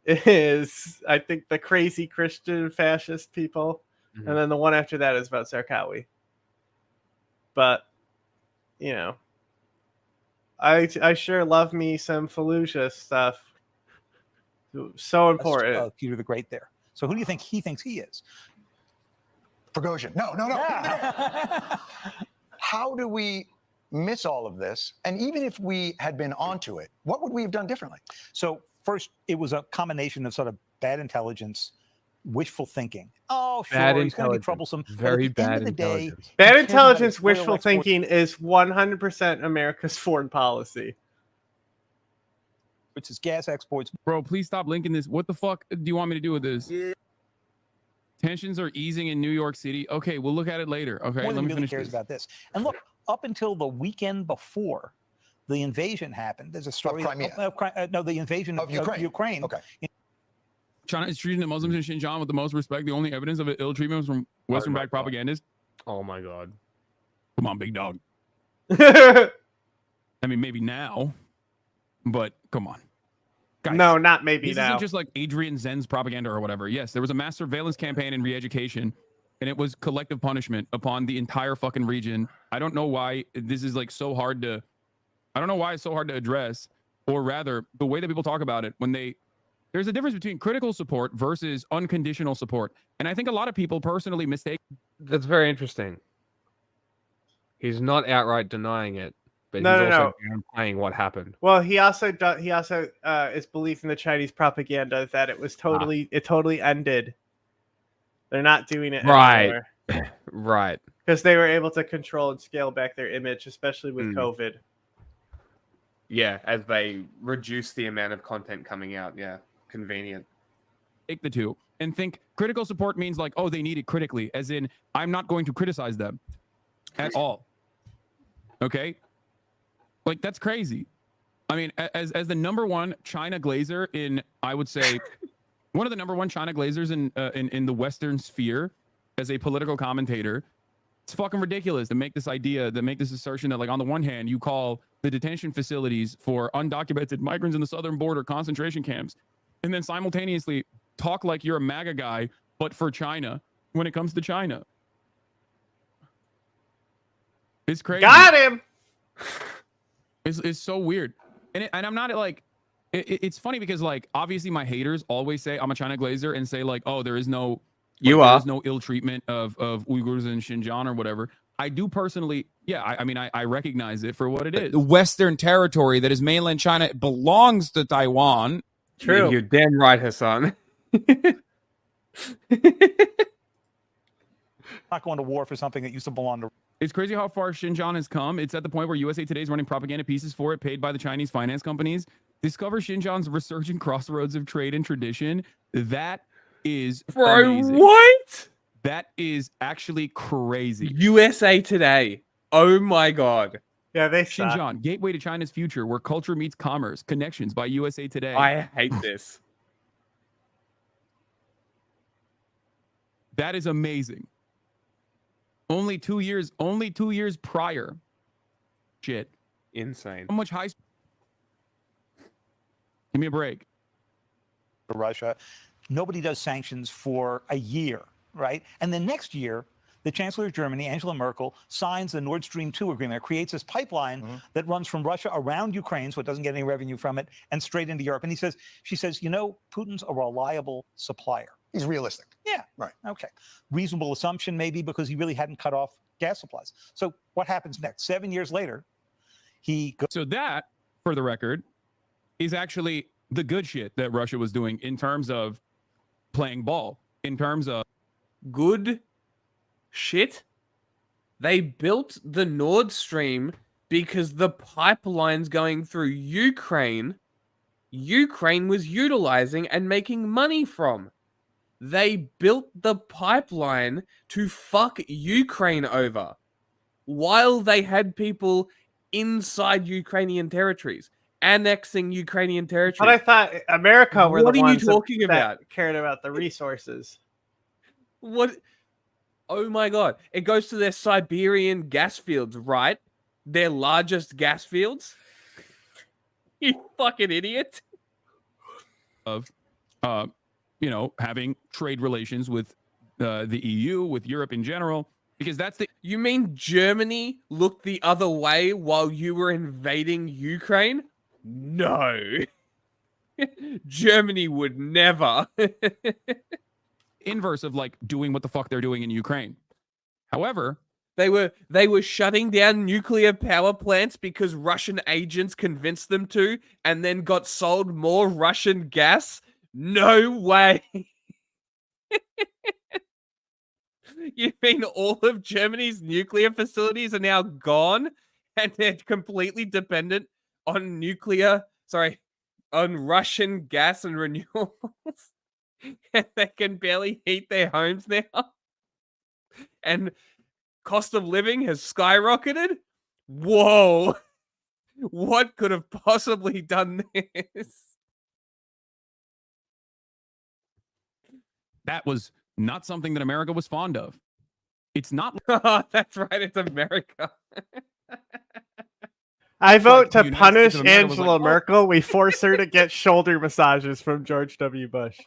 is, I think, the crazy Christian fascist people. And then the one after that is about Zarqawi. But, you know, I sure love me some Fallujah stuff. So important. Peter the Great there. So who do you think he thinks he is? Prigozhin. No. How do we miss all of this? And even if we had been onto it, what would we have done differently? So first, it was a combination of sort of bad intelligence, wishful thinking. Oh, sure, he's going to be troublesome. Very bad intelligence. Bad intelligence, wishful thinking is 100% America's foreign policy. It's his gas exports. Bro, please stop linking this. What the fuck do you want me to do with this? Yeah. Tensions are easing in New York City. Okay, we'll look at it later. Okay, More let me really finish cares this. about this. And look, up until the weekend before the invasion happened, there's a story of Crimea. No, the invasion of Ukraine. Okay. China is treating the Muslims in Xinjiang with the most respect. The only evidence of ill treatment was from Western-backed propagandists. Oh my god! Come on, big dog. I mean, maybe now, but come on. Guys, no, not maybe this now. Isn't just like Adrian Zen's propaganda or whatever. Yes, there was a mass surveillance campaign in re-education, and it was collective punishment upon the entire fucking region. I don't know why this is like so hard to. I don't know why it's so hard to address, or rather, the way that people talk about it when they. There's a difference between critical support versus unconditional support, and I think a lot of people personally mistake. That's very interesting. He's not outright denying it, but No, he's no, also downplaying what happened. Well, he also is belief in the Chinese propaganda that it was totally ended. They're not doing it anymore. Right. Because they were able to control and scale back their image, especially with COVID. Yeah, as they reduce the amount of content coming out. Yeah, convenient. Take the two and think critical support means like, oh, they need it critically, as in I'm not going to criticize them at all. Okay, like that's crazy. I mean, as the number one China glazer in, I would say, one of the number one China glazers in the Western sphere, as a political commentator, it's fucking ridiculous to make this assertion that, like, on the one hand, you call the detention facilities for undocumented migrants in the southern border concentration camps, and then simultaneously talk like you're a MAGA guy, but for China when it comes to China. It's crazy. Got him. It's so weird. And I'm not like, it's funny because, like, obviously my haters always say I'm a China glazer and say, like, oh, there is no ill treatment of Uyghurs in Xinjiang or whatever. I do personally, yeah, I mean, I recognize it for what it is. The Western territory that is mainland China belongs to Taiwan. True. You're damn right, Hasan. Not going to war for something that used to belong to. It's crazy how far Xinjiang has come. It's at the point where USA Today is running propaganda pieces for it, paid by the Chinese finance companies. Discover Xinjiang's resurgent crossroads of trade and tradition. That is amazing. What? That is actually crazy. USA Today. Oh my god. Yeah, they Xinjiang, gateway to China's future, where culture meets commerce. Connections by USA Today. I hate this. That is amazing. Only 2 years prior. Shit. Insane. How much high? Give me a break. Russia. Nobody does sanctions for a year, right? And the next year, the Chancellor of Germany, Angela Merkel, signs the Nord Stream 2 agreement. It creates this pipeline that runs from Russia around Ukraine, so it doesn't get any revenue from it, and straight into Europe. And she says, you know, Putin's a reliable supplier. He's realistic. Yeah. Right. Okay. Reasonable assumption, maybe, because he really hadn't cut off gas supplies. So what happens next? 7 years later, he goes. So that, for the record, is actually the good shit that Russia was doing in terms of playing ball, in terms of good shit. They built the Nord Stream because the pipelines going through Ukraine was utilizing and making money from. They built the pipeline to fuck Ukraine over while they had people inside Ukrainian territories. annexing Ukrainian territory. But I thought America were What the are you ones talking that about? cared about the resources. What? Oh my god! It goes to their Siberian gas fields, right? Their largest gas fields. You fucking idiot! Of, having trade relations with the EU, with Europe in general, because that's the. You mean Germany looked the other way while you were invading Ukraine? No. Germany would never. Inverse of like doing what the fuck they're doing in Ukraine. However, they were shutting down nuclear power plants because Russian agents convinced them to, and then got sold more Russian gas. No way. You mean all of Germany's nuclear facilities are now gone, and they're completely dependent on on Russian gas and renewables? And they can barely heat their homes now? And cost of living has skyrocketed? Whoa. What could have possibly done this? That was not something that America was fond of. It's not. That's right. It's America. I vote to punish Angela Merkel. We force her to get shoulder massages from George W. Bush.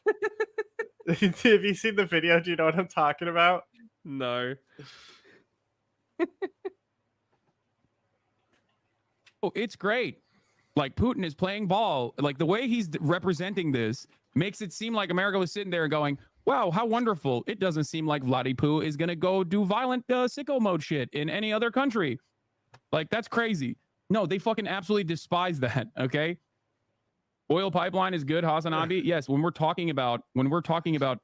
Have you seen the video? Do you know what I'm talking about? No. Oh, it's great. Like Putin is playing ball. Like the way he's representing this makes it seem like America was sitting there going, wow, how wonderful. It doesn't seem like Vladipoo is going to go do violent sicko mode shit in any other country. Like, that's crazy. No, they fucking absolutely despise that, okay? Oil pipeline is good, Hasan Abi. Yes, when we're talking about like,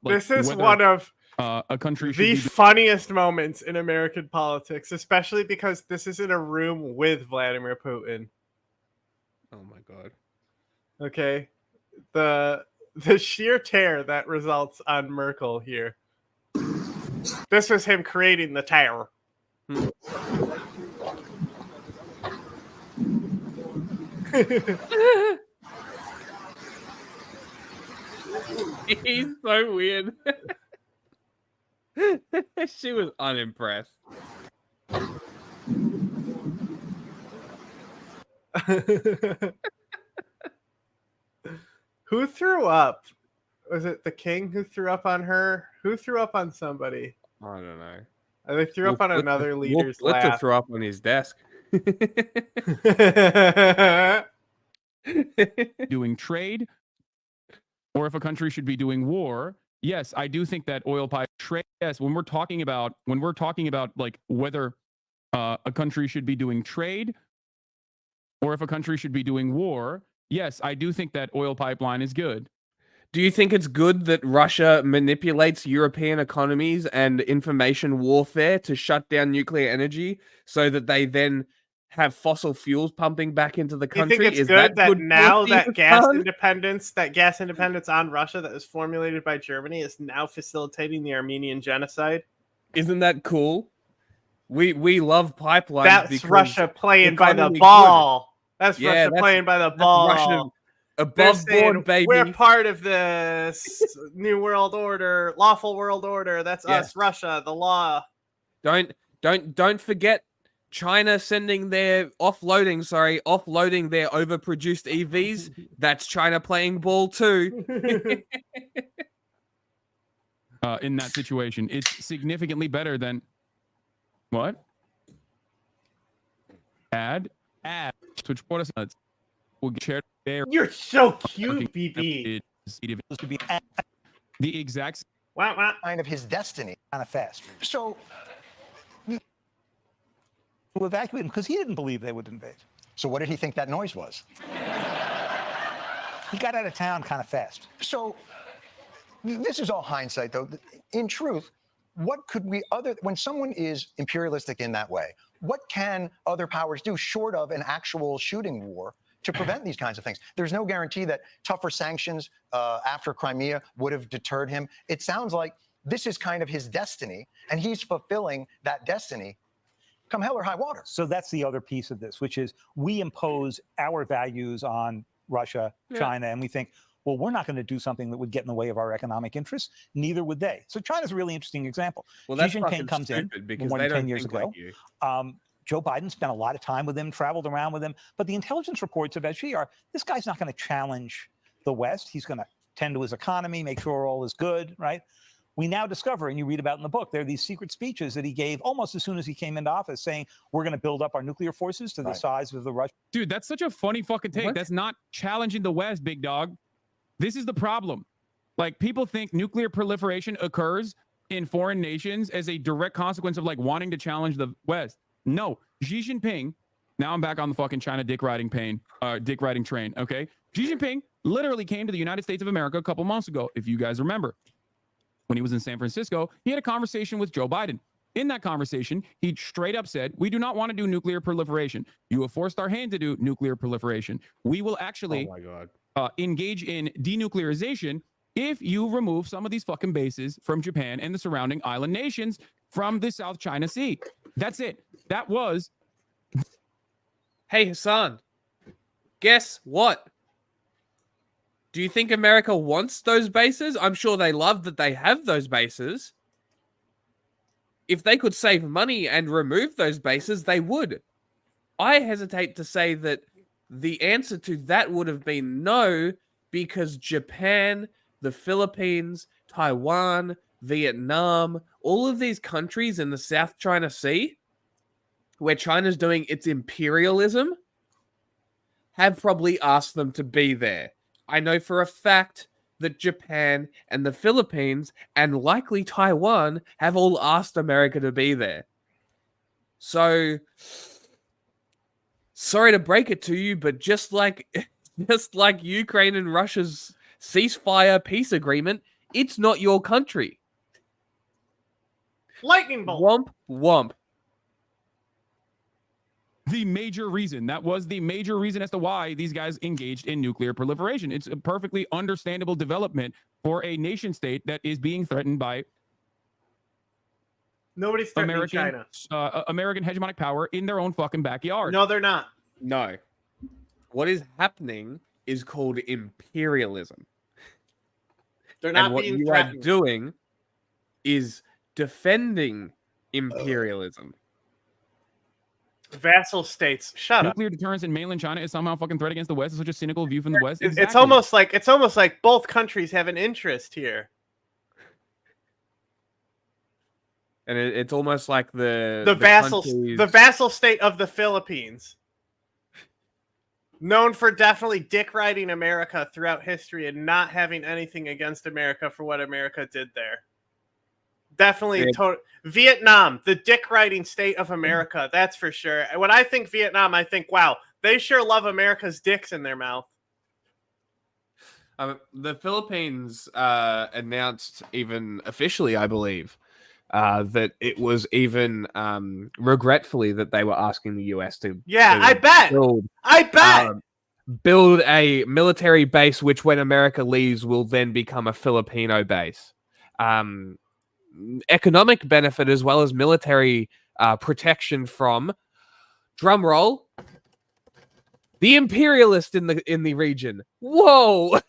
this is one of a country the funniest moments in American politics, especially because this is in a room with Vladimir Putin. Oh my god. Okay. The sheer tear that results on Merkel here. This was him creating the tear. He's so weird. She was unimpressed. Who threw up? Was it the king who threw up on her? Who threw up on somebody? I don't know. They threw up on another leader's lap. Let's throw up on his desk. Doing trade, or if a country should be doing war. Yes, I do think that oil pipe trade. Yes, when we're talking about like whether a country should be doing trade, or if a country should be doing war. Yes, I do think that oil pipeline is good. Do you think it's good that Russia manipulates European economies and information warfare to shut down nuclear energy so that they then have fossil fuels pumping back into the country? You think it's good that now that gas independence on Russia that was formulated by Germany is now facilitating the Armenian genocide? Isn't that cool? We love pipelines. That's Russia playing by the ball. That's Russia playing by the ball. Russia above board, baby. We're part of this new world order, lawful world order. That's us, Russia, the law. Don't forget China sending their offloading their overproduced EVs. That's China playing ball too. In that situation, it's significantly better than what? Add Twitch nuts. We'll share there. You're so cute, BB. To be the exact kind of his destiny, kind of fast. So to evacuate him because he didn't believe they would invade. So what did he think that noise was? He got out of town kind of fast. So this is all hindsight, though. In truth, what could we when someone is imperialistic in that way, what can other powers do short of an actual shooting war to prevent these kinds of things? There's no guarantee that tougher sanctions after Crimea would have deterred him. It sounds like this is kind of his destiny, and he's fulfilling that destiny come hell or high water. So that's the other piece of this, which is we impose our values on Russia, China, and we think, well, we're not going to do something that would get in the way of our economic interests. Neither would they. So China's a really interesting example. Well, Xi Jinping comes in because more they than 10 don't years think ago. like you. Joe Biden spent a lot of time with him, traveled around with him. But the intelligence reports about Xi are, this guy's not going to challenge the West. He's going to tend to his economy, make sure all is good, right? We now discover, and you read about in the book, there are these secret speeches that he gave almost as soon as he came into office saying, we're going to build up our nuclear forces to the size of the Russian. Dude, that's such a funny fucking take. That's not challenging the West, big dog. This is the problem. Like, people think nuclear proliferation occurs in foreign nations as a direct consequence of like wanting to challenge the West. No, Xi Jinping, now I'm back on the fucking China dick riding train, okay? Xi Jinping literally came to the United States of America a couple months ago, if you guys remember. When he was in San Francisco, he had a conversation with Joe Biden. In that conversation, he straight up said, we do not want to do nuclear proliferation. You have forced our hand to do nuclear proliferation. We will actually engage in denuclearization if you remove some of these fucking bases from Japan and the surrounding island nations from the South China Sea. That's it. That was. Hey, Hasan, guess what? Do you think America wants those bases? I'm sure they love that they have those bases. If they could save money and remove those bases, they would. I hesitate to say that the answer to that would have been no, because Japan, the Philippines, Taiwan, Vietnam, all of these countries in the South China Sea, where China's doing its imperialism, have probably asked them to be there. I know for a fact that Japan and the Philippines and likely Taiwan have all asked America to be there. So, sorry to break it to you, but just like Ukraine and Russia's ceasefire peace agreement, it's not your country. Lightning bolt. Womp womp. The major reason. That was the major reason as to why these guys engaged in nuclear proliferation. It's a perfectly understandable development for a nation state that is being threatened by nobody's threatening China. American hegemonic power in their own fucking backyard. No, they're not. No. What is happening is called imperialism. They're not and what being you threatened. are doing is defending imperialism. Vassal states. Shut up. Nuclear deterrence in mainland China is somehow a fucking threat against the West. Is such a cynical view from the West. It's almost like both countries have an interest here. And it's almost like the vassal state of the Philippines, known for definitely dick riding America throughout history and not having anything against America for what America did there. Definitely. Vietnam, the dick riding state of America, that's for sure. When I think Vietnam, I think, wow, they sure love America's dicks in their mouth. The Philippines announced even officially, I believe, that it was even regretfully that they were asking the US to build a military base, which when America leaves will then become a Filipino base. Economic benefit as well as military protection from, drum roll, the imperialist in the region. Whoa.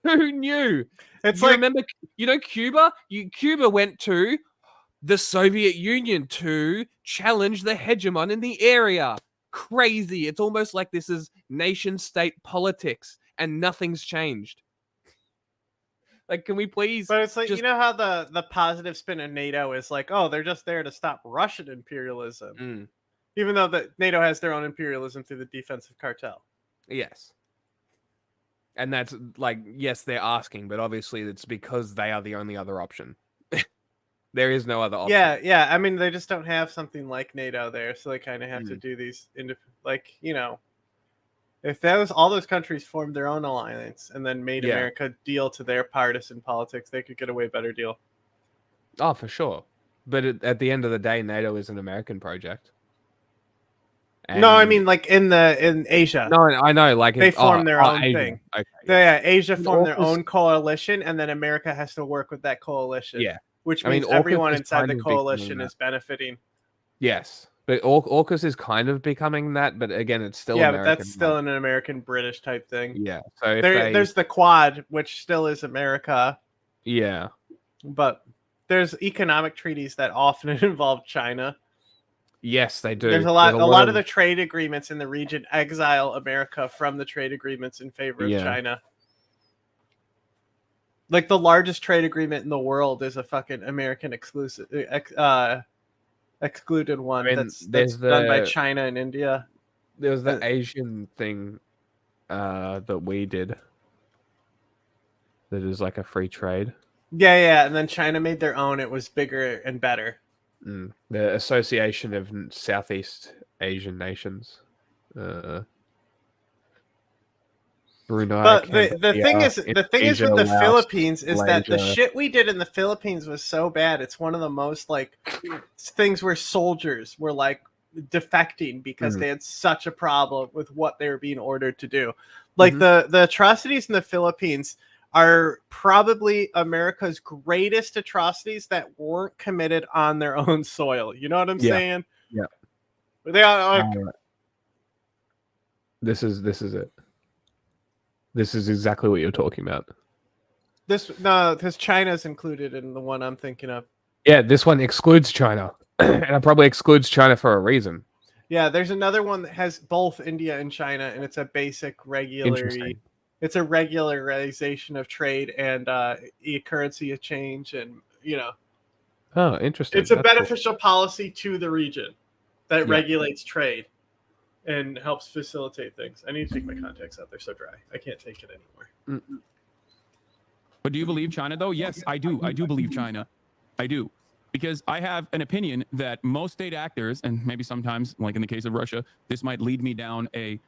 Who knew? It's remember, Cuba? Cuba went to the Soviet Union to challenge the hegemon in the area. Crazy. It's almost like this is nation-state politics and nothing's changed. Like, can we please? But it's like, you know how the positive spin of NATO is like, oh, they're just there to stop Russian imperialism. Even though NATO has their own imperialism through the defensive cartel. Yes. And that's like, yes, they're asking, but obviously it's because they are the only other option. There is no other option. Yeah. I mean, they just don't have something like NATO there, so they kind of have to do these, if all those countries formed their own alliance and then made America deal to their partisan politics, they could get a way better deal. Oh, for sure. But at the end of the day, NATO is an American project. And no, I mean like in Asia. No, I know. Like they form their own thing. Okay, Asia formed their own coalition, and then America has to work with that coalition. Yeah, which means everyone inside the coalition is benefiting. Yes, but AUKUS is kind of becoming that, but again, it's still yeah, American. but that's still an American-British type thing. Yeah, so if there's the Quad, which still is America. Yeah, but there's economic treaties that often involve China. Yes, they do. There's a lot of the trade agreements in the region exile America from the trade agreements in favor of China. Like the largest trade agreement in the world is a fucking American exclusive excluded one that's done by China and India. There was the Asian thing that we did that is like a free trade. Yeah, and then China made their own. It was bigger and better. The Association of Southeast Asian Nations. Brunei, but the thing is with the Laos, Philippines is that the Malaysia. shit we did in the Philippines was so bad. It's one of the most like things where soldiers were like defecting because they had such a problem with what they were being ordered to do. Like the atrocities in the Philippines are probably America's greatest atrocities that weren't committed on their own soil. You know what I'm saying? Yeah. They are. This is it. This is exactly what you're talking about. Because China's included in the one I'm thinking of. Yeah, this one excludes China, and it probably excludes China for a reason. Yeah, there's another one that has both India and China, and it's a basic it's a regularization of trade and currency exchange, and Oh, interesting. It's a beneficial policy to the region that regulates trade and helps facilitate things. I need to take my contacts out. They're so dry. I can't take it anymore. But do you believe China, though? Yes, I do. I do believe China. I do. Because I have an opinion that most state actors, and maybe sometimes, like in the case of Russia, this might lead me down a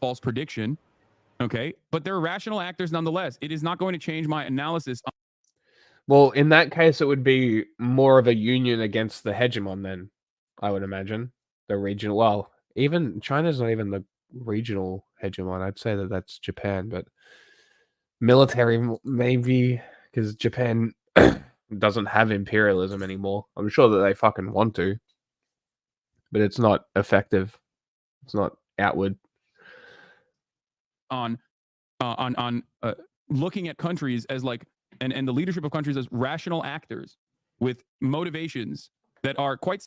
false prediction. Okay, but they're rational actors nonetheless. It is not going to change my analysis. Well, in that case, it would be more of a union against the hegemon then, I would imagine. The regional, well, even China's not even the regional hegemon. I'd say that that's Japan, but military maybe, because Japan doesn't have imperialism anymore. I'm sure that they fucking want to, but it's not effective. It's not outward. On looking at countries as like and the leadership of countries as rational actors with motivations that are quite.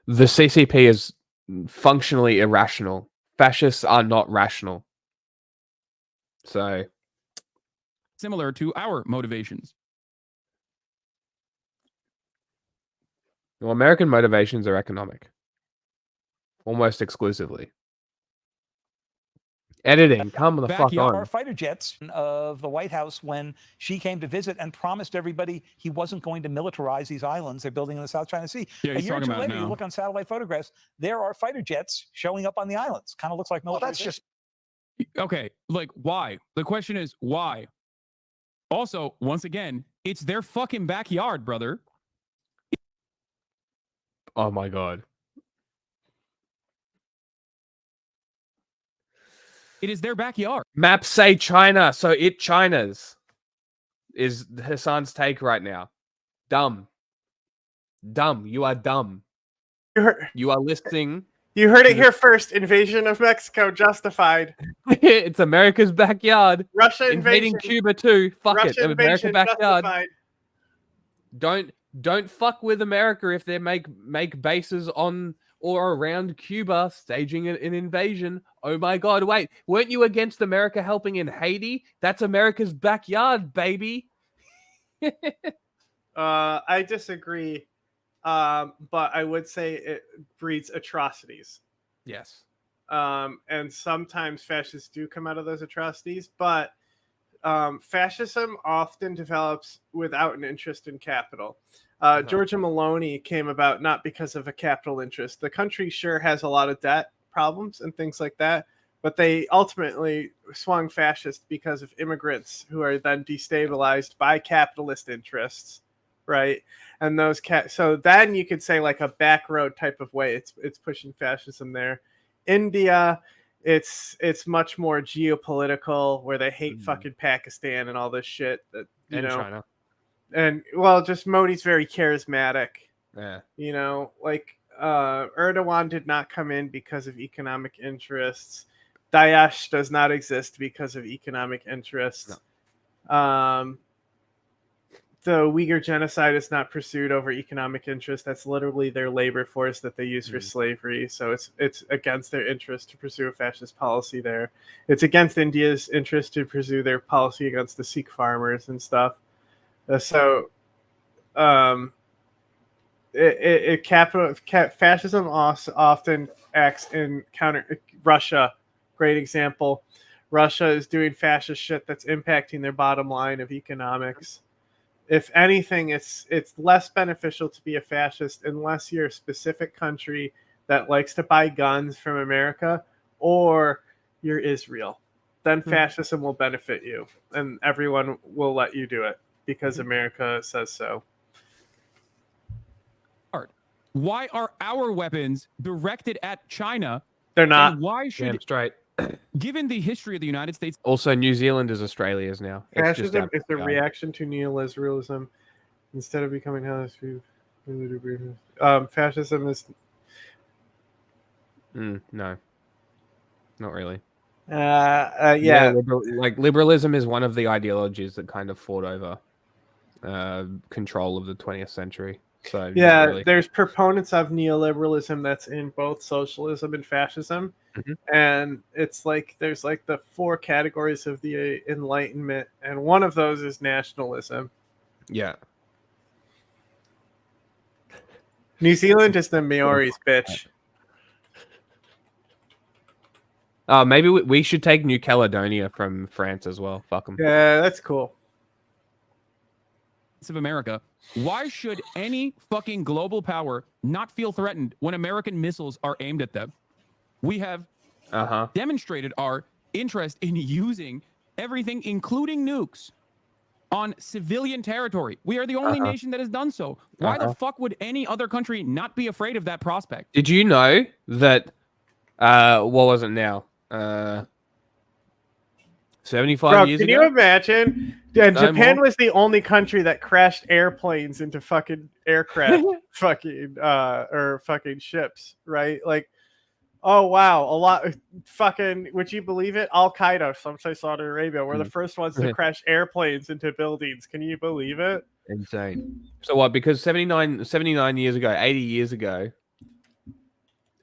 The CCP is functionally irrational. Fascists are not rational. So similar to our motivations. Well, American motivations are economic. Almost exclusively. Editing, come the fuck on. Our fighter jets of the White House when she came to visit and promised everybody he wasn't going to militarize these islands they're building in the South China Sea. Yeah, a year or two later, you look on satellite photographs, there are fighter jets showing up on the islands. Kind of looks like military. Well, that's just okay. Like, why? The question is why? Also, once again, it's their fucking backyard, brother. Oh my god. It is their backyard. Maps say China, so it China's is Hasan's take right now. Dumb. Dumb. You are dumb. You are listening. You heard it here first. Invasion of Mexico justified. It's America's backyard. Russia invading invasion. Cuba too. Fuck Russia it. America's backyard. Justified. Don't fuck with America if they make bases on or around Cuba, staging an invasion. Oh my god, wait. Weren't you against America helping in Haiti? That's America's backyard, baby. I disagree. But I would say it breeds atrocities. Yes. And sometimes fascists do come out of those atrocities, but fascism often develops without an interest in capital. Georgia Maloney came about not because of a capital interest. The country sure has a lot of debt problems and things like that, but they ultimately swung fascist because of immigrants who are then destabilized by capitalist interests, right? And those so then you could say like a back road type of way. It's pushing fascism there. India, it's much more geopolitical, where they hate fucking Pakistan and all this shit that you know. China. And well, just Modi's very charismatic. Yeah. You know, like Erdogan did not come in because of economic interests. Daesh does not exist because of economic interests. No. The Uyghur genocide is not pursued over economic interest. That's literally their labor force that they use for slavery. So it's against their interest to pursue a fascist policy there. It's against India's interest to pursue their policy against the Sikh farmers and stuff. Fascism often acts in counter. Russia, great example. Russia is doing fascist shit that's impacting their bottom line of economics. If anything, it's less beneficial to be a fascist unless you're a specific country that likes to buy guns from America, or you're Israel. Then fascism will benefit you, and everyone will let you do it because America says so. Why are our weapons directed at China? They're not. And why should Damn straight. Given the history of the United States, also New Zealand is Australia's now. Fascism is the reaction to neoliberalism. Instead of becoming fascism is. No, not really. Yeah. Liberalism is one of the ideologies that kind of fought over control of the 20th century. So yeah, really. There's proponents of neoliberalism that's in both socialism and fascism, and it's like there's like the 4 categories of the Enlightenment, and one of those is nationalism. Yeah. New Zealand is the Maoris, bitch. Maybe we should take New Caledonia from France as well. Fuck them. Yeah, that's cool. Of America, why should any fucking global power not feel threatened when American missiles are aimed at them? We have demonstrated our interest in using everything, including nukes, on civilian territory. We are the only nation that has done so. Why the fuck would any other country not be afraid of that prospect? Did you know that what was it now? 75 years ago? Can you imagine? Yeah, Japan was the only country that crashed airplanes into fucking aircraft, or fucking ships, right? Like, oh wow, a lot. Fucking, would you believe it? Al Qaeda, some say Saudi Arabia, were the first ones to crash airplanes into buildings. Can you believe it? Insane. So what? Because 79 years ago, 80 years ago,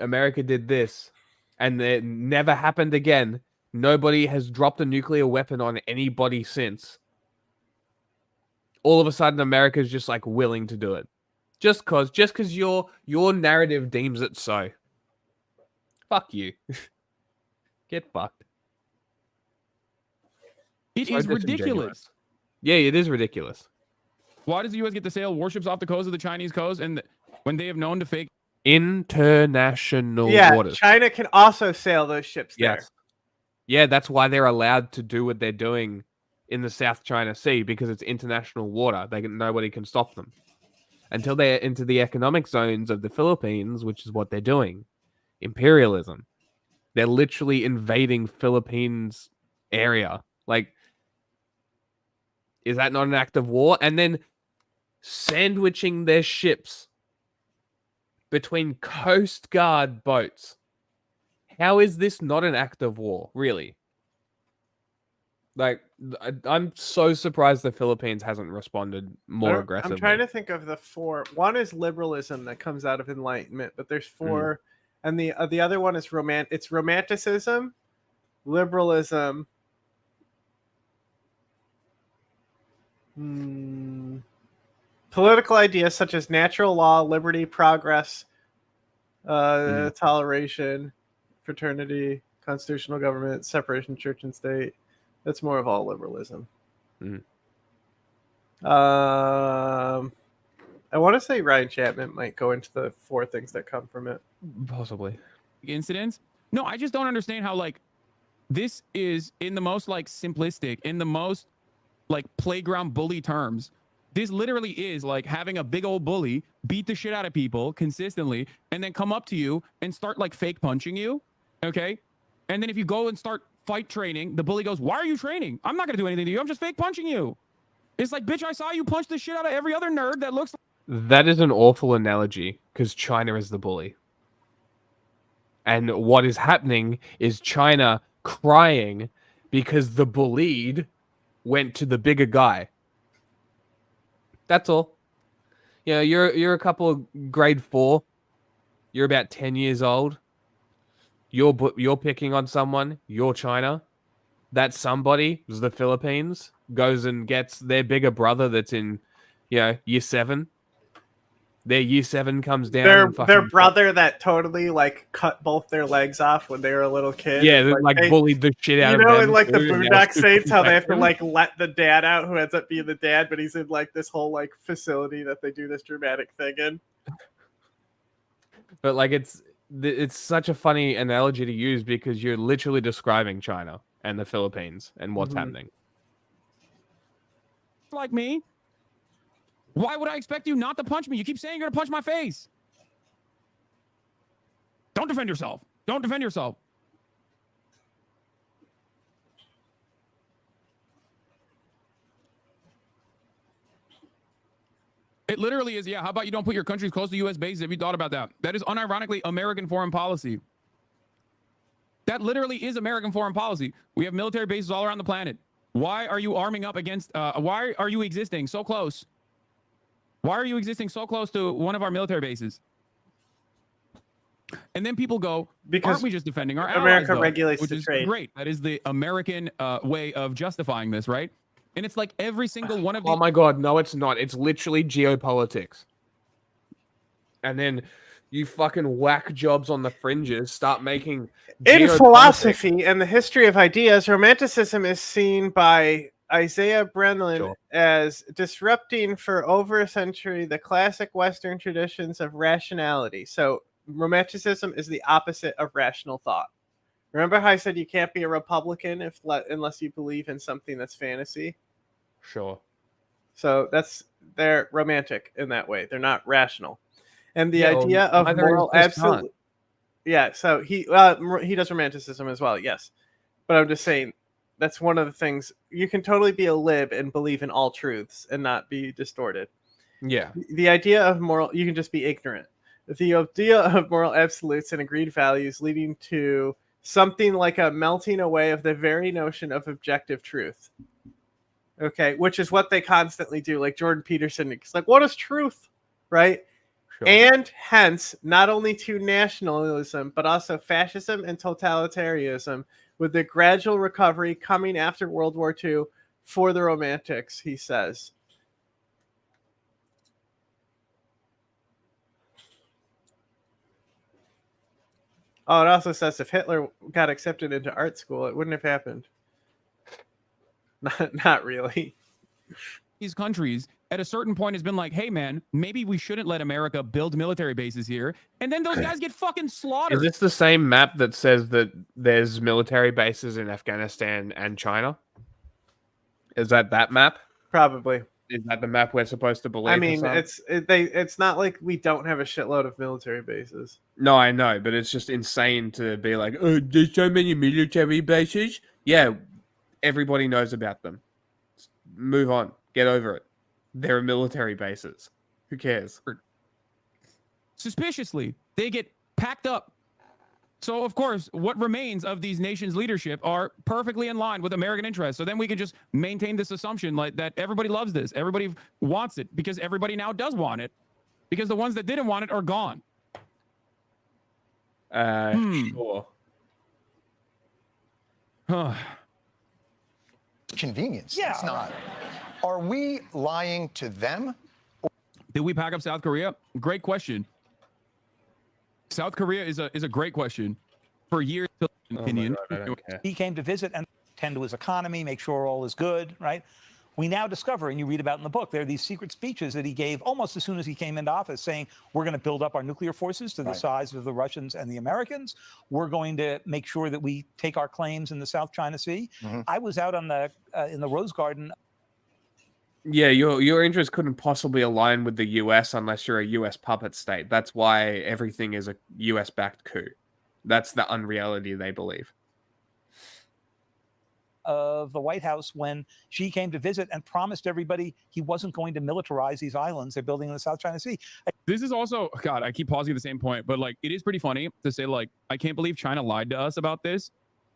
America did this, and it never happened again. Nobody has dropped a nuclear weapon on anybody since. All of a sudden, America's just like willing to do it, just cause your narrative deems it so. Fuck you. Get fucked. It is ridiculous. Yeah, it is ridiculous. Why does the U.S. get to sail warships off the coast of the Chinese coast, and when they have known to fake international waters? China can also sail those ships there. Yes. Yeah, that's why they're allowed to do what they're doing in the South China Sea, because it's international water. Nobody can stop them until they're into the economic zones of the Philippines, which is what they're doing. Imperialism. They're literally invading Philippines area. Like, is that not an act of war? And then sandwiching their ships between Coast Guard boats. How is this not an act of war, really? Like, I'm so surprised the Philippines hasn't responded more aggressively. I'm trying to think of the 4. One is liberalism that comes out of Enlightenment, but there's 4, and the other one is It's romanticism, liberalism, political ideas such as natural law, liberty, progress, toleration, fraternity, constitutional government, separation of church and state. That's more of all liberalism. I want to say Ryan Chapman might go into the 4 things that come from it. Possibly. Incidents? No, I just don't understand how, like, this is in the most, like, simplistic, in the most, like, playground bully terms. This literally is like having a big old bully beat the shit out of people consistently and then come up to you and start, like, fake punching you. Okay? And then if you go and start fight training, the bully goes, "Why are you training? I'm not going to do anything to you. I'm just fake punching you." It's like, bitch, I saw you punch the shit out of every other nerd that looks like... That is an awful analogy. because China is the bully. And what is happening is China crying because the bullied went to the bigger guy. That's all. You know, you're a couple of grade 4. You're about 10 years old. You're picking on someone. You're China. That somebody was the Philippines. Goes and gets their bigger brother that's in, year 7. Their year 7 comes down. Their brother that totally like cut both their legs off when they were a little kid. Yeah, they bullied the shit out of them. You know, in like the too, and Boondock Saints, how they have to effective. like let the dad out, who ends up being the dad, but he's in like this whole like facility that they do this dramatic thing in. But like it's such a funny analogy to use because you're literally describing China and the Philippines and what's happening. Like me. Why would I expect you not to punch me? You keep saying you're going to punch my face. Don't defend yourself. Don't defend yourself. It literally is, yeah. How about you don't put your countries close to U.S. bases? Have you thought about that? That is unironically American foreign policy. That literally is American foreign policy. We have military bases all around the planet. Why are you arming up against, why are you existing so close? Why are you existing so close to one of our military bases? And then people go, because aren't we just defending our allies, America though? regulates Which the is trade. Great. That is the American way of justifying this, right? And it's like every single one of these. Oh my God, no, it's not. It's literally geopolitics. And then you fucking whack jobs on the fringes, start making. In philosophy and the history of ideas, Romanticism is seen by Isaiah Brennan as disrupting for over a century the classic Western traditions of rationality. So Romanticism is the opposite of rational thought. Remember how I said you can't be a Republican unless you believe in something that's fantasy? Sure. So they're romantic in that way. They're not rational. And the idea of moral absolute. Yeah, so he does Romanticism as well, yes. But I'm just saying that's one of the things. You can totally be a lib and believe in all truths and not be distorted. Yeah. The idea of moral, you can just be ignorant. The idea of moral absolutes and agreed values leading to something like a melting away of the very notion of objective truth. Okay, which is what they constantly do. Like Jordan Peterson, it's like, what is truth? Right? Sure. And hence, not only to nationalism, but also fascism and totalitarianism, with the gradual recovery coming after World War II for the Romantics, he says. Oh, it also says if Hitler got accepted into art school, it wouldn't have happened. Not really. These countries at a certain point has been like, hey man, maybe we shouldn't let America build military bases here. And then those guys get fucking slaughtered. Is this the same map that says that there's military bases in Afghanistan and China? Is that map? Probably. Is that the map we're supposed to believe? I mean, it's not like we don't have a shitload of military bases. No, I know, but it's just insane to be like, oh, there's so many military bases. Yeah, everybody knows about them. Move on. Get over it. There are military bases. Who cares? Suspiciously, they get packed up. So, of course, what remains of these nations' leadership are perfectly in line with American interests. So then we can just maintain this assumption like that everybody loves this. Everybody wants it because everybody now does want it. Because the ones that didn't want it are gone. Sure. Convenience. Yeah. It's not. Are we lying to them? Did we pack up South Korea? Great question. South Korea is a great question. For years, opinion. He came to visit and tend to his economy, make sure all is good, right? We now discover, and you read about in the book, there are these secret speeches that he gave almost as soon as he came into office saying, we're going to build up our nuclear forces to the size of the Russians and the Americans. We're going to make sure that we take our claims in the South China Sea. I was out on the in the Rose Garden. Yeah, your interest couldn't possibly align with the US unless you're a US puppet state. That's why everything is a US-backed coup. That's the unreality they believe. of the White House when Xi came to visit and promised everybody he wasn't going to militarize these islands they're building in the South China Sea. This is also, God, I keep pausing at the same point, but like, it is pretty funny to say, like, I can't believe China lied to us about this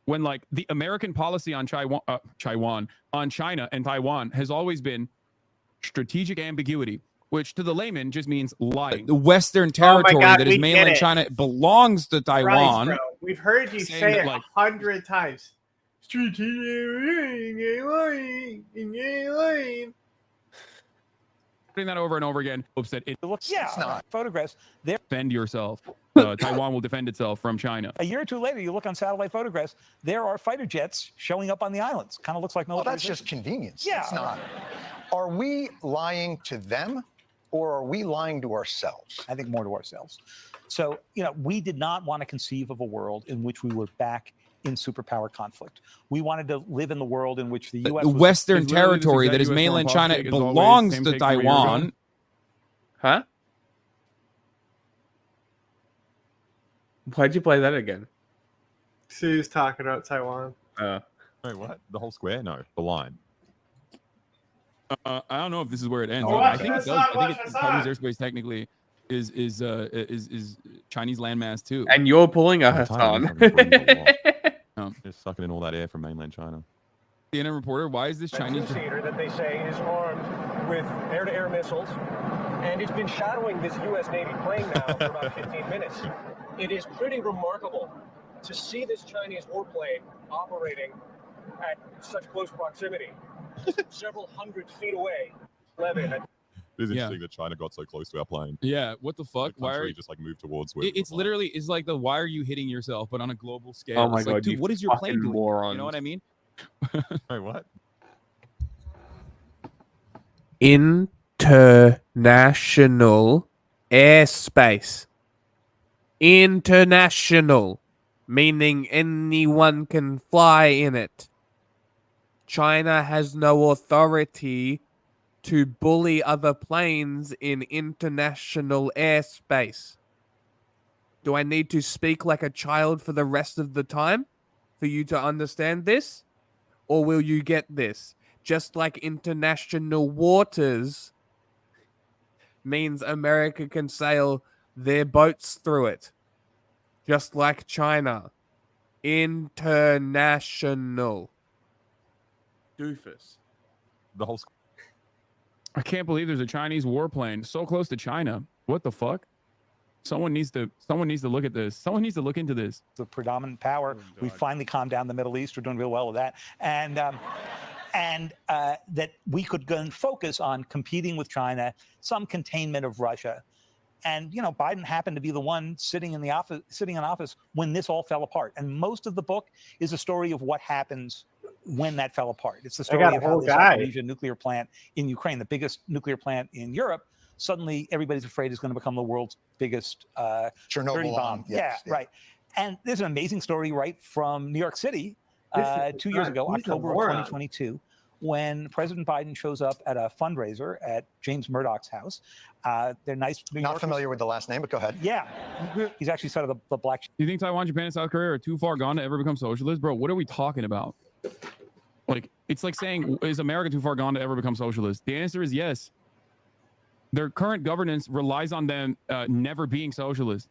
when, like, the American policy on China and Taiwan has always been strategic ambiguity, which to the layman just means lying. The Western territory that is mainland China belongs to Taiwan. Christ, bro. We've heard you say it 100 times. Putting that over and over again hopes that it looks photographs there. Defend yourself. Taiwan will defend itself from China. A year or two later, you look on satellite photographs, there are fighter jets showing up on the islands. Kind of looks like military. Well, that's just convenience. Yeah. It's not. Are we lying to them or are we lying to ourselves? I think more to ourselves. So, we did not want to conceive of a world in which we were back in superpower conflict. We wanted to live in the world in which the U.S. The Western territory that is mainland China belongs to Taiwan. Huh? Why'd you play that again? She's talking about Taiwan. Wait, what? The whole square? No, the line. I don't know if this is where it ends. Oh, I think it does. I think Taiwanese airspace technically is Chinese landmass too. And you're pulling a Hasan. Just sucking in all that air from mainland China. CNN reporter, why is this Chinese theater that they say is armed with air-to-air missiles, and it's been shadowing this U.S. Navy plane now for about 15 minutes. It is pretty remarkable to see this Chinese warplane operating at such close proximity, several hundred feet away. It is interesting that China got so close to our plane. Yeah, what the fuck? Why are you just like moved towards where it's literally is like the why are you hitting yourself, but on a global scale. Oh my it's god, like, dude, what is your plane doing? Morons. You know what I mean? Wait, what? International airspace. International, meaning anyone can fly in it. China has no authority to bully other planes in international airspace. Do I need to speak like a child for the rest of the time for you to understand this? Or will you get this? Just like international waters means America can sail their boats through it. Just like China. International. Doofus. The whole... I can't believe there's a Chinese warplane so close to China. What the fuck? Someone needs to look at this. Someone needs to look into this. The predominant power. We finally calmed down the Middle East. We're doing real well with that. And that we could go and focus on competing with China, some containment of Russia. And, Biden happened to be the one sitting in office when this all fell apart. And most of the book is a story of what happens when that fell apart. It's the story of how this Zaporizhzhia nuclear plant in Ukraine, the biggest nuclear plant in Europe, suddenly everybody's afraid is going to become the world's biggest dirty bomb. Yes, yeah, right. And there's an amazing story right from New York City 2 years ago, October of 2022, when President Biden shows up at a fundraiser at James Murdoch's house. They're nice New Yorkers. Not familiar with the last name, but go ahead. Yeah. He's actually sort of the black... Do you think Taiwan, Japan, and South Korea are too far gone to ever become socialist? Bro, what are we talking about? Like, it's like saying, is America too far gone to ever become socialist? The answer is yes. Their current governance relies on them never being socialist.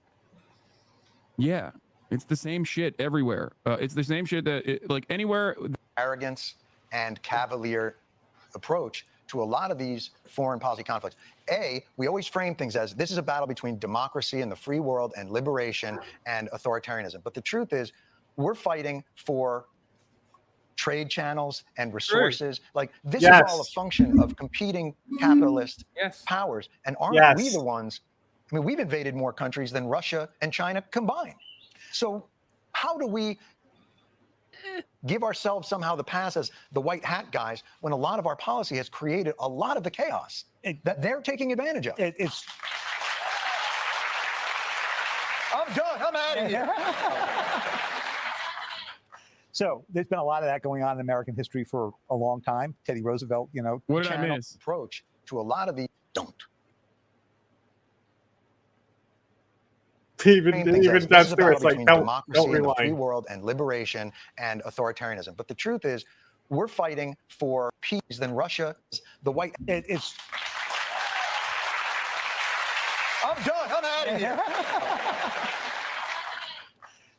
Yeah, it's the same shit everywhere. It's the same shit that, like, anywhere. Arrogance and cavalier approach to a lot of these foreign policy conflicts. We always frame things as this is a battle between democracy and the free world and liberation and authoritarianism. But the truth is, we're fighting for trade channels and resources. Like this is all a function of competing capitalist powers. And aren't we the ones? I mean, we've invaded more countries than Russia and China combined. So how do we give ourselves somehow the pass as the white hat guys when a lot of our policy has created a lot of the chaos that they're taking advantage of? I'm done. I'm out of here. So there's been a lot of that going on in American history for a long time. Teddy Roosevelt, What did I miss? Approach to a lot of the Even Stewart, it's like, don't democracy and the free rewind. world and liberation and authoritarianism. But the truth is, we're fighting for peace, then Russia, the White. It's. I'm done. I'm out of here.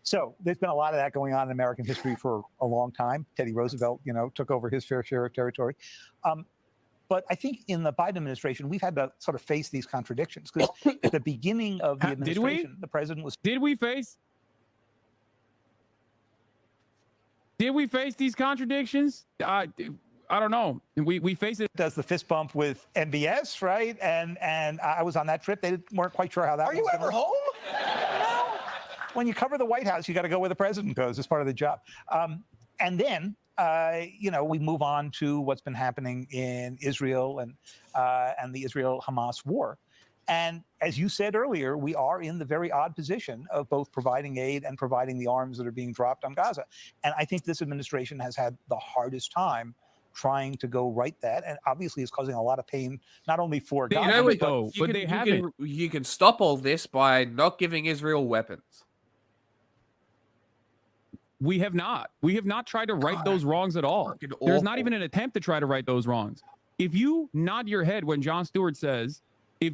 So there's been a lot of that going on in American history for a long time. Teddy Roosevelt, took over his fair share of territory. But I think in the Biden administration, we've had to sort of face these contradictions because at the beginning of the administration, the president was. Did we face these contradictions? I don't know. We face it. Does the fist bump with MBS, right? And I was on that trip. They weren't quite sure how that. Are you ever home? No. When you cover the White House, you got to go where the president goes. It's part of the job. And then, we move on to what's been happening in Israel and the Israel-Hamas war. And as you said earlier, we are in the very odd position of both providing aid and providing the arms that are being dropped on Gaza. And I think this administration has had the hardest time trying to go right that, and obviously it's causing a lot of pain, not only for Gaza, you can stop all this by not giving Israel weapons. We have not. We have not tried to right those wrongs at all. There's not even an attempt to try to right those wrongs. If you nod your head when Jon Stewart says, well,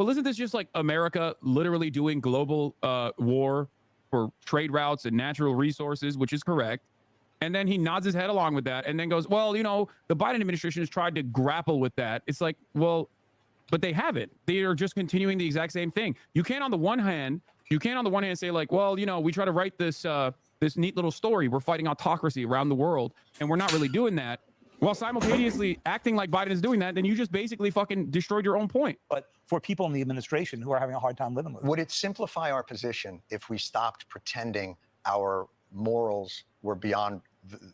isn't this just like America literally doing global war for trade routes and natural resources, which is correct. And then he nods his head along with that and then goes, well, the Biden administration has tried to grapple with that. It's like, well, but they haven't. They are just continuing the exact same thing. You can't on the one hand say like, well, we try to write this this neat little story. We're fighting autocracy around the world, and we're not really doing that. While simultaneously acting like Biden is doing that, then you just basically fucking destroyed your own point. But for people in the administration who are having a hard time living with it. Would it simplify our position if we stopped pretending our morals were beyond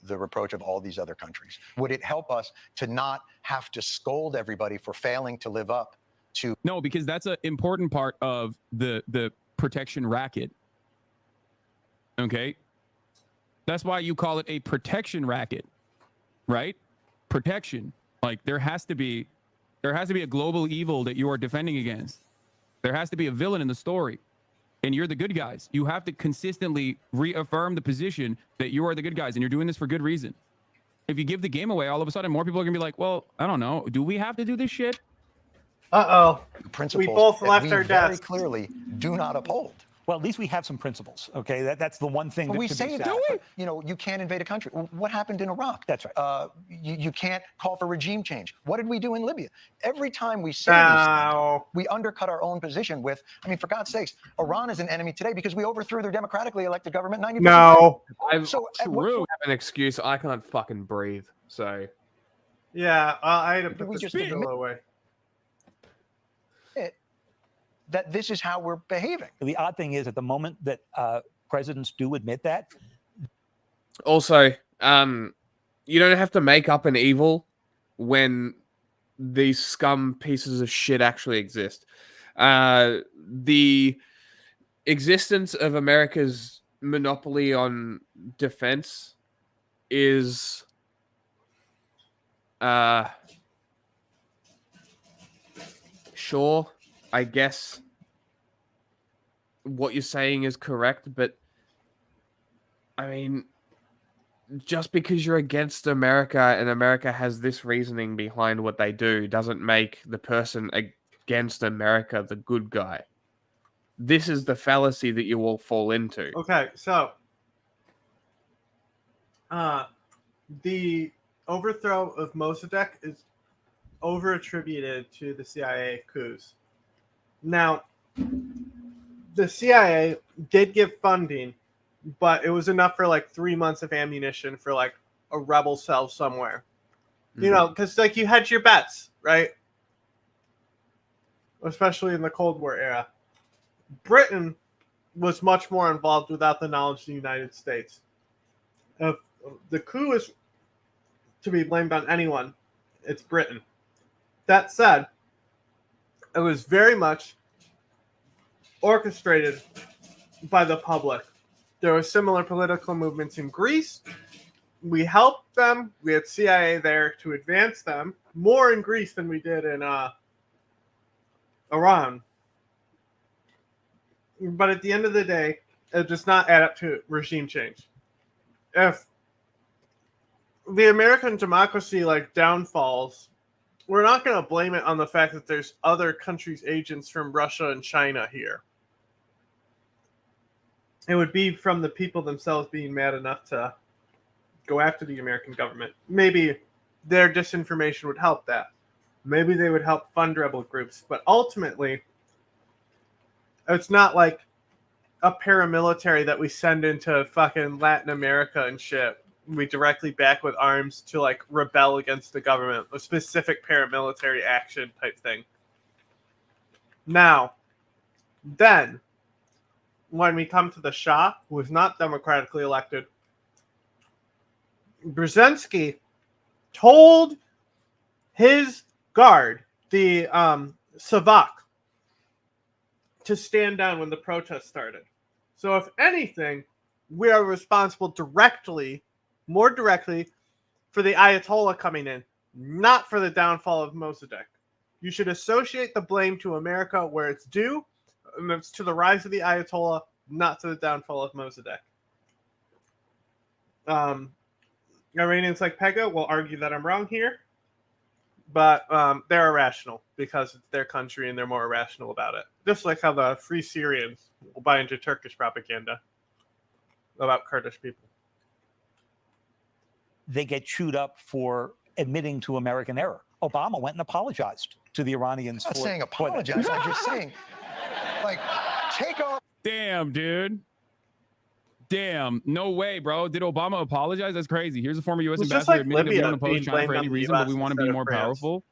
the reproach of all these other countries? Would it help us to not have to scold everybody for failing to live up to? No, because that's an important part of the protection racket. Okay? That's why you call it a protection racket, right? Protection. Like there has to be a global evil that you are defending against. There has to be a villain in the story. And you're the good guys. You have to consistently reaffirm the position that you are the good guys, and you're doing this for good reason. If you give the game away, all of a sudden more people are gonna be like, well, I don't know. Do we have to do this shit? Principles we both left we our very desk. Clearly do not uphold. Well, at least we have some principles, okay? That's the one thing. But that we could say be that. said. But, you can't invade a country. What happened in Iraq? That's right. You can't call for regime change. What did we do in Libya? Every time we say these things, we undercut our own position with, for God's sakes, Iran is an enemy today because we overthrew their democratically elected government 90%. No. I have an excuse. I can't fucking breathe. So. Yeah, I had to put we the just spiel away. That this is how we're behaving. The odd thing is, at the moment that presidents do admit that. Also, you don't have to make up an evil when these scum pieces of shit actually exist. The existence of America's monopoly on defense is sure, I guess what you're saying is correct, but just because you're against America and America has this reasoning behind what they do doesn't make the person against America the good guy. This is the fallacy that you all fall into. Okay, so the overthrow of Mossadegh is over-attributed to the CIA coups. Now, the CIA did give funding, but it was enough for like 3 months of ammunition for like a rebel cell somewhere. Because like you hedge your bets, right? Especially in the Cold War era. Britain was much more involved without the knowledge of the United States. If the coup is to be blamed on anyone, it's Britain. That said, it was very much orchestrated by the public. There were similar political movements in Greece. We helped them. We had CIA there to advance them, more in Greece than we did in Iran. But at the end of the day, it does not add up to regime change. If the American democracy like downfalls, we're not going to blame it on the fact that there's other countries' agents from Russia and China here. It would be from the people themselves being mad enough to go after the American government. Maybe their disinformation would help that. Maybe they would help fund rebel groups. But ultimately, it's not like a paramilitary that we send into fucking Latin America and shit. We directly back with arms to like rebel against the government, a specific paramilitary action type thing. Now, then, when we come to the Shah, who is not democratically elected, Brzezinski told his guard, the Savak, to stand down when the protest started. So if anything, we are responsible more directly, for the Ayatollah coming in, not for the downfall of Mossadegh. You should associate the blame to America where it's due, and it's to the rise of the Ayatollah, not to the downfall of Mossadegh. Iranians like Pega will argue that I'm wrong here, but they're irrational because it's their country and they're more irrational about it. Just like how the Free Syrians will buy into Turkish propaganda about Kurdish people. They get chewed up for admitting to American error. Obama went and apologized to the Iranians. I'm not saying apologize. I'm just saying, like, take off. Damn, dude. Damn. No way, bro. Did Obama apologize? That's crazy. Here's a former U.S. ambassador like admitting that we Libya don't oppose China for any reason, but we want to be more powerful.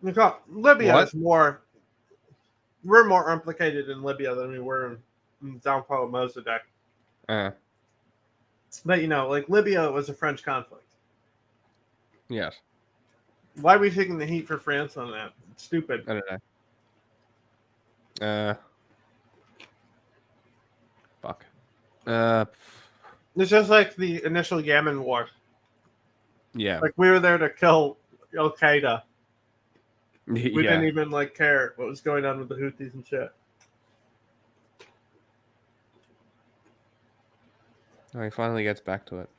Because Libya is more... We're more implicated in Libya than we were in the downfall of Mossadegh. But, you know, like, Libya was a French conflict. Yes. Why are we taking the heat for France on that? It's stupid. I don't know. Fuck. It's just like the initial Yemen war. Yeah. Like, we were there to kill Al-Qaeda. We Yeah. didn't even, like, care what was going on with the Houthis and shit. Oh, he finally gets back to it.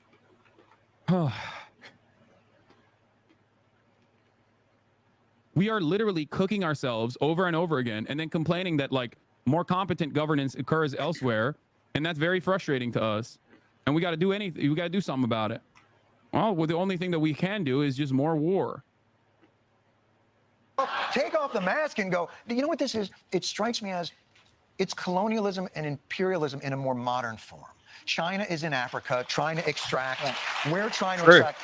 We are literally cooking ourselves over and over again and then complaining that like more competent governance occurs elsewhere. And that's very frustrating to us. And we got to do anything. We got to do something about it. Well, the only thing that we can do is just more war. Take off the mask and go, you know what this is? It strikes me as it's colonialism and imperialism in a more modern form. China is in Africa trying to extract. We're trying to extract.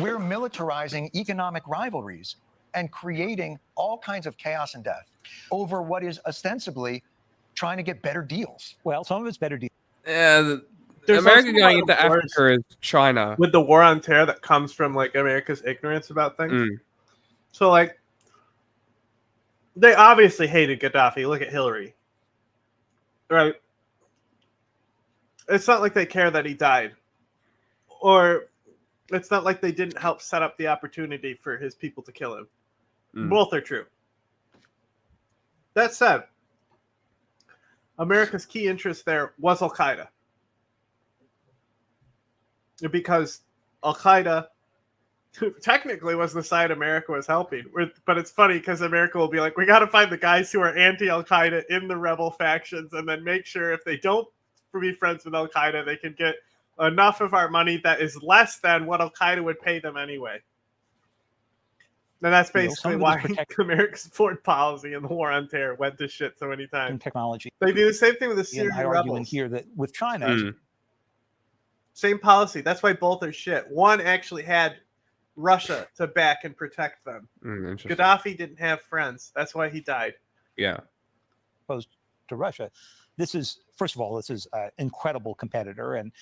We're militarizing economic rivalries and creating all kinds of chaos and death over what is ostensibly trying to get better deals. Well, some of it's better deals. Yeah, America going into Africa is China. With the war on terror that comes from, like, America's ignorance about things. So, like, they obviously hated Gaddafi. Look at Hillary. Right? It's not like they care that he died. Or it's not like they didn't help set up the opportunity for his people to kill him. Both are true. That said, America's key interest there was Al-Qaeda. Because Al-Qaeda technically was the side America was helping. But it's funny because America will be like, we got to find the guys who are anti-Al-Qaeda in the rebel factions and then make sure if they don't be friends with Al-Qaeda, they can get enough of our money that is less than what Al-Qaeda would pay them anyway. And that's basically why America's foreign policy and the war on terror went to shit so many times. Technology. They do the same thing with the Syrian I rebels. argue in here that with China, same policy. That's why both are shit. One actually had Russia to back and protect them. Gaddafi didn't have friends. That's why he died. Yeah. Opposed to Russia. This is, first of all, this is an incredible competitor, and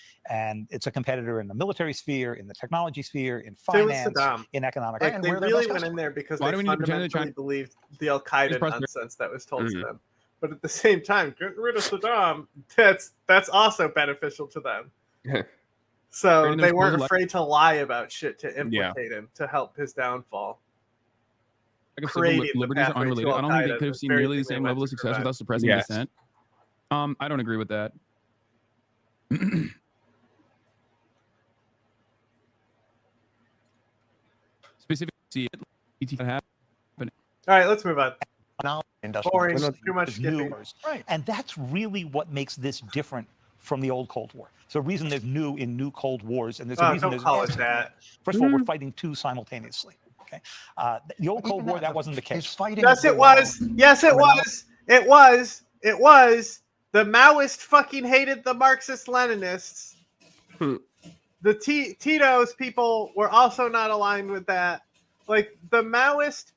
it's a competitor in the military sphere, in the technology sphere, in finance, in economic. Like, they really went in there because they fundamentally believed the Al-Qaeda nonsense that was told to them. But at the same time, getting rid of Saddam, that's also beneficial to them. So they weren't afraid to lie about shit to implicate him, to help his downfall. Like civil liberties are unrelated. I don't think they could have seen nearly the same level of success without suppressing dissent. I don't agree with that. Specifically, see it happen. All right, let's move on. Boring, Industrial too much skipping. Right. And that's really what makes this different from the old Cold War. So the reason there's new in new Cold Wars, and there's a reason don't there's call it that. First of all, we're fighting two simultaneously. Okay. The old Cold War, that wasn't the case. Yes, it was. Yes, it was. It was. It was. The Maoists fucking hated the Marxist-Leninists. The Tito's people were also not aligned with that. Like, the Maoists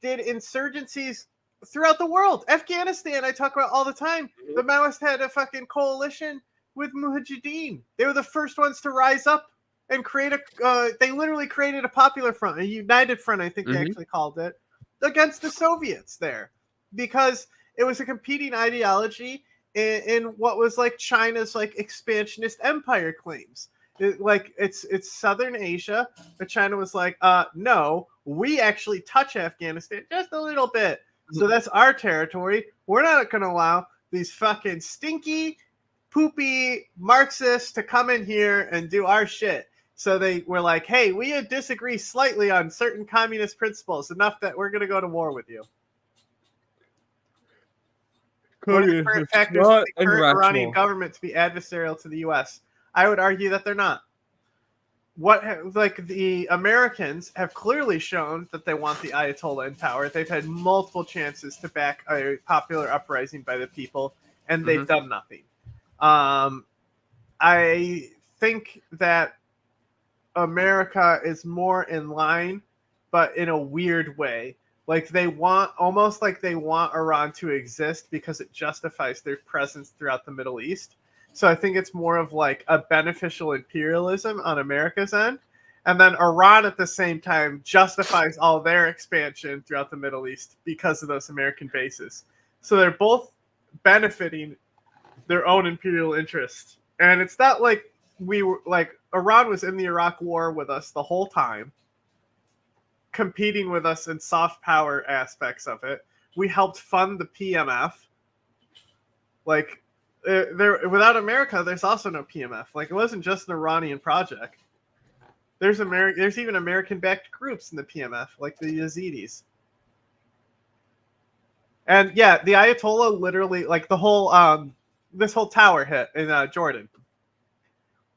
did insurgencies throughout the world. Afghanistan, I talk about all the time. The Maoists had a fucking coalition with Mujahideen. They were the first ones to rise up and create they literally created a popular front, a united front, I think they actually called it, against the Soviets there. Because it was a competing ideology in what was like China's like expansionist empire claims. It's Southern Asia, but China was like, no, we actually touch Afghanistan just a little bit. So that's our territory. We're not going to allow these fucking stinky, poopy Marxists to come in here and do our shit. So they were like, hey, we disagree slightly on certain communist principles, enough that we're going to go to war with you. What are the current factors for the current Iranian government to be adversarial to the U.S.? I would argue that they're not. The Americans have clearly shown that they want the Ayatollah in power. They've had multiple chances to back a popular uprising by the people, and they've done nothing. I think that America is more in line, but in a weird way. Like they want Iran to exist because it justifies their presence throughout the Middle East. So I think it's more of like a beneficial imperialism on America's end. And then Iran at the same time justifies all their expansion throughout the Middle East because of those American bases. So they're both benefiting their own imperial interests. And it's not like Iran was in the Iraq war with us the whole time, competing with us in soft power aspects of it. We helped fund the PMF. Without America, there's also no PMF. Like, it wasn't just an Iranian project. There's even American-backed groups in the PMF, like the Yazidis. And yeah, the Ayatollah literally, like the whole this whole tower hit in Jordan.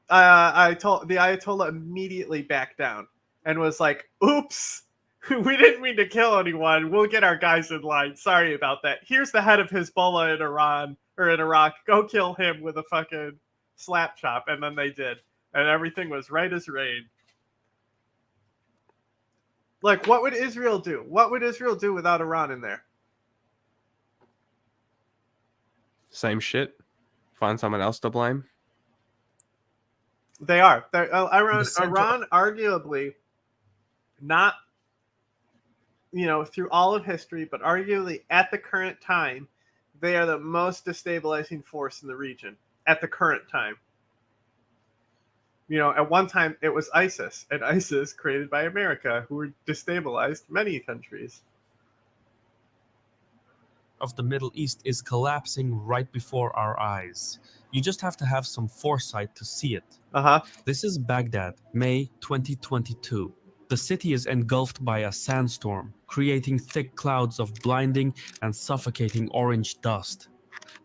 The Ayatollah immediately backed down and was like, "Oops, we didn't mean to kill anyone. We'll get our guys in line. Sorry about that. Here's the head of Hezbollah in Iran or in Iraq. Go kill him with a fucking slap chop." And then they did, and everything was right as rain. Like, what would Israel do? What would Israel do without Iran in there? Same shit. Find someone else to blame. They are. Iran arguably, not, through all of history, but arguably at the current time, they are the most destabilizing force in the region at the current time. At one time it was ISIS, and ISIS created by America, who destabilized many countries. Of the Middle East is collapsing right before our eyes. You just have to have some foresight to see it. This is Baghdad, May 2022. The city is engulfed by a sandstorm, creating thick clouds of blinding and suffocating orange dust.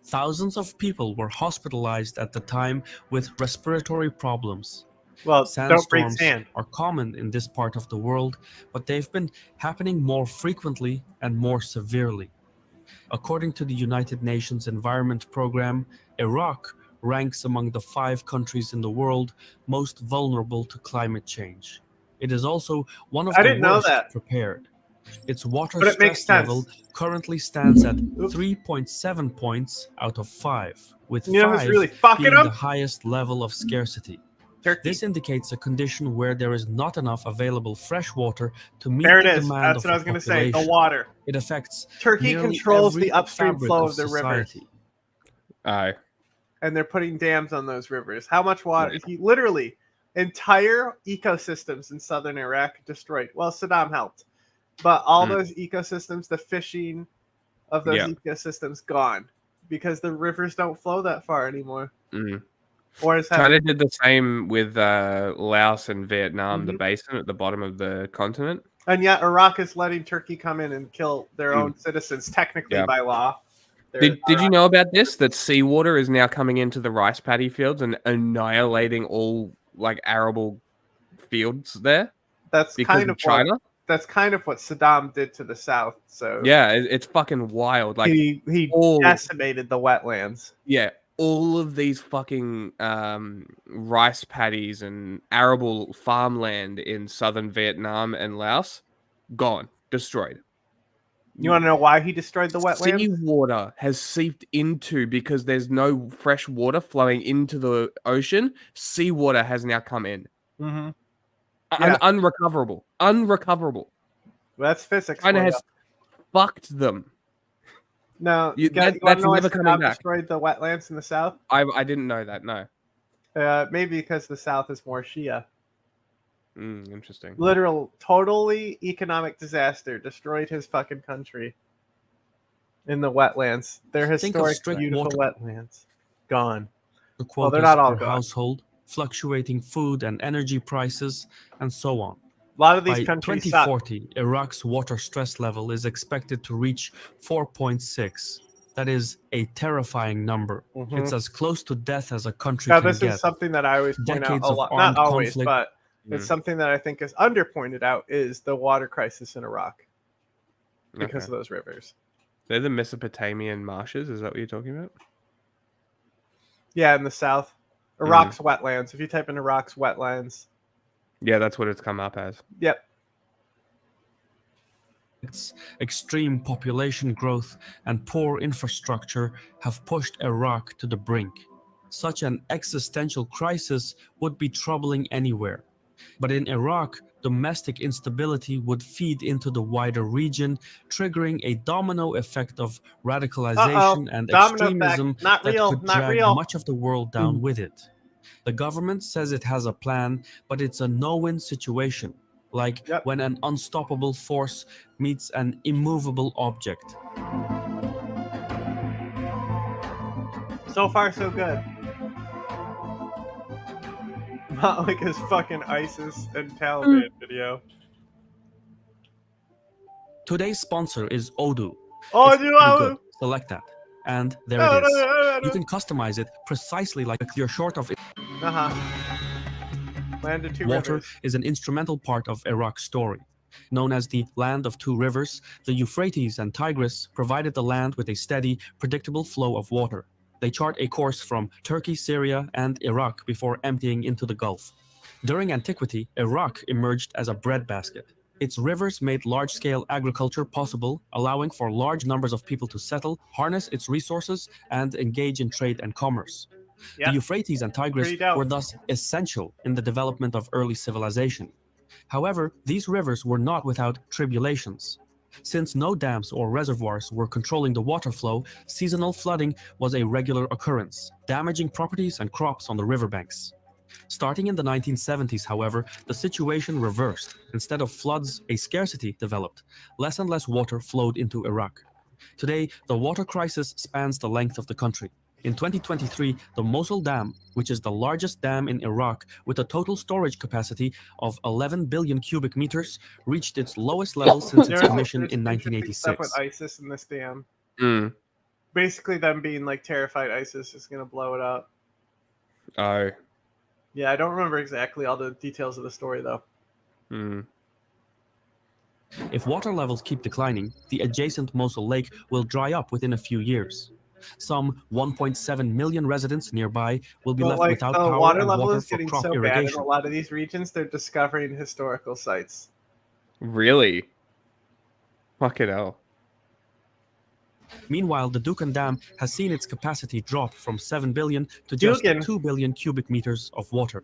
Thousands of people were hospitalized at the time with respiratory problems. Well, sandstorms are common in this part of the world, but they've been happening more frequently and more severely. According to the United Nations Environment Program, Iraq ranks among the 5 countries in the world most vulnerable to climate change. It is also one of the worst prepared. Its water stress level currently stands at 3.7 points out of 5, with 5 really being the highest level of scarcity. This indicates a condition where there is not enough available fresh water to meet the demand of the population. That's what I was going to say, the water. It affects Turkey controls the upstream flow of the rivers. Aye. And they're putting dams on those rivers. How much water? Literally, entire ecosystems in southern Iraq destroyed. Well, Saddam helped. But all those ecosystems, the fishing of those ecosystems, gone. Because the rivers don't flow that far anymore. Or is China did the same with Laos and Vietnam, the basin at the bottom of the continent. And yet Iraq is letting Turkey come in and kill their own citizens, technically by law. Did you know about this? That seawater is now coming into the rice paddy fields and annihilating all like arable fields there. That's because kind of China. That's kind of what Saddam did to the south. So yeah, it's fucking wild. Like he decimated the wetlands. Yeah, all of these fucking rice paddies and arable farmland in southern Vietnam and Laos, gone, destroyed. You want to know why he destroyed the wetlands? Seawater has seeped into, because there's no fresh water flowing into the ocean. Seawater has now come in. Mm-hmm. Unrecoverable. Unrecoverable. Well, that's physics. China has fucked them. No, that's never coming back. Destroyed the wetlands in the south. I didn't know that. No. Maybe because the south is more Shia. Interesting. Literal, totally economic disaster. Destroyed his fucking country. In the wetlands, their historic, beautiful wetlands, gone. Well, they're not all per gone. household, fluctuating food and energy prices, and so on. A lot of these By countries 2040, Iraq's water stress level is expected to reach 4.6. That is a terrifying number. It's as close to death as a country can this get. is something that I always point out Decades a of lot. armed Not always, conflict. but it's something that I think is underpointed out is the water crisis in Iraq because of those rivers. They're the Mesopotamian marshes. Is that what you're talking about? Yeah, in the south. Iraq's wetlands. If you type in Iraq's wetlands. Yeah, that's what it's come up as. Yep. Its extreme population growth and poor infrastructure have pushed Iraq to the brink. Such an existential crisis would be troubling anywhere. But in Iraq, domestic instability would feed into the wider region, triggering a domino effect of radicalization and extremism that could drag much of the world down with it. The government says it has a plan, but it's a no-win situation, like when an unstoppable force meets an immovable object. So far, so good. Not like his fucking ISIS and Taliban video. Today's sponsor is Odoo. Odoo! Select that. And there it is. You can customize it precisely like you're short of it. Land of two Water rivers. is an instrumental part of Iraq's story. Known as the Land of Two Rivers, the Euphrates and Tigris provided the land with a steady, predictable flow of water. They chart a course from Turkey, Syria, and Iraq before emptying into the Gulf. During antiquity, Iraq emerged as a breadbasket. Its rivers made large-scale agriculture possible, allowing for large numbers of people to settle, harness its resources, and engage in trade and commerce. The Euphrates and Tigris were thus essential in the development of early civilization. However, these rivers were not without tribulations. Since no dams or reservoirs were controlling the water flow, seasonal flooding was a regular occurrence, damaging properties and crops on the riverbanks. Starting in the 1970s, however, the situation reversed. Instead of floods, a scarcity developed. Less and less water flowed into Iraq. Today, the water crisis spans the length of the country. In 2023, the Mosul Dam, which is the largest dam in Iraq with a total storage capacity of 11 billion cubic meters, reached its lowest level since its commission in 1986. Stuff with ISIS in this dam. Basically, them being like terrified ISIS is going to blow it up. Oh. Yeah, I don't remember exactly all the details of the story though. If water levels keep declining, the adjacent Mosul Lake will dry up within a few years. Some 1.7 million residents nearby will be left without power and water level is for getting crop so irrigation. bad in a lot of these regions, they're discovering historical sites. Really? Fucking hell. Meanwhile, the Dukan Dam has seen its capacity drop from 7 billion to just 2 billion cubic meters of water.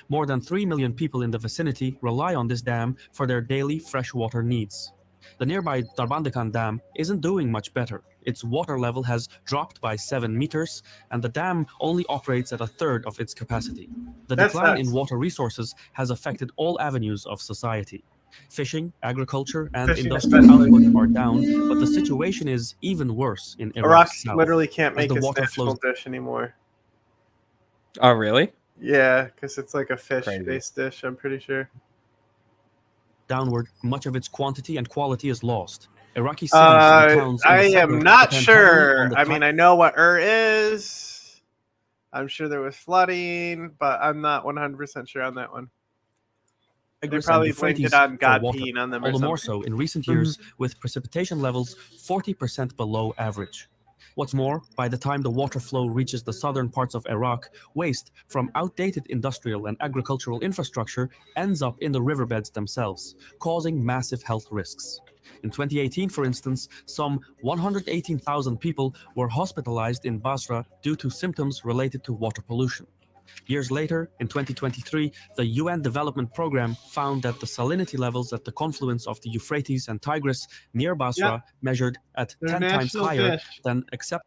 More than 3 million people in the vicinity rely on this dam for their daily freshwater needs. The nearby Darbandikan Dam isn't doing much better. Its water level has dropped by 7 meters, and the dam only operates at a third of its capacity. The decline in water resources has affected all avenues of society. Fishing, agriculture, and industrial output are down, but the situation is even worse in Iraq's south. Literally can't as make the its water national flows dish anymore. Oh, really? Yeah, because it's like a fish-based dish, I'm pretty sure. Downward, much of its quantity and quality is lost. Iraqi cities and towns in I the am center not depend heavily sure. on the I mean, I know what is. I'm sure there was flooding, but I'm not 100% sure on that one. They Tigris probably and blamed Euphrates it on for God water, peeing on them or all the more something. so in recent years with precipitation levels 40% below average. What's more, by the time the water flow reaches the southern parts of Iraq, waste from outdated industrial and agricultural infrastructure ends up in the riverbeds themselves, causing massive health risks. In 2018, for instance, some 118,000 people were hospitalized in Basra due to symptoms related to water pollution. Years later, in 2023, the UN Development Programme found that the salinity levels at the confluence of the Euphrates and Tigris near Basra measured at Their 10 times national higher dish. than acceptable.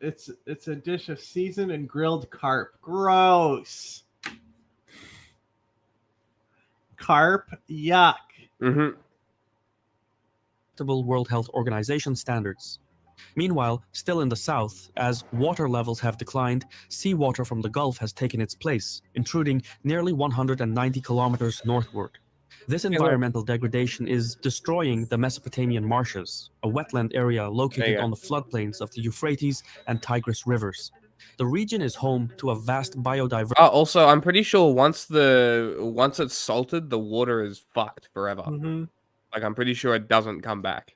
It's a dish of seasoned and grilled carp. Gross. Carp, yuck. World Health Organization standards. Meanwhile, still in the south, as water levels have declined, seawater from the Gulf has taken its place, intruding nearly 190 kilometers northward. This environmental degradation is destroying the Mesopotamian marshes, a wetland area located on the floodplains of the Euphrates and Tigris rivers. The region is home to a vast biodiversity. Also, I'm pretty sure once it's salted, the water is fucked forever. Like, I'm pretty sure it doesn't come back.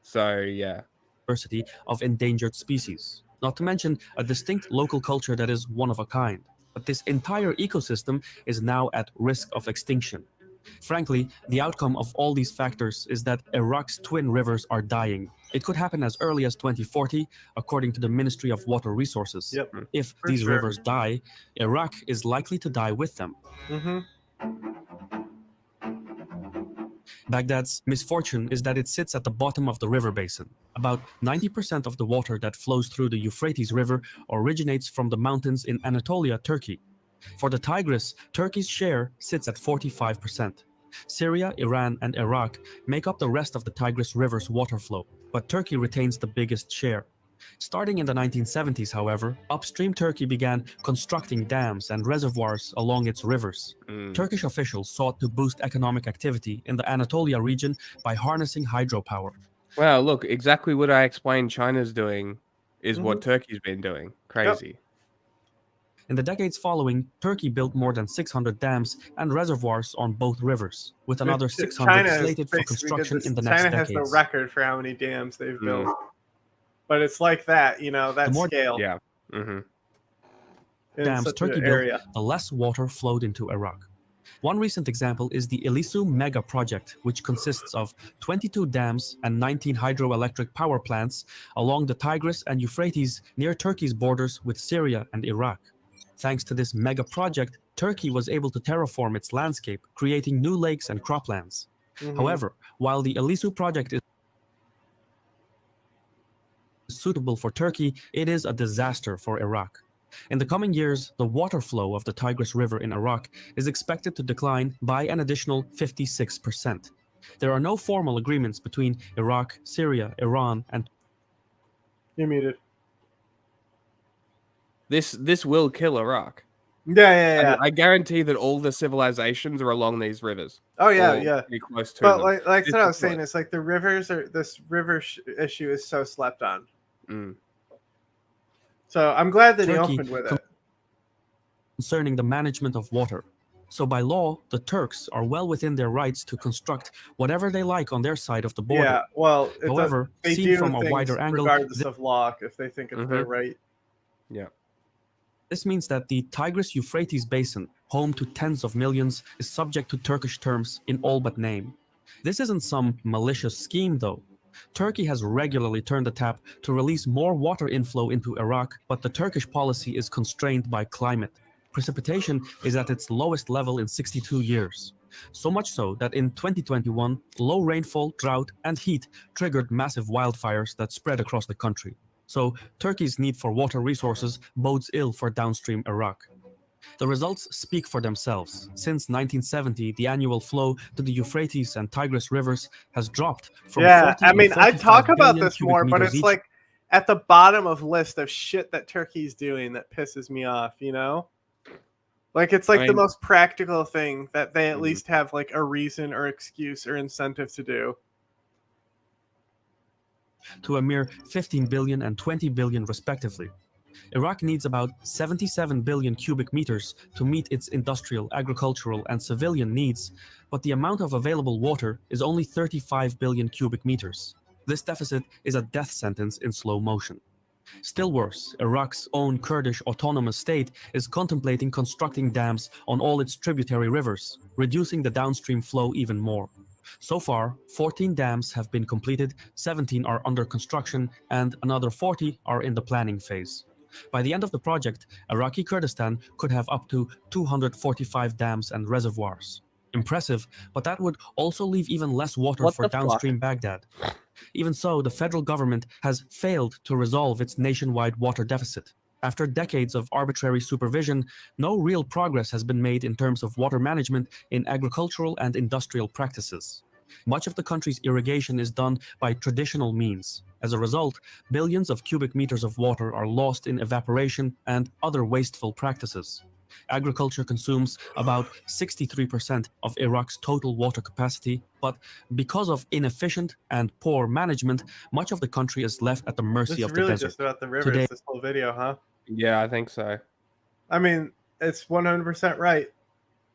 So, yeah. Diversity of endangered species, not to mention a distinct local culture that is one of a kind. But this entire ecosystem is now at risk of extinction. Frankly, the outcome of all these factors is that Iraq's twin rivers are dying. It could happen as early as 2040, according to the Ministry of Water Resources. If these rivers die, Iraq is likely to die with them. Baghdad's misfortune is that it sits at the bottom of the river basin. About 90% of the water that flows through the Euphrates River originates from the mountains in Anatolia, Turkey. For the Tigris, Turkey's share sits at 45%. Syria, Iran, and Iraq make up the rest of the Tigris River's water flow, but Turkey retains the biggest share. Starting in the 1970s, however, upstream Turkey began constructing dams and reservoirs along its rivers. Turkish officials sought to boost economic activity in the Anatolia region by harnessing hydropower. Well, look, exactly what I explained China's doing is what Turkey's been doing. Crazy. In the decades following, Turkey built more than 600 dams and reservoirs on both rivers, with another 600 slated for construction in the next China has decades. the record for how many dams they've built. But it's like that, you know, that scale. Yeah. Dams Turkey built, the less water flowed into Iraq. One recent example is the Ilisu Mega Project, which consists of 22 dams and 19 hydroelectric power plants along the Tigris and Euphrates near Turkey's borders with Syria and Iraq. Thanks to this mega project, Turkey was able to terraform its landscape, creating new lakes and croplands. However, while the Ilisu project is suitable for Turkey, it is a disaster for Iraq. In the coming years, the water flow of the Tigris River in Iraq is expected to decline by an additional 56%. There are no formal agreements between Iraq, Syria, Iran, and... You're muted. This will kill Iraq. Yeah. I guarantee that all the civilizations are along these rivers. Oh yeah. Pretty close to but them. like what I was saying, it's like the rivers are this river issue is so slept on. So I'm glad that he opened with it. Concerning the management of water. So by law, the Turks are well within their rights to construct whatever they like on their side of the border. Yeah, well, however, seen from a wider angle, regardless of law, if they think it's their right. Yeah. This means that the Tigris-Euphrates basin, home to tens of millions, is subject to Turkish terms in all but name. This isn't some malicious scheme, though. Turkey has regularly turned the tap to release more water inflow into Iraq, but the Turkish policy is constrained by climate. Precipitation is at its lowest level in 62 years. So much so that in 2021, low rainfall, drought, and heat triggered massive wildfires that spread across the country. So Turkey's need for water resources bodes ill for downstream Iraq. The results speak for themselves. Since 1970, the annual flow to the Euphrates and Tigris rivers has dropped from 40 I mean, to I talk about billion this cubic more, but meters it's each. like at the bottom of list of shit that Turkey's doing that pisses me off, you know? Like, it's like the most practical thing that they at least have like a reason or excuse or incentive to do. To a mere 15 billion and 20 billion respectively. Iraq needs about 77 billion cubic meters to meet its industrial, agricultural, and civilian needs, but the amount of available water is only 35 billion cubic meters. This deficit is a death sentence in slow motion. Still worse, Iraq's own Kurdish autonomous state is contemplating constructing dams on all its tributary rivers, reducing the downstream flow even more. So far, 14 dams have been completed, 17 are under construction, and another 40 are in the planning phase. By the end of the project, Iraqi Kurdistan could have up to 245 dams and reservoirs. Impressive, but that would also leave even less water for downstream Baghdad. Even so, the federal government has failed to resolve its nationwide water deficit. After decades of arbitrary supervision, no real progress has been made in terms of water management in agricultural and industrial practices. Much of the country's irrigation is done by traditional means. As a result, billions of cubic meters of water are lost in evaporation and other wasteful practices. Agriculture consumes about 63% of Iraq's total water capacity, but because of inefficient and poor management, much of the country is left at the mercy of the desert. This is really just about the rivers, this whole video, huh? Yeah, I think so. I mean, it's 100% right.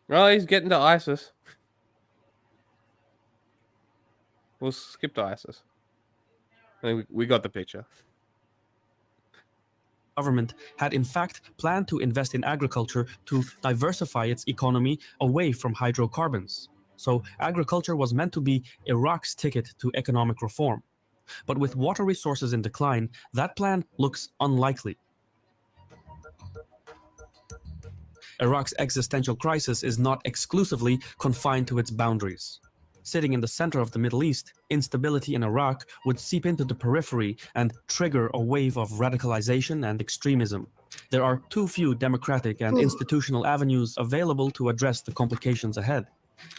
Well, he's getting to ISIS. We'll skip to ISIS. I think we got the picture. Government had in fact planned to invest in agriculture to diversify its economy away from hydrocarbons. So agriculture was meant to be Iraq's ticket to economic reform. But with water resources in decline, that plan looks unlikely. Iraq's existential crisis is not exclusively confined to its boundaries. Sitting in the center of the Middle East, instability in Iraq would seep into the periphery and trigger a wave of radicalization and extremism. There are too few democratic and institutional avenues available to address the complications ahead.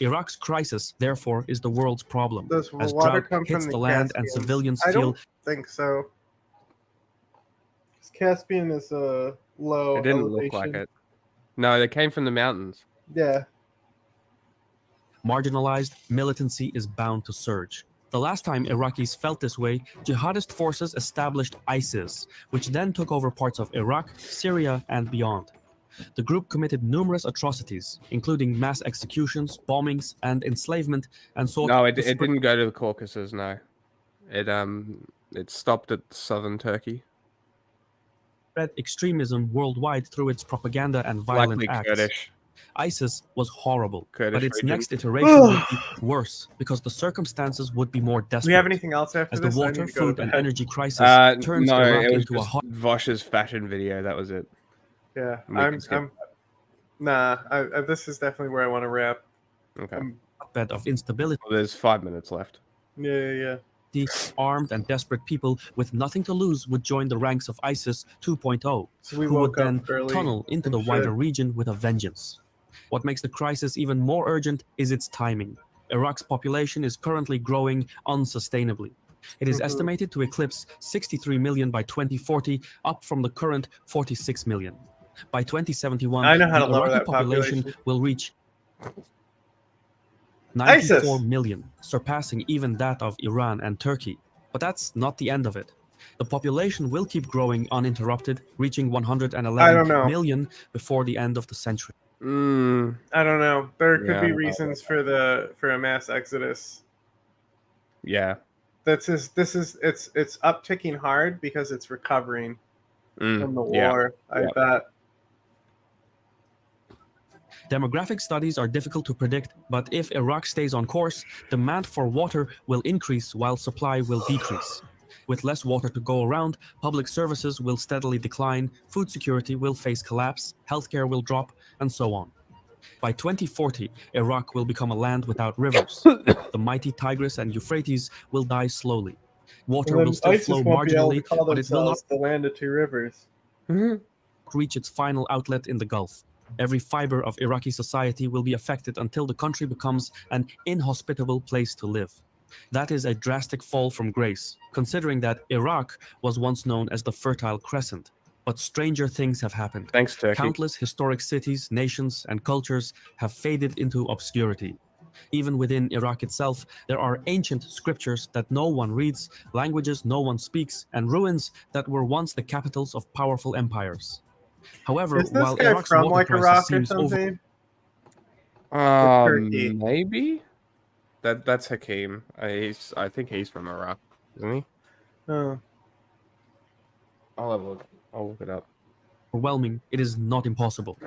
Iraq's crisis, therefore, is the world's problem. Does as water drought come hits from the land and Caspian? civilians I feel... don't think so. Caspian is a low It didn't elevation. look like it. No, they came from the mountains. Yeah. Marginalized, militancy is bound to surge. The last time Iraqis felt this way, jihadist forces established ISIS, which then took over parts of Iraq, Syria, and beyond. The group committed numerous atrocities, including mass executions, bombings, and enslavement, and sought... No, it didn't go to the Caucasus, no. It stopped at southern Turkey. Spread extremism worldwide through its propaganda and violent acts. Kurdish. ISIS was horrible, Kurdish but its region. next iteration would be worse because the circumstances would be more desperate. Do we have anything else after as this? the I water, need to go food, to and bed. energy crisis turns No, Iraq it was into a just hot... Vaush's fashion video. That was it. Yeah, this is definitely where I want to wrap. Okay. bed of instability. Well, there's 5 minutes left. Yeah. Armed and desperate people with nothing to lose would join the ranks of ISIS 2.0, So we who would woke up then early tunnel into the and wider shit. region with a vengeance. What makes the crisis even more urgent is its timing. Iraq's population is currently growing unsustainably. It is estimated to eclipse 63 million by 2040, up from the current 46 million. By 2071, I know how the to lower Iraqi that population population. will reach ISIS! 94 million, surpassing even that of Iran and Turkey. But that's not the end of it. The population will keep growing uninterrupted, reaching 111 million before the end of the century. I don't know. There could Yeah, be reasons for a mass exodus. Yeah. It's upticking hard because it's recovering from the war. I bet. Demographic studies are difficult to predict, but if Iraq stays on course, demand for water will increase while supply will decrease. With less water to go around, public services will steadily decline, food security will face collapse, healthcare will drop, and so on. By 2040, Iraq will become a land without rivers. The mighty Tigris and Euphrates will die slowly. Water will still flow marginally, but it will not the land of two rivers. reach its final outlet in the Gulf. Every fiber of Iraqi society will be affected until the country becomes an inhospitable place to live. That is a drastic fall from grace, considering that Iraq was once known as the Fertile Crescent. But stranger things have happened. Thanks, Turkey. Countless historic cities, nations, and cultures have faded into obscurity. Even within Iraq itself, there are ancient scriptures that no one reads, languages no one speaks, and ruins that were once the capitals of powerful empires. However, is this while guy Iraq's from water like crisis Iraq or seems something? Maybe. That's Hakeem. I think he's from Iraq, isn't he? Oh. I'll have a look. I'll look it up. Overwhelming, it is not impossible.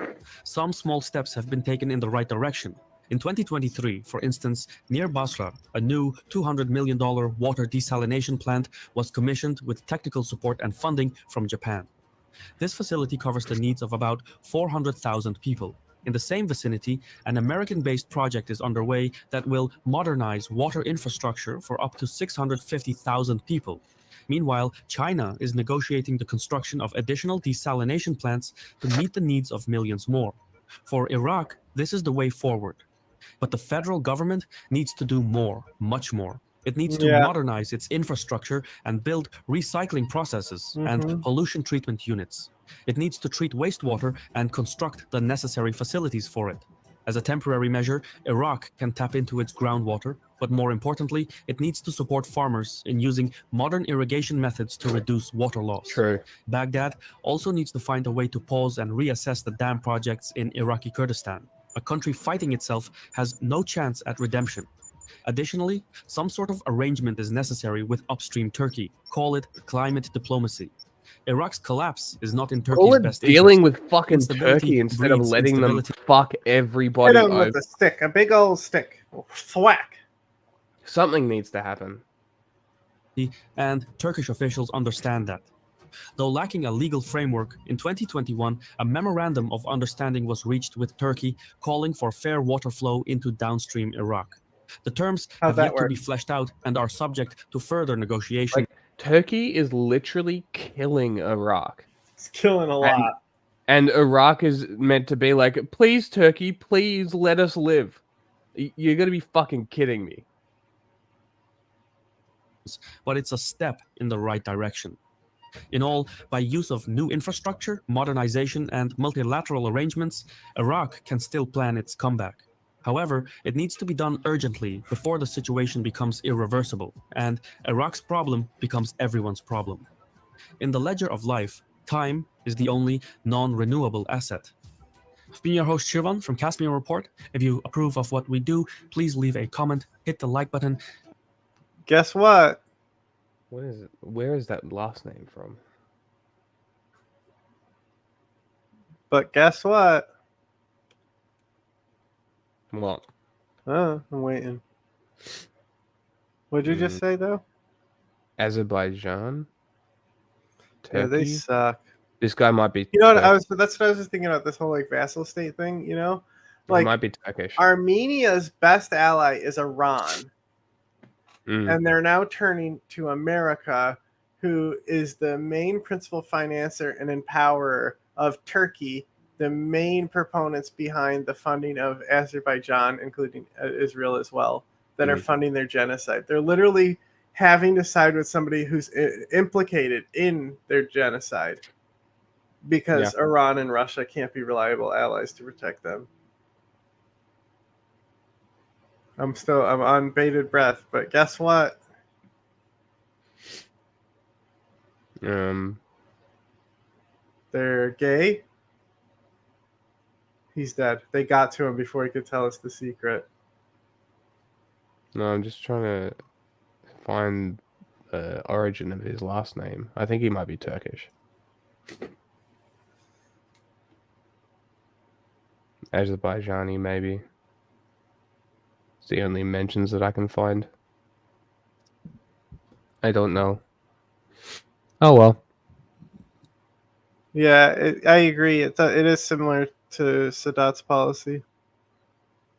Some small steps have been taken in the right direction. In 2023, for instance, near Basra, a new $200 million water desalination plant was commissioned with technical support and funding from Japan. This facility covers the needs of about 400,000 people. In the same vicinity, an American-based project is underway that will modernize water infrastructure for up to 650,000 people. Meanwhile, China is negotiating the construction of additional desalination plants to meet the needs of millions more. For Iraq, this is the way forward. But the federal government needs to do more, much more. It needs to modernize its infrastructure and build recycling processes and pollution treatment units. It needs to treat wastewater and construct the necessary facilities for it. As a temporary measure, Iraq can tap into its groundwater, but more importantly, it needs to support farmers in using modern irrigation methods to reduce water loss. True. Baghdad also needs to find a way to pause and reassess the dam projects in Iraqi Kurdistan. A country fighting itself has no chance at redemption. Additionally, some sort of arrangement is necessary with upstream Turkey. Call it climate diplomacy. Iraq's collapse is not in Turkey's best interest. Dealing with fucking Turkey instead of letting them fuck everybody Hit him over. with a stick, a big old stick. Thwack. Something needs to happen. And Turkish officials understand that. Though lacking a legal framework, in 2021, a memorandum of understanding was reached with Turkey calling for fair water flow into downstream Iraq. The terms have yet to be fleshed out and are subject to further negotiation. Like, Turkey is literally killing Iraq. It's killing a lot. And Iraq is meant to be like, please, Turkey, please let us live. You're going to be fucking kidding me. But it's a step in the right direction. In all, by use of new infrastructure, modernization, and multilateral arrangements, Iraq can still plan its comeback. However, it needs to be done urgently before the situation becomes irreversible, and Iraq's problem becomes everyone's problem. In the ledger of life, time is the only non-renewable asset. I've been your host, Shirvan, from Caspian Report. If you approve of what we do, please leave a comment, hit the like button. Guess what? What is it? Where is that last name from? But guess what? What? I'm waiting. What did you just say, though? Azerbaijan? Turkey? Yeah, they suck. This guy might be. You know what? That's what I was just thinking about, this whole like vassal state thing. You know, like it might be Turkish. Armenia's best ally is Iran, and they're now turning to America, who is the main principal financer and empowerer of Turkey, the main proponents behind the funding of Azerbaijan, including Israel as well, that are funding their genocide. They're literally having to side with somebody who's implicated in their genocide because Iran and Russia can't be reliable allies to protect them. I'm on bated breath, but guess what? They're gay. He's dead. They got to him before he could tell us the secret. No, I'm just trying to find the origin of his last name. I think he might be Turkish. Azerbaijani, maybe. It's the only mentions that I can find. I don't know. Oh well. Yeah, I agree. It is similar to Sadat's policy.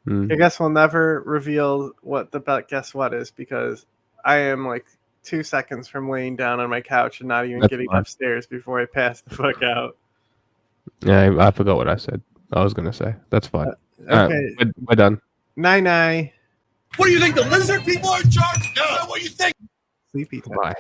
I guess we'll never reveal what the guess what is, because I am like 2 seconds from laying down on my couch and not even getting upstairs before I pass the fuck out. Yeah, I forgot what I said. I was gonna say. That's fine. Okay, we're done. Night. What do you think? The lizard people are in charge? Is that what you think? Sleepy time. Bye.